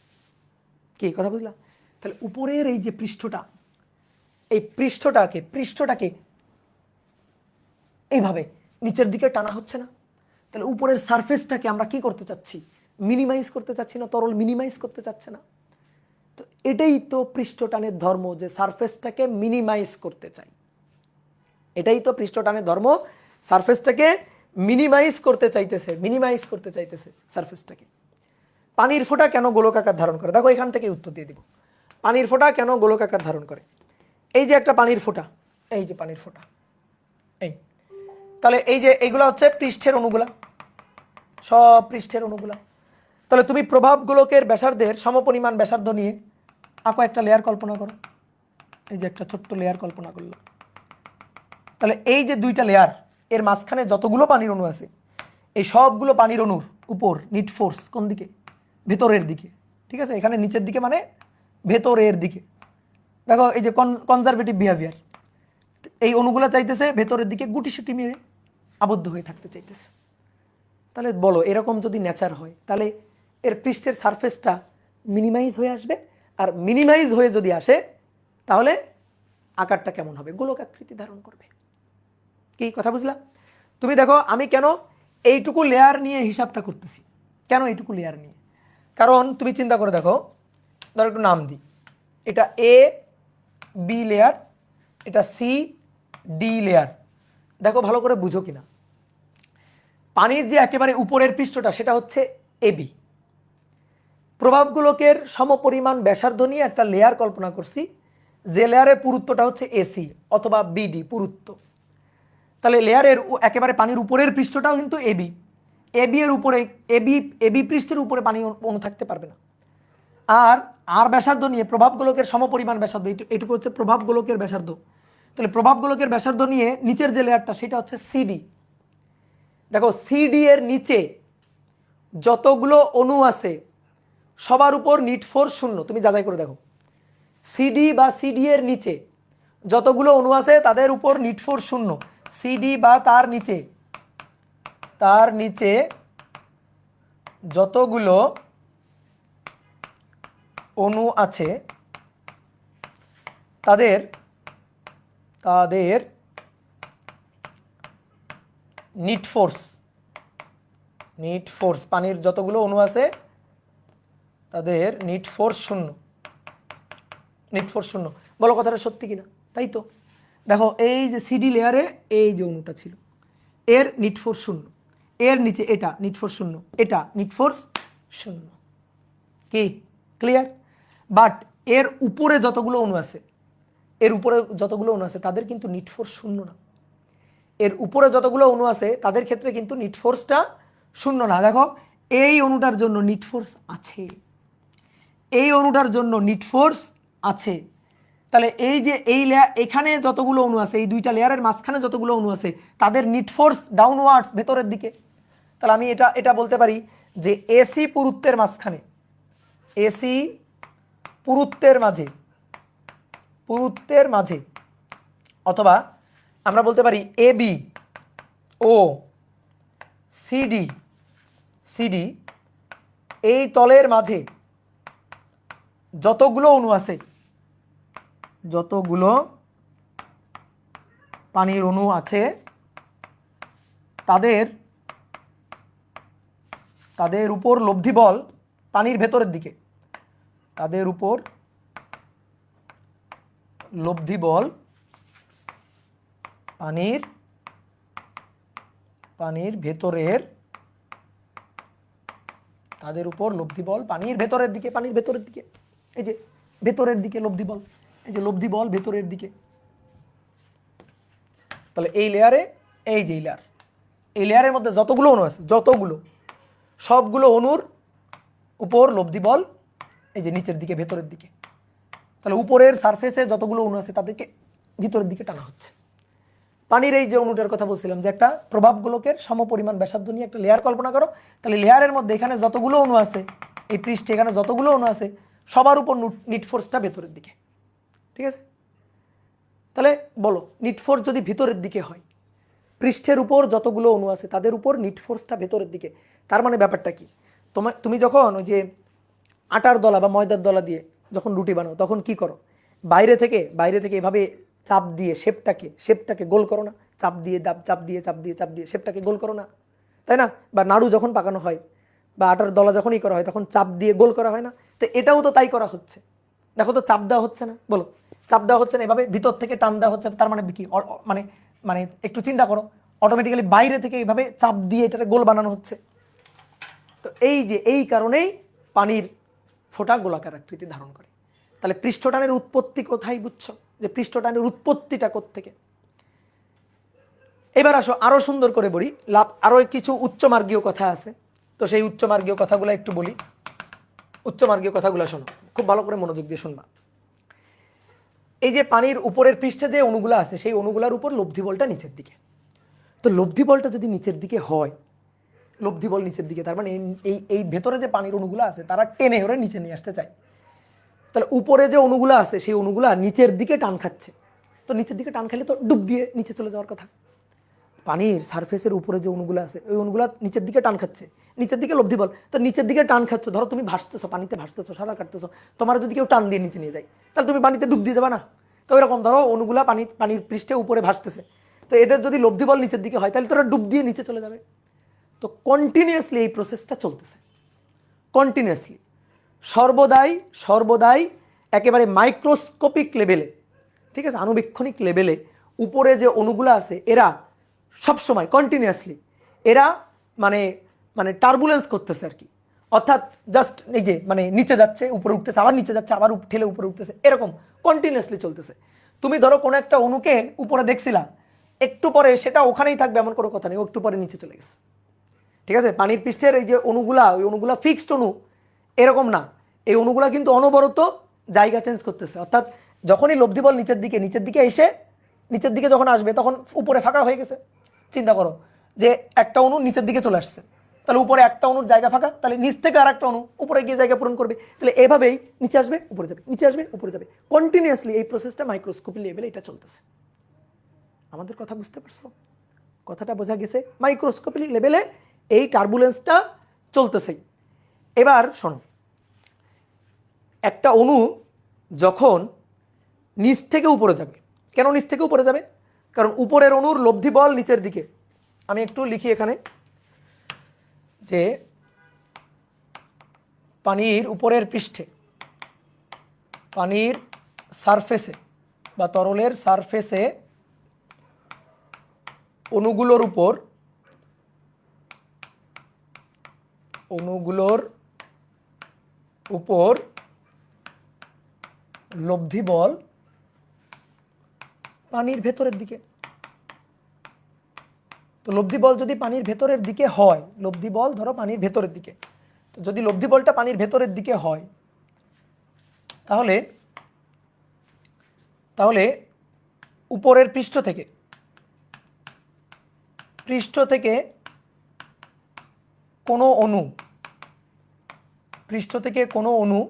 কি কথা বুঝলাম? তাহলে উপরের এই যে পৃষ্ঠটা, এই পৃষ্ঠটাকে এইভাবে নিচের দিকে টানা হচ্ছে না? তাহলে উপরের সারফেসটাকে আমরা কি করতে চাচ্ছি? মিনিমাইজ করতে চাচ্ছি না? তরল মিনিমাইজ করতে চাচ্ছে না? তো এটাই তো পৃষ্ঠটানের ধর্ম, যে সারফেসটাকে মিনিমাইজ করতে চাই। এটাই তো পৃষ্ঠটানের ধর্ম, সারফেসটাকে মিনিমাইজ করতে চাইতেছে সারফেসটাকে। পানির ফোঁটা কেন গোলকাকার ধারণ করে? দেখো এখান থেকে উত্তর দিয়ে দিব। পানির ফোঁটা কেন গোলকাকার ধারণ করে? এই যে একটা পানির ফোঁটা, এই যে পানির ফোঁটা, এই, তাহলে এই যে এইগুলা হচ্ছে পৃষ্ঠের অণুগুলা, সব পৃষ্ঠের অণুগুলা। তাহলে তুমি প্রভাব গোলকের ব্যাসার্ধের সমপরিমাণ ব্যাসার্ধ নিয়ে আঁকো একটা লেয়ার কল্পনা করো। এই যে একটা ছোট্ট লেয়ার কল্পনা করলো। তাহলে এই যে দুইটা লেয়ার, এর মাঝখানে যতগুলো পানির অণু আছে, এই সবগুলো পানির অণুর উপর নিট ফোর্স কোন দিকে? ভেতরের দিকে। ঠিক আছে, এখানে নিচের দিকে মানে ভেতরের দিকে। দেখো এই যে কনজারভেটিভ বিহেভিয়ার, এই অণুগুলো চাইতেছে ভেতরের দিকে গুটিসুটি মেরে আবদ্ধ হয়ে থাকতে চাইতেছে। তাহলে বলো, এরকম যদি নেচার হয় তাহলে এর পৃষ্ঠের সারফেসটা মিনিমাইজ হয়ে আসবে, আর মিনিমাইজ হয়ে যদি আসে তাহলে আকারটা কেমন হবে? গোলক আকৃতি ধারণ করবে। কি কথা বুঝলা? তুমি দেখো আমি কেন এইটুকু লেয়ার নিয়ে হিসাবটা করতেছি, কেন এইটুকু লেয়ার নিয়ে? কারণ তুমি চিন্তা করে দেখো, ধরো একটু নাম দিই, এটা এ বি লেয়ার, এটা সি ডি লেয়ার। দেখো ভালো করে বুঝো কিনা, পানির যে একেবারে উপরের পৃষ্ঠটা সেটা হচ্ছে এবি। প্রভাবগুলোকের সমপরিমাণ ব্যাসার্ধ নিয়ে একটা লেয়ার কল্পনা করছি, যে লেয়ারের পুরুত্বটা হচ্ছে এসি অথবা বিডি পুরুত্ব। তাহলে লেয়ারের একেবারে পানির উপরের পৃষ্ঠটাও কিন্তু এবি। এবি এর উপরে, এবি পৃষ্ঠের উপরে পানি অণু থাকতে পারবে না। আর ব্যাসার্ধ নিয়ে প্রভাবগোলকের সমপরিমাণ ব্যাসার্ধ, এইটুকু হচ্ছে প্রভাবগোলকের ব্যাসার্ধ। তাহলে প্রভাবগোলকের ব্যাসার্ধ নিয়ে নিচের যে লেয়ারটা সেটা হচ্ছে সিডি। দেখো সিডি এর নিচে যতগুলো অণু আছে সবার উপর নিট ফোর্স 0। তুমি যাচাই করে দেখো, সিডি বা সিডি এর নিচে যতগুলো অণু আছে তাদের উপর নিট ফোর্স 0। সিডি বা তার নিচে যতগুলো অণু আছে তাদের নিট ফোর্স, পানির যতগুলো অণু আছে তাদের নিট ফোর্স 0। বলো কথাটা সত্যি কিনা? তাই তো। দেখো এই যে সিডি লেয়ারে এই যে অণুটা ছিল, এর নিট ফোর্স 0, এর নিচে এটা নিট ফোর্স 0, এটা নিট ফোর্স 0। কি ক্লিয়ার? বাট এর উপরে যতগুলো অণু আছে, তাদের কিন্তু নিট ফোর্স 0 না। এর উপরে যতগুলো অণু আছে তাদের ক্ষেত্রে কিন্তু নিট ফোর্সটা 0 না। দেখো এই অণুটার জন্য নিট ফোর্স আছে, এই অণুটার জন্য নিট ফোর্স আছে। তাহলে এই যে এই লেয়ার, এখানে যতগুলো অণু আছে, এই দুইটা লেয়ারের মাঝখানে যতগুলো অণু আছে তাদের নিট ফোর্স ডাউনওয়ার্ডস, ভেতরের দিকে। তাহলে আমি এটা বলতে পারি যে এসি পুরুত্বের মাঝখানে, এসি পুরুত্বের মাঝে, অথবা আমরা বলতে পারি এবি ও সিডি এই তলের মাঝে যতগুলো অণু আছে, যতগুলো পানির অণু আছে তাদের উপর লব্ধি বল পানির ভেতরের দিকে, তাদের উপর লব্ধি বল পানির ভেতরের, তাদের উপর লব্ধি বল পানির ভেতরের দিকে, এই যে ভেতরের দিকে লব্ধি বল, এই যে লব্ধি বল ভেতরের দিকে। তাহলে এই লেয়ারে, এই যে এই লেয়ারের মধ্যে যতগুলো অণু আছে, সবগুলো অণুর উপর লব্ধি বল এই যে নিচের দিকে, ভেতরের দিকে। তাহলে উপরের সারফেসে যতগুলো অণু আছে তাদেরকে ভিতরের দিকে টানা হচ্ছে। পানির এই যে অণুটার কথা বলছিলাম যে একটা প্রভাব গোলকের সমপরিমাণ ব্যাসার্ধ নিয়ে একটা লেয়ার কল্পনা করো, তাহলে লেয়ারের মধ্যে এখানে যতগুলো অণু আছে, এই পৃষ্ঠে এখানে যতগুলো অণু আছে সবার উপর নিট ফোর্সটা ভেতরের দিকে, ঠিক আছে? তাহলে বলো নিট ফোর্স যদি ভিতরের দিকে হয়, পৃষ্ঠের উপর যতগুলো অণু আছে তাদের উপর নিট ফোর্সটা ভেতরের দিকে, তার মানে ব্যাপারটা কি? তুমি যখন ওই যে আটার দলা বা ময়দার দলা দিয়ে যখন রুটি বানাও তখন কি করো? বাইরে থেকে এভাবে চাপ দিয়ে শেপটাকে গোল করো না? চাপ দিয়ে শেপটাকে গোল করো না, তাই না? বা নাড়ু যখন পাকানো হয় বা আটার দলা যখনই করা হয় তখন চাপ দিয়ে গোল করা হয় না? তো এটাও তো তাই করা হচ্ছে। দেখো তো চাপ দেওয়া হচ্ছে না? বলো, চাপ দেওয়া হচ্ছে না, এভাবে ভিতর থেকে টান দেওয়া হচ্ছে, তার মানে কি? মানে মানে একটু চিন্তা করো, অটোমেটিক্যালি বাইরে থেকে এইভাবে চাপ দিয়ে এটাকে গোল বানানো হচ্ছে। তো এই যে এই কারণেই পানির ফোঁটা গোলাকার আকৃতি ধারণ করে। তাহলে পৃষ্ঠটানের উৎপত্তি কোথায় বুঝছো? যে পৃষ্ঠটানের উৎপত্তিটা কোত্থেকে? এবার আসো আরো সুন্দর করে বলি, আরো কিছু উচ্চমার্গীয় কথা আছে, তো সেই উচ্চমার্গীয় কথাগুলো একটু বলি। উচ্চমার্গীয় কথাগুলো শোনো, খুব ভালো করে মনোযোগ দিয়ে শুনবা। এই যে পানির উপরের পৃষ্ঠে যে অণুগুলো আছে সেই অণুগুলোর উপর লব্ধি বলটা নিচের দিকে। তো লব্ধি বলটা যদি নিচের দিকে হয়, লব্ধি বল নিচের দিকে, তার মানে এই এই ভেতরে যে পানির অণুগুলো আছে তারা টেনে ওরা নিচে নিয়ে আসতে চায়। তাহলে উপরে যে অণুগুলো আছে সেই অণুগুলা নিচের দিকে টান খাচ্ছে, তো নিচের দিকে টান খেলে তো ডুব দিয়ে নিচে চলে যাওয়ার কথা। পানির সারফেসের উপরে যে অণুগুলো আছে ওই অণুগুলা নিচের দিকে টান খাচ্ছে, নিচের দিকে লব্ধি বল, তো নিচের দিকে টান খাচ্ছ। ধরো তুমি ভাসতেছো, পানিতে ভাসতেছো, সাঁতার কাটতেছো, তোমার যদি কেউ টান দিয়ে নিচে নিয়ে যায় তাহলে তুমি পানিতে ডুব দিয়ে যাবে না? তো এরকম ধরো অণুগুলা পানির পৃষ্ঠে উপরে ভাসতেছে, তো এদের যদি লব্ধি বল নিচের দিকে হয় তাহলে তোরা ডুব দিয়ে নিচে চলে যাবে। তো কন্টিনিউয়াসলি এই প্রসেসটা চলতেছে, কন্টিনিউয়াসলি, সর্বদাই একেবারে মাইক্রোস্কোপিক লেভেলে, ঠিক আছে, আণুবীক্ষণিক লেভেলে উপরে যে অণুগুলো আছে এরা সবসময় কন্টিনিউয়াসলি এরা মানে মানে টার্বুলেন্স করতেছে আর কি। অর্থাৎ জাস্ট এই যে মানে নিচে যাচ্ছে উপরে উঠতেছে, আবার নিচে যাচ্ছে, আবার ঠেলে উপরে উঠতেছে, এরকম কন্টিনিউয়াসলি চলতেছে। তুমি ধরো কোনো একটা অণুকে উপরে দেখছিলা, একটু পরে সেটা ওখানেই থাকবে এমন কোনো কথা নেই, একটু পরে নিচে চলে গেছে, ঠিক আছে? পানির পৃষ্ঠের এই যে অণুগুলা, ওই অণুগুলা ফিক্সড অণু এরকম না, এই অণুগুলা কিন্তু অনবরত জায়গা চেঞ্জ করতেছে। অর্থাৎ যখনই লব্ধি বল নিচের দিকে এসে নিচের দিকে যখন আসবে তখন উপরে ফাঁকা হয়ে গেছে। চিন্তা করো যে একটা অণু নিচের দিকে চলে আসছে, তাহলে উপরে একটা অণুর জায়গা ফাঁকা, তাহলে নিচ থেকে আর একটা অণু উপরে গিয়ে জায়গা পূরণ করবে, তাহলে এভাবেই নিচে আসবে উপরে যাবে, নিচে আসবে উপরে যাবে, কন্টিনিউয়াসলি এই প্রসেসটা মাইক্রোস্কোপি লেভেলে এটা চলতেছে। আমাদের কথা বুঝতে পারছো? কথাটা বোঝা গেছে? মাইক্রোস্কোপি লেভেলে এই টার্বুলেন্সটা চলতেছে। এবার শোনো, একটা অণু যখন নিচ থেকে উপরে যাবে, কেন নিচ থেকে উপরে যাবে? কারণ উপরের অণুর লব্ধি বল নিচের দিকে। আমি একটু লিখি এখানে যে পানির উপরের পৃষ্ঠে, পানির সারফেসে বা তরলের সারফেসে অণুগুলোর উপর লব্ধি বল পানির ভেতরের দিকে। তো লব্ধি বল যদি পানির ভেতরের দিকে হয়, লব্ধি বল ধরো পানির ভেতরের দিকে, তো যদি লব্ধি বলটা পানির ভেতরের দিকে হয় তাহলে উপরের পৃষ্ঠ থেকে কোনো অণু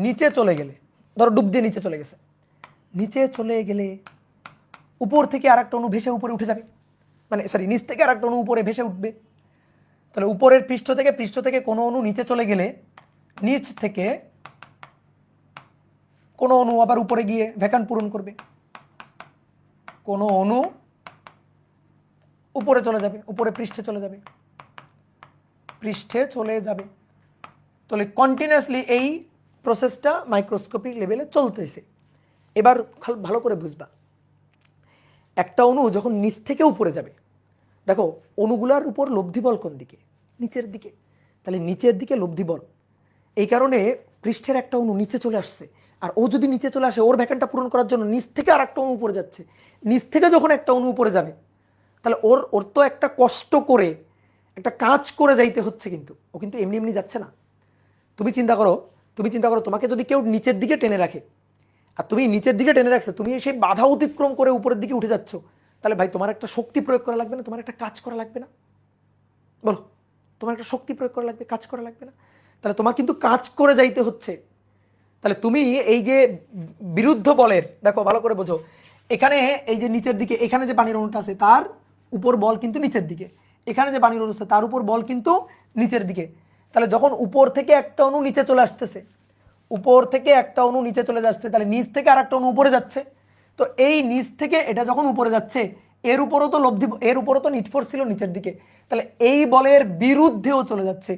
নিচে চলে গেলে, ধরো ডুব দিয়ে নিচে চলে গেছে, নিচে চলে গেলে উপর থেকে আরেকটা অণু ভেসে উপরে উঠে যাবে, মানে সরি নিচ থেকে আরেকটা অণু উপরে ভেসে উঠবে। তাহলে উপরের পৃষ্ঠ থেকে কোনো অণু নিচে চলে গেলে নিচ থেকে কোনো অণু আবার উপরে গিয়ে ভ্যাকান্ট পূরণ করবে, কোনো অণু উপরে চলে যাবে, উপরে পৃষ্ঠে চলে যাবে। তাহলে কন্টিনিউয়াসলি এই প্রসেসটা মাইক্রোস্কোপিক লেভেলে চলতেছে। এবার ভালো করে বুঝবা, একটা অণু যখন নিচ থেকে উপরে যাবে, দেখো অণুগুলার উপর লব্ধি বল কোন দিকে? নিচের দিকে। তাহলে নিচের দিকে লব্ধি বল, এই কারণে পৃষ্ঠের একটা অণু নিচে চলে আসছে, আর ও যদি নিচে চলে আসে ওর ভ্যাকান্টটা পূরণ করার জন্য নিচ থেকে আর একটা অণু উপরে যাচ্ছে। নিচ থেকে যখন একটা অণু উপরে যাবে তাহলে ওর তো একটা কষ্ট করে একটা কাজ করে যাইতে হচ্ছে, কিন্তু ও কিন্তু এমনি যাচ্ছে না। তুমি চিন্তা করো তোমাকে যদি কেউ নিচের দিকে টেনে রাখে আর তুমি নিচের দিকে টেনে রাখছো, তুমি সেই বাধা অতিক্রম করে উপরের দিকে উঠে যাচ্ছ, তাহলে ভাই তোমার একটা শক্তি প্রয়োগ করা লাগবে না? তোমার একটা কাজ করা লাগবে না? বলো, তোমার একটা শক্তি প্রয়োগ করা লাগবে, কাজ করা লাগবে না? তাহলে তোমার কিন্তু কাজ করে যাইতে হচ্ছে। তাহলে তুমি এই যে বিরুদ্ধ বলের, দেখো ভালো করে বোঝো, এখানে এই যে নিচের দিকে এখানে যে পানির অণুটা আছে তার উপর বল কিন্তু নিচের দিকে, এখানে যে পানির অণু আছে তার উপর বল কিন্তু নিচের দিকে। তাহলে যখন উপর থেকে একটা অণু নিচে চলে আসতেছে, উপর থেকে একটা অণু নিচে চলে যাচ্ছে, তাহলে নিচ থেকে আর একটা অণু উপরে যাচ্ছে। তো এই নিচ থেকে এটা যখন উপরে যাচ্ছে, এর উপরও তো লব্ধি, এর উপরও তো নিট ফোর্স ছিল নিচের দিকে, তাহলে এই বলের বিরুদ্ধেও চলে যাচ্ছে।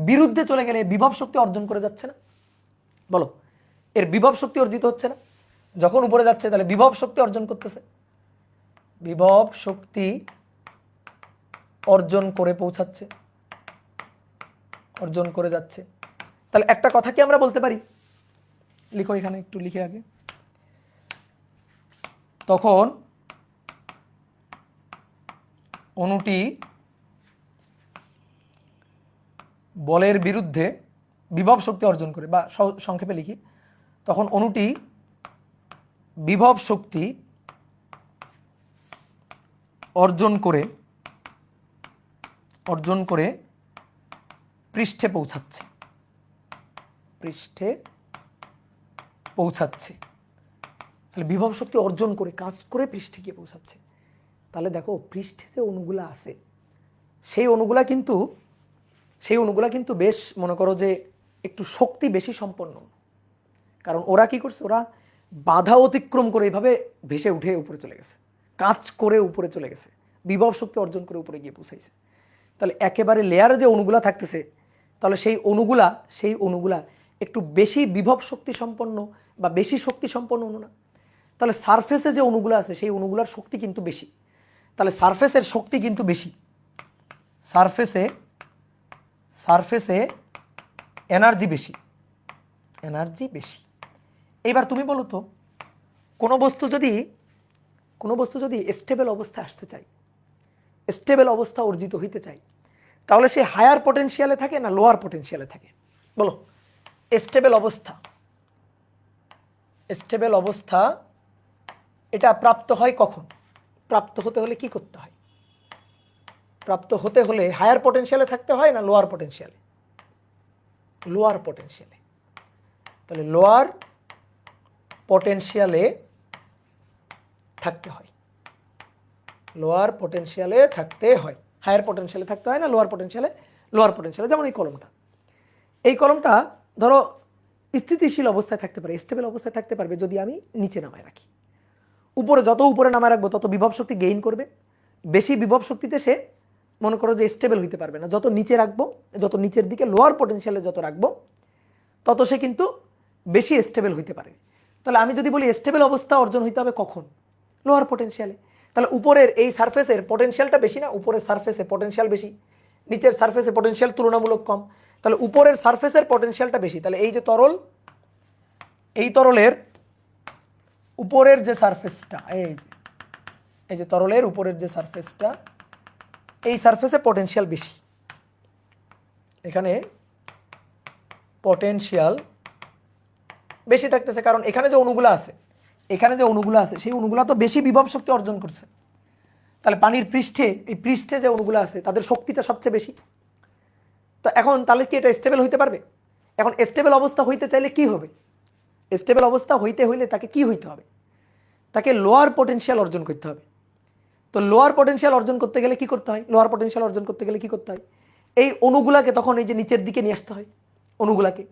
বিরুদ্ধে চলে গেলে বিভব শক্তি অর্জন করে যাচ্ছে না? বলো, এর বিভব শক্তি অর্জিত হচ্ছে না? যখন উপরে যাচ্ছে তাহলে বিভব শক্তি অর্জন করতেছে, বিভব শক্তি অর্জন করে পৌঁছাচ্ছে, অর্জন করে যাচ্ছে। তাহলে একটা কথা কি আমরা বলতে পারি, লিখো এখানে একটু লিখে আগে, তখন অণুটি বলের বিরুদ্ধে বিভব শক্তি অর্জন করে, বা সংক্ষেপে লিখি, তখন অণুটি বিভব শক্তি অর্জন করে পৃষ্ঠে পৌঁছাচ্ছে, পৃষ্ঠে পৌঁছাচ্ছে। তাহলে বিভব শক্তি অর্জন করে কাজ করে পৃষ্ঠে গিয়ে পৌঁছাচ্ছে। তাহলে দেখো পৃষ্ঠে যে অণুগুলা আছে সেই অণুগুলা কিন্তু বেশ মনে করো যে একটু শক্তি বেশি সম্পন্ন, কারণ ওরা কি করছে, ওরা বাধা অতিক্রম করে এইভাবে ভেসে উঠে উপরে চলে গেছে, কাজ করে উপরে চলে গেছে, বিভব শক্তি অর্জন করে উপরে গিয়ে পৌঁছাইছে। তাহলে একেবারে লেয়ারে যে অণুগুলা থাকতেছে, তাহলে সেই অণুগুলা একটু বেশি বিভব শক্তি সম্পন্ন বা বেশি শক্তি সম্পন্ন অণু না? তাহলে সারফেসে যে অণুগুলো আছে সেই অণুগুলার শক্তি কিন্তু বেশি, তাহলে সারফেসের শক্তি কিন্তু বেশি, সারফেসে এনার্জি বেশি, এনার্জি বেশি। এইবার তুমি বলো তো, কোনো বস্তু যদি স্টেবল অবস্থায় আসতে চায়, স্টেবল অবস্থা অর্জিত হইতে চায়, তাহলে সে হায়ার পটেনশিয়ালে থাকে না লোয়ার পটেনশিয়ালে থাকে? বলো, স্টেবল অবস্থা এটা প্রাপ্ত হয় কখন? প্রাপ্ত হতে হলে কি করতে হয়? প্রাপ্ত হতে হলে হায়ার পটেনশিয়ালে থাকতে হয় না লোয়ার পটেনশিয়ালে? লোয়ার পটেনশিয়ালে। তাহলে লোয়ার পটেনশিয়ালে থাকতে হয়, লোয়ার পটেনশিয়ালে থাকতে হয়। হায়ার পটেনশিয়ালে থাকতে হয় না লোয়ার পটেনশিয়ালে। যেমন এই কলমটা ধরো স্থিতিশীল অবস্থায় থাকতে পারে, স্টেবল অবস্থায় থাকতে পারবে যদি আমি নিচে নামায় রাখি। যত উপরে নামায় রাখবো তত বিভব শক্তি গেইন করবে, বেশি বিভব শক্তিতে সে মনে করো যে স্টেবল হইতে পারবে না। যত নিচে রাখবো, যত নিচের দিকে লোয়ার পটেনশিয়ালে যত রাখবো, তত সে কিন্তু বেশি স্টেবল হইতে পারে। তাহলে আমি যদি বলি স্টেবল অবস্থা অর্জন হইতে হবে কখন? লোয়ার পটেনশিয়ালে। তাহলে উপরের এই সারফেসের পটেনশিয়ালটা বেশি না? উপরের সারফেসে পটেনশিয়াল বেশি, নিচের সারফেসে পটেনশিয়াল তুলনামূলক কম। তাহলে উপরের সারফেসের পটেনশিয়ালটা বেশি। তাহলে এই যে তরল, এই তরলের উপরের যে সারফেসটা, এই যে তরলের উপরের যে সারফেসটা, এই সারফেসে পটেনশিয়াল বেশি, এখানে পটেনশিয়াল বেশি থাকতেছে, কারণ এখানে যে অণুগুলো আছে সেই অণুগুলো তো বেশি বিভব শক্তি অর্জন করছে। তাহলে পানির পৃষ্ঠে যে অণুগুলো আছে তাদের শক্তিটা সবচেয়ে বেশি। তো এখন তাহলে কি এটা স্টেবল হইতে পারবে? এখন স্টেবল অবস্থা হইতে চাইলে কি হবে? স্টেবল অবস্থা হইতে হইলে তাকে কি হইতে হবে? তাকে লোয়ার পটেনশিয়াল অর্জন করতে হবে। তো লোয়ার পটেনশিয়াল অর্জন করতে গেলে কি করতে হয়? এই অণুগুলাকে তখন এই যে নিচের দিকে নিয়ে আসতে হয়। অণুগুলাকে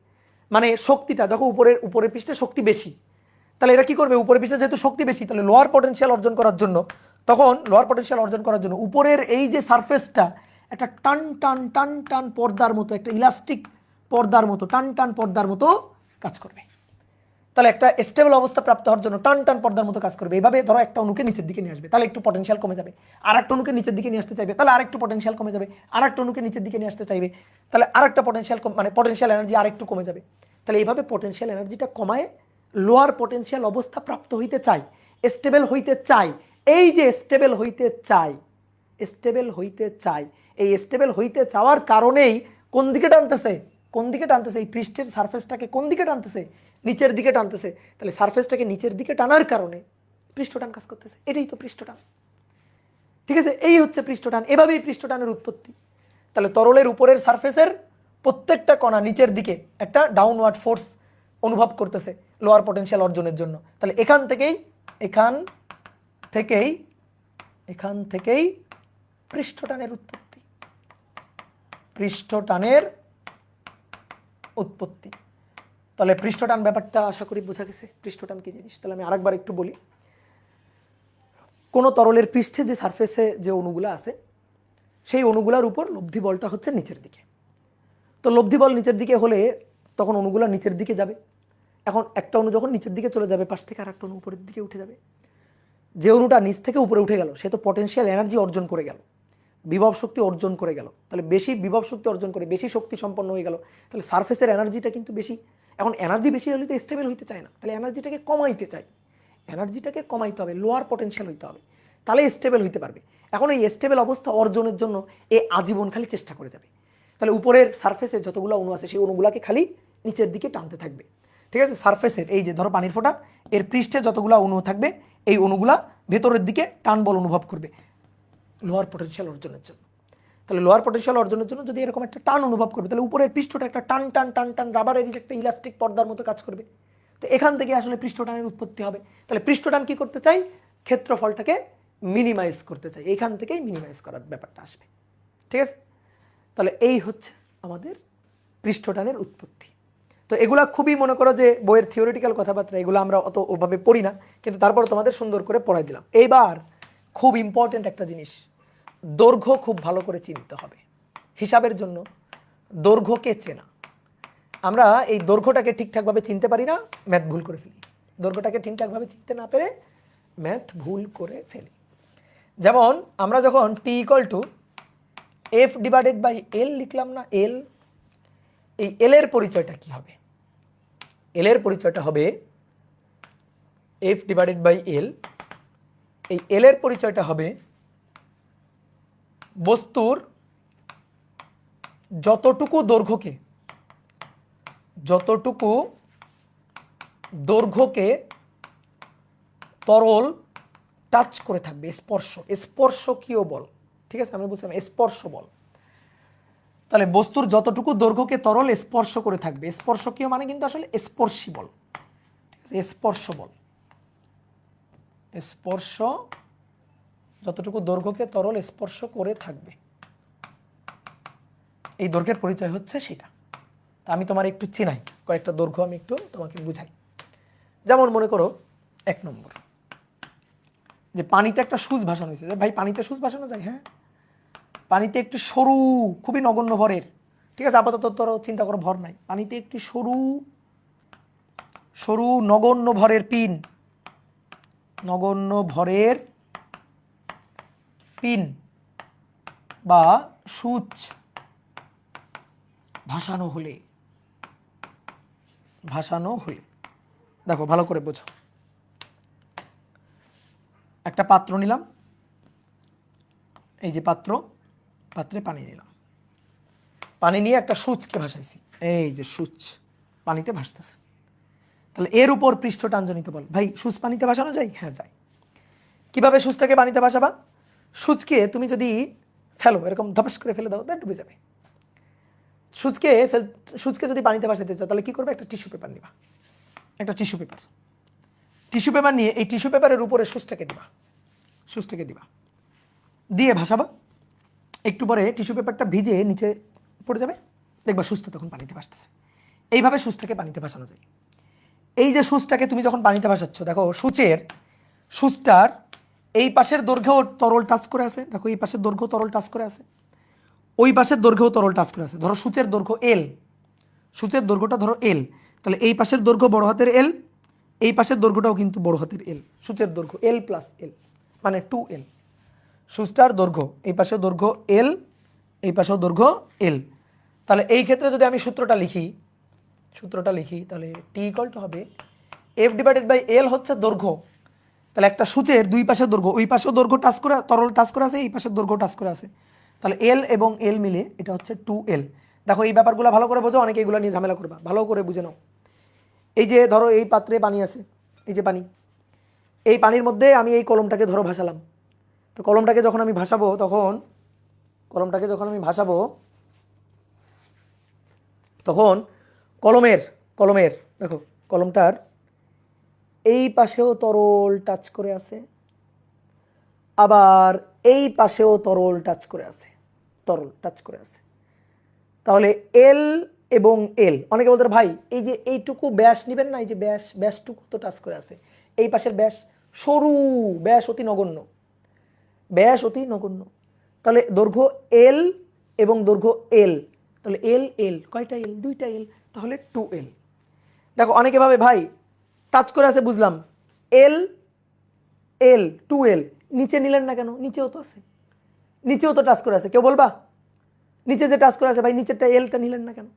মানে শক্তিটা দেখো, উপরের পৃষ্ঠে শক্তি বেশি, তাহলে এরা কি করবে? উপরের পৃষ্ঠে যেহেতু শক্তি বেশি, তাহলে লোয়ার পটেনশিয়াল অর্জন করার জন্য উপরের এই যে সারফেসটা একটা টান টান পর্দার মতো, একটা ইলাস্টিক পর্দার মতো, টান পর্দার মতো কাজ করবে। তাহলে একটা স্টেবল অবস্থা প্রাপ্ত হওয়ার জন্য টান পর্দার মতো কাজ করবে। এইভাবে ধরো একটা অণুকে নিচের দিকে নিয়ে আসবে, তাহলে একটু পটেনশিয়াল কমে যাবে। আর একটা অণুকে নিচের দিকে নিয়ে আসতে চাইবে, তাহলে আরেকটু পটেনশিয়াল কমে যাবে। আর একটা অণুকে নিচের দিকে নিয়ে আসতে চাইবে, তাহলে আরেকটা পটেনশিয়াল এনার্জি আরেকটু কমে যাবে। তাহলে এইভাবে পটেনশিয়াল এনার্জিটা কমায় লোয়ার পটেনশিয়াল অবস্থা প্রাপ্ত হইতে চাই, স্টেবল হইতে চাই। এই যে স্টেবল হইতে চাই, এই স্টেবল হইতে চাওয়ার কারণেই কোন দিকে টানতেছে? কোন দিকে টানতেছে? এই পৃষ্ঠের সারফেসটাকে কোন দিকে টানতেছে? নিচের দিকে টানতেছে। তাহলে সারফেসটাকে নিচের দিকে টানার কারণে পৃষ্ঠটান কাজ করতেছে। এটাই তো পৃষ্ঠটান। ঠিক আছে, এই হচ্ছে পৃষ্ঠটান। এভাবেই পৃষ্ঠটানের উৎপত্তি। তাহলে তরলের উপরের সারফেসের প্রত্যেকটা কণা নিচের দিকে একটা ডাউনওয়ার্ড ফোর্স অনুভব করতেছে লোয়ার পটেনশিয়াল অর্জনের জন্য। তাহলে এখান থেকেই পৃষ্ঠটানের উৎপত্তি। পৃষ্ঠটানের উৎপত্তি। তাহলে পৃষ্ঠটান ব্যাপারটা আশা করি বোঝা গেছে, পৃষ্ঠটান কি জিনিস। তাহলে আমি আরেকবার একটু বলি। কোন তরলের পৃষ্ঠে যে সারফেসে যে অণুগুলো আছে সেই অণুগুলার উপর লব্ধি বলটা হচ্ছে নিচের দিকে। তো লব্ধি বল নিচের দিকে হলে তখন অণুগুলা নিচের দিকে যাবে। এখন একটা অণু যখন নিচের দিকে চলে যাবে, পাশ থেকে আর একটা অণু উপরের দিকে উঠে যাবে। যে অণুটা নিচ থেকে উপরে উঠে গেল সে তো পটেনশিয়াল এনার্জি অর্জন করে গেল, বিভব শক্তি অর্জন করে গেল। তাহলে বেশি বিভব শক্তি অর্জন করে বেশি শক্তি সম্পন্ন হয়ে গেল। তাহলে সারফেসের এনার্জিটা কিন্তু বেশি। এখন এনার্জি বেশি হলে তো স্টেবল হইতে চায় না, তাহলে এনার্জিটাকে কমাইতে চাই। এনার্জিটাকে কমাইতে হবে, লোয়ার পটেনশিয়াল হইতে হবে, তাহলে স্টেবল হইতে পারবে। এখন এই স্টেবল অবস্থা অর্জনের জন্য এ আজীবন খালি চেষ্টা করে যাবে। তাহলে উপরের সারফেসে যতগুলো অণু আছে সেই অণুগুলাকে খালি নিচের দিকে টানতে থাকবে। ঠিক আছে, সারফেসের এই যে ধরো পানির ফোঁটা, এর পৃষ্ঠে যতগুলো অণু থাকবে এই অণুগুলা ভেতরের দিকে টান বল অনুভব করবে লোয়ার পটেনশিয়াল অর্জনের জন্য। তাহলে লোয়ার পটেনশিয়াল অর্জনের জন্য যদি এরকম একটা টান অনুভব করবে, তাহলে উপরের পৃষ্ঠটা একটা টান টান টান টান রাবারের একটা ইলাস্টিক পর্দার মতো কাজ করবে। তো এখান থেকে আসলে পৃষ্ঠটানের উৎপত্তি হবে। তাহলে পৃষ্ঠটান কি করতে চাই? ক্ষেত্রফলটাকে মিনিমাইজ করতে চাই, এখান থেকেই মিনিমাইজ করার ব্যাপারটা আসবে। ঠিক আছে, তাহলে এই হচ্ছে আমাদের পৃষ্ঠটানের উৎপত্তি। তো এগুলা খুবই মনে করো যে বইয়ের থিওরিটিক্যাল কথাবার্তা, এগুলো আমরা অত ওভাবে পড়ি না, কিন্তু তারপরে তোমাদের সুন্দর করে পড়াই দিলাম। এইবার খুব ইম্পর্টেন্ট একটা জিনিস, দৈর্ঘ্য খুব ভালো করে চিনতে হবে হিসাবের জন্য। দৈর্ঘ্যকে চেনা, আমরা এই দৈর্ঘ্যটাকে ঠিকঠাকভাবে চিনতে পারি না, ম্যাথ ভুল করে ফেলি। দৈর্ঘ্যটাকে ঠিকঠাকভাবে চিনতে না পেরে ম্যাথ ভুল করে ফেলি। যেমন আমরা যখন T equal to F divided by L লিখলাম না, এল, এই এল এর পরিচয়টা কি হবে? এল এর পরিচয়টা হবে এফ ডিভাইডেড বাই এল। এই এল এর পরিচয়টা হবে বস্তুর যতটুকু দৈর্ঘ্যকে তরল টাচ করে থাকবে, স্পর্শকীয় বল। ঠিক আছে, আমি বলছিলাম স্পর্শ বল। তাহলে বস্তুর যতটুকু দৈর্ঘ্যকে তরল স্পর্শ করে থাকবে, স্পর্শকীয় মানে কিন্তু আসলে স্পর্শী বল। ঠিক আছে, স্পর্শ বল, স্পর্শ, যতটুকু দৈর্ঘ্যকে তরল স্পর্শ করে থাকবে, এই দৈর্ঘ্যের পরিচয় হচ্ছে সেটা। তা আমি তোমার একটু চেনাই, কয়েকটা দৈর্ঘ্য আমি একটু তোমাকে বুঝাই। যেমন মনে করো 1 নম্বর, যে পানিতে একটা সুচ ভাসানো হয়েছে। ভাই পানিতে সুচ ভাসানো যায়? হ্যাঁ, পানিতে একটি সরু, খুবই নগণ্য ভরের, ঠিক আছে, আপাতত তোর চিন্তা করো ভর নাই, পানিতে একটি সরু নগণ্য ভরের পিন বা সূচ ভাসানো হলে, দেখো ভালো করে বোঝো। একটা পাত্র নিলাম, এই যে পাত্রে পানি নিলাম, পানি নিয়ে একটা সূচকে ভাসাইছি, এই যে সূচ পানিতে ভাসতেছে। তাহলে এর উপর পৃষ্ঠ টানজনিত বল। ভাই সূচ পানিতে ভাসানো যায়? হ্যাঁ যায়। কিভাবে সূচটাকে পানিতে ভাসাবা? সূচকে তুমি যদি ফেলো, এরকম ধপাস করে ফেলে দাও, ডুবে যাবে। সূচকে যদি পানিতে ভাসাতে চাও তাহলে কি করবে? একটা টিস্যু পেপার নিবা, টিস্যু পেপার নিয়ে এই টিস্যু পেপারের উপরে সূচটাকে দিবা, দিয়ে ভাসাবা। একটু পরে টিস্যু পেপারটা ভিজে নিচে পড়ে যাবে, দেখবা সূচটা তখন পানিতে ভাসতেছে। এইভাবে সূচটাকে পানিতে ভাসানো যায়। এই যে সূচটাকে তুমি যখন পানিতে ভাসাচ্ছ, দেখো সূচটার এই পাশের দৈর্ঘ্যেও তরল টাচ করে আছে, দেখো এই পাশের দৈর্ঘ্য তরল টাচ করে আছে, ওই পাশের দৈর্ঘ্যও তরল টাচ করে আছে। ধরো সূচের দৈর্ঘ্য এল, সূচের দৈর্ঘ্যটা ধরো এল, তাহলে এই পাশের দৈর্ঘ্য বড় হাতের এল, এই পাশের দৈর্ঘ্যটাও কিন্তু বড় হাতের এল। সূচের দৈর্ঘ্য এল প্লাস এল মানে 2L। সূচটার দৈর্ঘ্য, এই পাশেও দৈর্ঘ্য এল, এই পাশেও দৈর্ঘ্য এল। তাহলে এই ক্ষেত্রে যদি আমি সূত্রটা লিখি তাহলে টি ইকুয়াল টু হবে এফ ডিভাইডেড বাই এল হচ্ছে দৈর্ঘ্য। তাহলে একটা সূচের দুই পাশের দৈর্ঘ্য, ওই পাশেও দৈর্ঘ্য টাচ করে, তরল টাচ করে আছে, এই পাশের দৈর্ঘ্য টাচ করে আছে, তাহলে এল এবং এল মিলে এটা হচ্ছে 2L। দেখো এই ব্যাপারগুলো ভালো করে বোঝো, অনেকে এগুলো নিয়ে ঝামেলা করবা, ভালো করে বুঝে নাও। এই যে ধরো এই পাত্রে পানি আছে, এই যে পানি, এই পানির মধ্যে আমি এই কলমটাকে ধরো ভাসালাম। তো কলমটাকে যখন আমি ভাসাবো তখন কলমের কলমের দেখো কলমটার এই পাশেও তরল টাচ করে আছে, আবার এই পাশেও তরল টাচ করে আছে। তাহলে এল এবং এল, অনেকে বলতে ভাই এই যে এইটুকু ব্যাস নেবেন না, এই যে ব্যাসটুকু তো টাচ করে আছে, এই পাশের ব্যাস সরু, ব্যাস অতি নগণ্য, তাহলে দৈর্ঘ্য এল এবং দৈর্ঘ্য এল, তাহলে এল এল কয়টা এল, দুইটা এল, তাহলে 2L। দেখো অনেকে ভাবে ভাই টাচ করে আছে বুঝলাম, এল এল 2L, নিচে নিলেন না কেন, নিচেও তো টাচ করে আছে, কেউ বলবা নিচে যে টাচ করে আছে ভাই নিচেরটা এলটা নিলেন না কেন?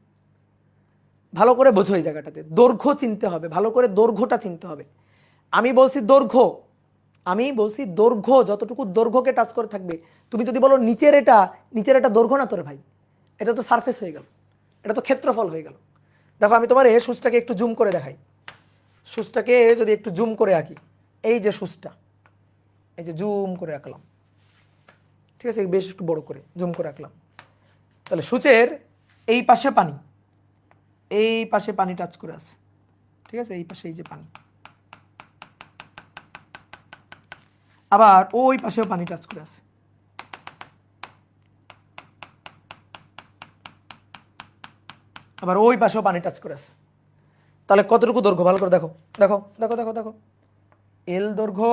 ভালো করে বোঝো এই জায়গাটাতে দৈর্ঘ্য চিনতে হবে, ভালো করে দৈর্ঘ্যটা চিনতে হবে। আমি বলছি দৈর্ঘ্য, যতটুকু দৈর্ঘ্যকে টাচ করে থাকবে। তুমি যদি বলো নিচের এটা দৈর্ঘ্য না তোর ভাই, এটা তো সারফেস হয়ে গেল, এটা তো ক্ষেত্রফল হয়ে গেল। দেখো আমি তোমার এই সুচটাকে একটু জুম করে দেখাই, সুচটাকে যদি একটু জুম করে আঁকি, এই যে সুচটা, এই যে জুম করে আঁকলাম, ঠিক আছে, বেশ একটু বড় করে জুম করে আঁকলাম। তাহলে সূচের এই পাশে পানি টাচ করে আছে, ঠিক আছে, এই পাশে এই যে পানি, আবার ওই পাশেও পানি টাচ করে আছে, আবার ওই পাশেও পানি টাচ করে আছে। তাহলে কতটুকু দৈর্ঘ্য ভালো করে দেখো দেখো দেখো দেখো দেখো এল দৈর্ঘ্য,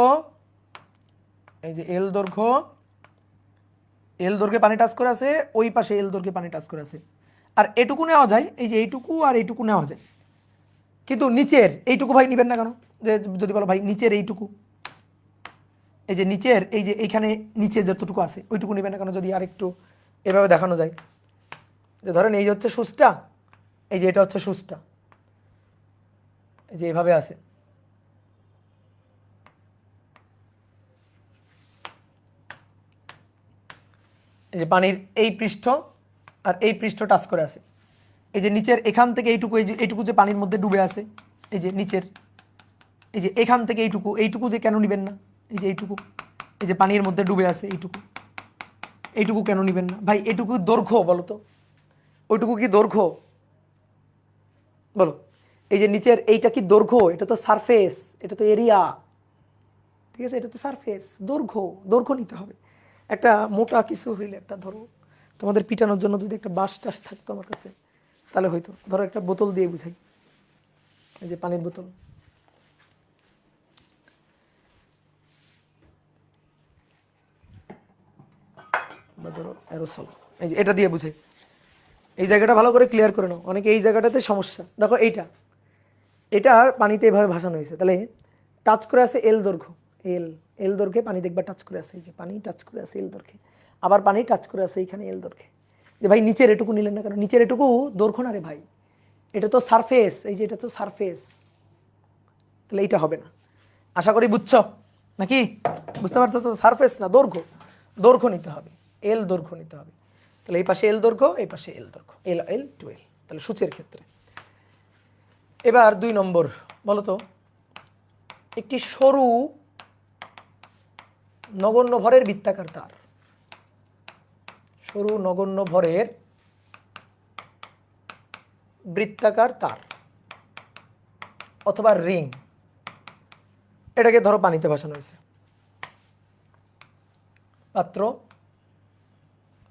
এই যে এল দৈর্ঘ্যে পানি টাচ করে আছে, ওই পাশে এল দৈর্ঘ্যে পানি টাচ করে আছে। আর এটুকু নেওয়া যায়, এই যে এইটুকু আর এইটুকু নেওয়া যায়, কিন্তু নিচের এইটুকু ভাই নিবেন না কেন? যে যদি বলো ভাই নিচের এইটুকু, এই যে নিচের এই যে এইখানে নিচে যতটুকু আছে ওইটুকু নিবেন না কেন? যদি আর একটু এভাবে দেখানো যায়, যে ধরেন এই হচ্ছে সুচটা, এই যে এটা হচ্ছে সুচটা, এই যে এইভাবে আছে, এই যে পানির এই পৃষ্ঠ আর এই পৃষ্ঠ টাচ করে আছে, এই যে নিচের এখান থেকে এইটুকু, এই যে এইটুকু যে পানির মধ্যে ডুবে আছে, এই যে নিচের এই যে এখান থেকে এইটুকু যে কেন নিবেন না? এই যে এইটুকু, এই যে পানির মধ্যে ডুবে আছে এইটুকু কেন নিবেন না ভাই? এইটুকু দৈর্ঘ্য বলো তো, ওইটুকু কি দৈর্ঘ্য বলো? এই যে নিচের এইটা কি দৈর্ঘ্য? এটা তো সারফেস, এটা তো এরিয়া, ঠিক আছে, এটা তো সারফেস, দৈর্ঘ্য নিতে হবে। একটা মোটা কিছু হইলে, একটা ধরো তোমাদের পিটানোর জন্য যদি একটা বাঁশ টাস থাকতো আমার কাছে তাহলে হয়তো, ধরো একটা বোতল দিয়ে বুঝাই, এই যে পানির বোতল, বা ধরো অ্যারোসল, এই যে এটা দিয়ে বুঝাই। এই জায়গাটা ভালো করে ক্লিয়ার করে নাও, অনেকে এই জায়গাটাতে সমস্যা। দেখো এটার পানিতে এভাবে ভাসানো হয়েছে, তাহলে টাচ করে আছে এল দৈর্ঘ্য, এল দৈর্ঘ্যে পানি দেখবা টাচ করে আছে, এই যে পানি টাচ করে আছে এল দৈর্ঘ্যে, আবার পানি টাচ করে আছে এইখানে এল দৈর্ঘ্যে। যে ভাই নিচের এটুকু নিলেন না কেন? নিচের এটুকু দৈর্ঘ্য না রে ভাই, এটা তো সারফেস, এই যে এটা তো সারফেস, তাহলে এইটা হবে না। আশা করি বুঝছো নাকি? বুঝতে পারছো তো? সারফেস না, দৈর্ঘ্য নিতে হবে, এল দৈর্ঘ্য নিতে হবে। তাহলে এই পাশে এল দৈর্ঘ্য, এই পাশে এল দৈর্ঘ্য, এল 2L, তাহলে সূচের ক্ষেত্রে। এবার 2 নম্বর বলো তো, একটি সরু নগণ্য ভরের বৃত্তাকার তার, সরু নগণ্য ভরের বৃত্তাকার তার অথবা রিং, এটাকে ধরো পানিতে ভাসানো হয়েছে।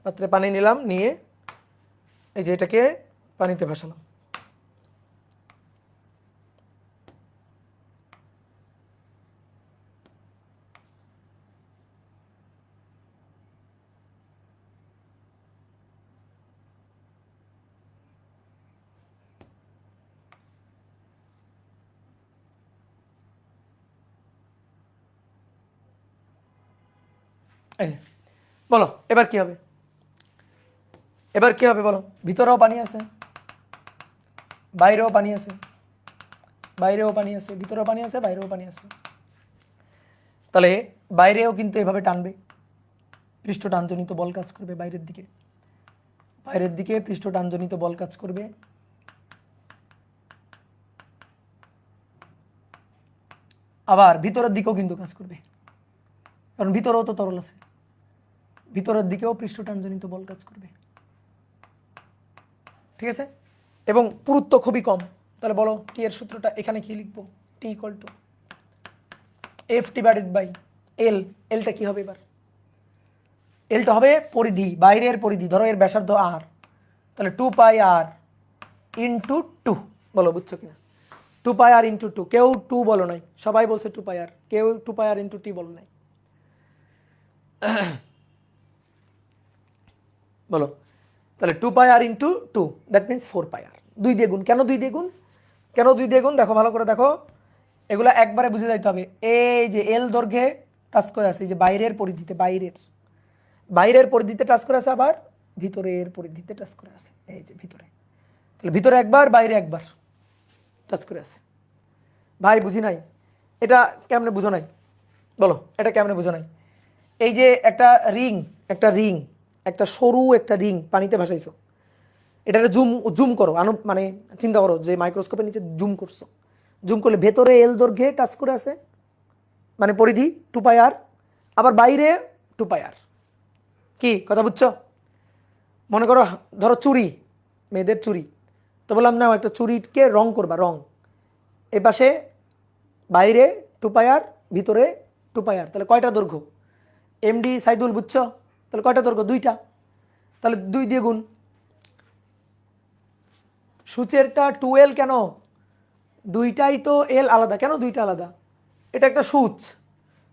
পাত্রে পানি নিলাম, নিয়ে এই যে এটাকে পানিতে ভাসালাম। বলো এবার কি হবে? বলো? ভিতরেও পানি আছে, বাইরেও পানি আছে, ভিতরেও পানি আছে, বাইরেও পানি আছে। তাহলে বাইরেও কিন্তু এভাবে টানবে, পৃষ্ঠ টানজনিত বল কাজ করবে বাইরের দিকে, বাইরের দিকে পৃষ্ঠ টানজনিত বল কাজ করবে, আবার ভিতরের দিকেও কিন্তু কাজ করবে, কারণ ভিতরেও তো তরল আছে, ভিতরের দিকেও পৃষ্ঠ টানজনিত বল কাজ করবে। ঠিক আছে, এবং পুরুত্ব খুবই কম। তাহলে বলো টি এর সূত্রটা এখানে কি লিখবো? T equal to F divided by L. এলটা কি হবে এবার? এলটা হবে পরিধি, বাইরের পরিধি, ধরো এর ব্যাসার্ধ আর, তাহলে 2 পাই আর ইন্টু 2। বলো বুঝছো কিনা? 2 পাই আর ইন্টু 2, কেউ 2 বলো নাই, সবাই বলছে 2 পাই আর, কেউ 2 পাই আর ইন্টু টি বলো নাই। বলো তাহলে 2 pi r into 2, that means 4 pi আর। 2 দিয়ে গুণ। কেন 2 দিয়ে গুণ? কেন 2 দিয়ে গুণ? দেখো ভালো করে দেখো, এগুলা একবারে বুঝে যাইতে হবে। এই যে এল দৈর্ঘ্যে টাচ করে আছে, এই যে বাইরের পরিধিতে, বাইরের পরিধিতে টাচ করে আছে, আবার ভিতরের পরিধিতে টাচ করে আছে, এই যে ভিতরে। তাহলে ভিতরে একবার, বাইরে একবার টাচ করে আছে। ভাই বুঝি নাই, এটা কেমনে বুঝো নাই? বলো এটা কেমনে বুঝো নাই? এই যে একটা রিং, একটা সরু একটা রিং পানিতে ভাসাইছো, এটাকে জুম করো, মানে চিন্তা করো যে মাইক্রোস্কোপের নিচে জুম করছো, জুম করলে ভেতরে এল দৈর্ঘ্যে টাচ করে আছে, মানে পরিধি 2 পাই আর, আবার বাইরে 2 পাই আর। কি কথা বুঝছো? মনে করো ধরো চুড়ি, মেয়েদের চুড়ি, তো বললাম না একটা চুড়িকে রং করবা, রং এ পাশে বাইরে 2 পাই আর, ভিতরে 2 পাই আর, তাহলে কয়টা দৈর্ঘ্য? এমডি সাইদুল বুঝছো? তাহলে কয়টা দৈর্ঘ্য? 2টা। তাহলে 2 দিয়ে গুণ। সূচেরটা 2L কেন? 2টাই তো এল আলাদা, কেন 2টা আলাদা? এটা একটা সূচ,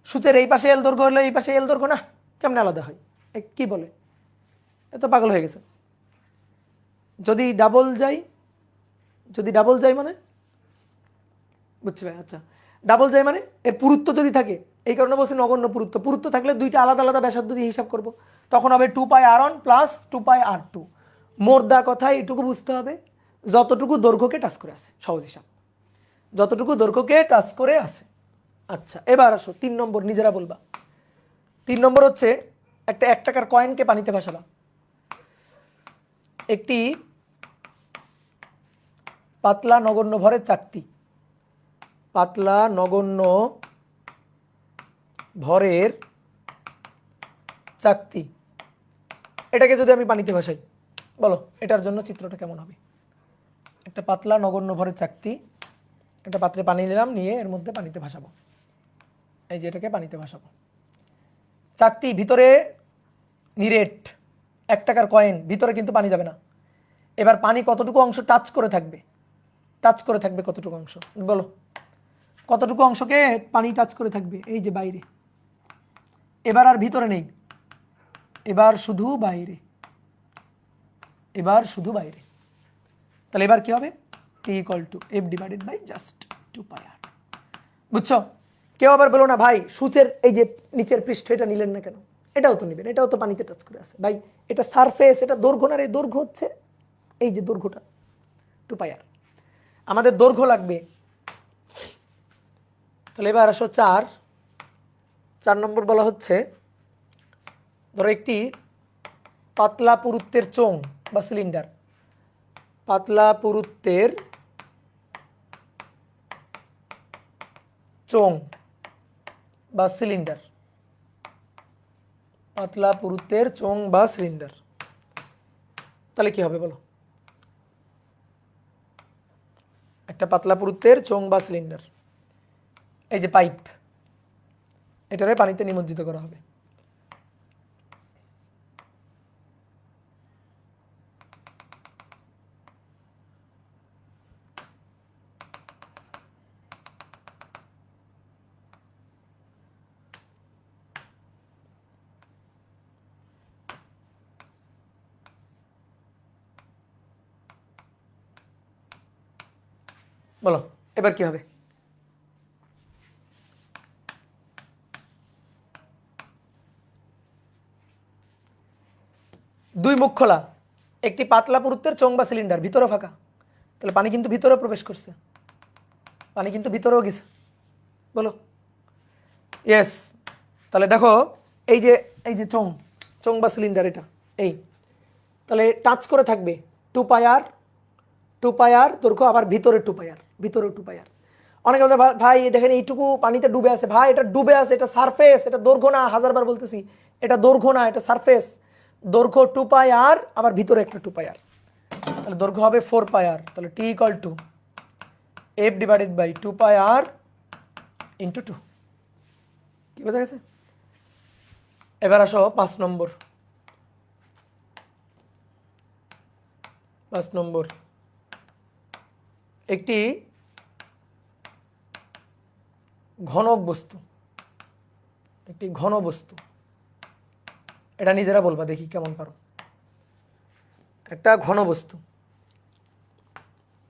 সূচের এই পাশে এল দৈর্ঘ্য হলে এই পাশে এল দৈর্ঘ্য না, কেমনে আলাদা হয়? কি বলে? এত পাগল হয়ে গেছে। যদি ডাবল যাই মানে বুঝছি ভাই, আচ্ছা ডাবল যাই মানে এর পুরুত্ব যদি থাকে, এই কারণে বলছি নগণ্য পুরুত্ব থাকলে 2টা আলাদা আলাদা ব্যাসার্ধ দিয়ে হিসাব করব, তখন হবে 2 পাই আর1 প্লাস 2 পাই আর2। মোর্দা কথায় এটুকু বুঝতে হবে, যতটুকু দৈর্ঘ্যকে টাচ করে আছে, সহজ হিসাব, যতটুকু দৈর্ঘ্যকে টাচ করে আছে। আচ্ছা এবার আসো 3 নম্বর, নিজেরা বলবা। 3 নম্বর হচ্ছে একটা 1 টাকার কয়েনকে পানিতে ভাসাবা। একটি পাতলা নগণ্য ভরের চাকতি, পাতলা নগণ্য ভরের চাকতি, এটাকে যদি আমি পানিতে ভাসাই, বলো এটার জন্য চিত্রটা কেমন হবে? একটা পাতলা নগণ্য ভরের চাকতি, একটা পাত্রে পানি নিলাম, নিয়ে এর মধ্যে পানিতে ভাসাবো, এই যে এটাকে পানিতে ভাসাবো। চাকতি ভিতরে নিরেট, 1 টাকার কয়েন, ভিতরে কিন্তু পানি যাবে না। এবার পানি কতটুকু অংশ টাচ করে থাকবে? কতটুকু অংশ বলো? কতটুকু অংশকে পানি টাচ করে থাকবে? এই যে বাইরে। এবার আর ভিতরে নেই, এবার শুধু বাইরে, তাহলে এবার কি হবে? T equal to F divided by just 2 pi r. বুঝছো? কেউ আবার বলো না ভাই সূচের এই যে নিচের পৃষ্ঠ এটা নিলেন না কেন? এটাও তো নেবেন, এটাও তো পানিতে টাচ করে আছে। ভাই এটা সারফেস, এটা দৈর্ঘ্য না রে, দৈর্ঘ্য হচ্ছে এই যে দৈর্ঘ্যটা 2 পাই আর, আমাদের দৈর্ঘ্য লাগবে। তাহলে এবার আসো 4 নম্বর বলা হচ্ছে, ধরো একটি পাতলা পুরুত্বের চোঙ বা সিলিন্ডার, পাতলা পুরুত্বের চোঙ বা সিলিন্ডার, পাতলা পুরুত্বের চোঙ বা সিলিন্ডার, তাহলে কি হবে বলো? একটা পাতলা পুরুত্বের চোঙ বা সিলিন্ডার, এই যে পাইপ, এটারে পানিতে নিমজ্জিত করা হবে। বলো এবার কি হবে? দুই মুখ খোলা, একটি পাতলা পুরুত্বের চোঙ বা সিলিন্ডার, ভিতরে ফাঁকা, তাহলে পানি কিন্তু ভিতরেও প্রবেশ করছে, পানি কিন্তু ভিতরেও গেছে। বলো ইয়েস। তাহলে দেখো এই যে চোঙ বা সিলিন্ডার, এটা এই, তাহলে টাচ করে থাকবে 2 পাই আর দৈর্ঘ্য, আবার ভিতরে 2 পাই আর, ভিতরে 2 পাই আর। অনেকে বলে ভাই দেখেন এইটুকু পানিতে ডুবে আছে, ভাই এটা ডুবে আছে, এটা সারফেস, এটা দৈর্ঘ্য না, হাজারবার বলতেছি এটা দৈর্ঘ্য না, এটা সারফেস। দৈর্ঘ্য 2 পাই আর, আবার ভিতরে একটা 2 পাই আর, তাহলে দৈর্ঘ্য হবে 4 পাই আর। তাহলে T equal to F divided by 2 pi r into 2। কি বোঝা গেছে? এবার আসো 5 নম্বর। 5 নম্বর, একটি ঘনক বস্তু, একটি ঘন বস্তু, এটা নিজেরা বলবা দেখি কেমন পারো। একটা ঘন বস্তু,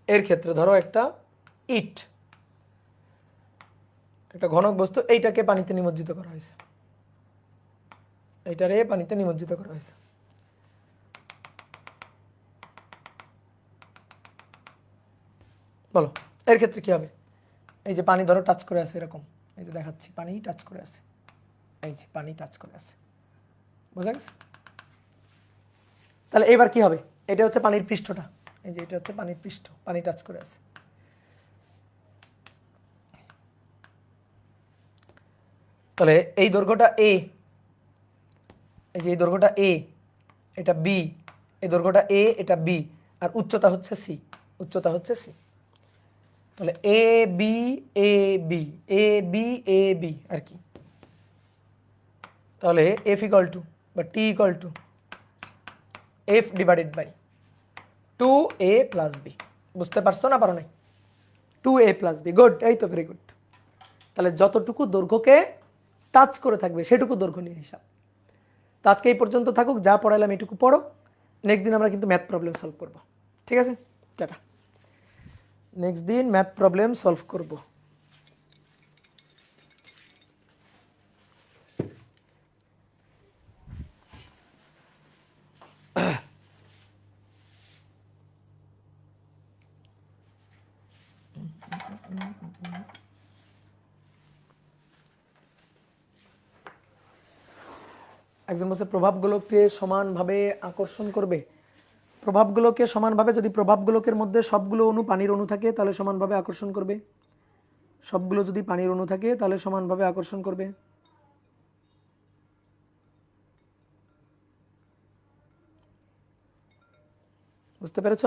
এর ক্ষেত্রে ধরো একটা ইট, একটা ঘনক বস্তু, এইটাকে পানিতে নিমজ্জিত করা হয়েছে, এইটারে পানিতে নিমজ্জিত করা হয়েছে। বলো এর ক্ষেত্রে কি হবে? এই যে পানি ধরো টাচ করে আছে এরকম, এই যে দেখাচ্ছি পানি টাচ করে আছে, এই যে পানি টাচ করে আছে, বোঝা গেছে? তাহলে এবার কি হবে? এটা হচ্ছে পানির পৃষ্ঠটা, এই যে এটা হচ্ছে পানির পৃষ্ঠ, পানি টাচ করে আছে। তাহলে এই দৈর্ঘ্যটা এ, এই যে এই দৈর্ঘ্যটা এ, এটা বি, এই দৈর্ঘ্যটা এ, এটা বি, আর উচ্চতা হচ্ছে সি, উচ্চতা হচ্ছে সি। তাহলে a b a b, a b a b আর কি। তাহলে এফ ইকুয়াল টু বা T equal to F divided by 2a plus b. বুঝতে পারছো না পারো নাই? 2a প্লাস বি, গুড, এই তো ভেরি গুড। তাহলে যতটুকু দৈর্ঘ্যকে টাচ করে থাকবে সেটুকু দৈর্ঘ্য নিয়ে হিসাব। তো আজকে এই পর্যন্ত থাকুক, যা পড়াইলাম এটুকু পড়ো। নেক্সট দিন আমরা কিন্তু ম্যাথ প্রবলেম সলভ করব, ঠিক আছে? টাটা। নেক্সট দিন ম্যাথ প্রবলেম সলভ করব। একজন বলছে প্রভাবগুলোকে সমানভাবে আকর্ষণ করবে। প্রভাবগুলোকে সমানভাবে, যদি প্রভাবগুলোকের মধ্যে সবগুলো অণু পানির অণু থাকে তাহলে সমানভাবে আকর্ষণ করবে। সবগুলো যদি পানির অণু থাকে তাহলে সমানভাবে আকর্ষণ করবে। বুঝতে পেরেছ?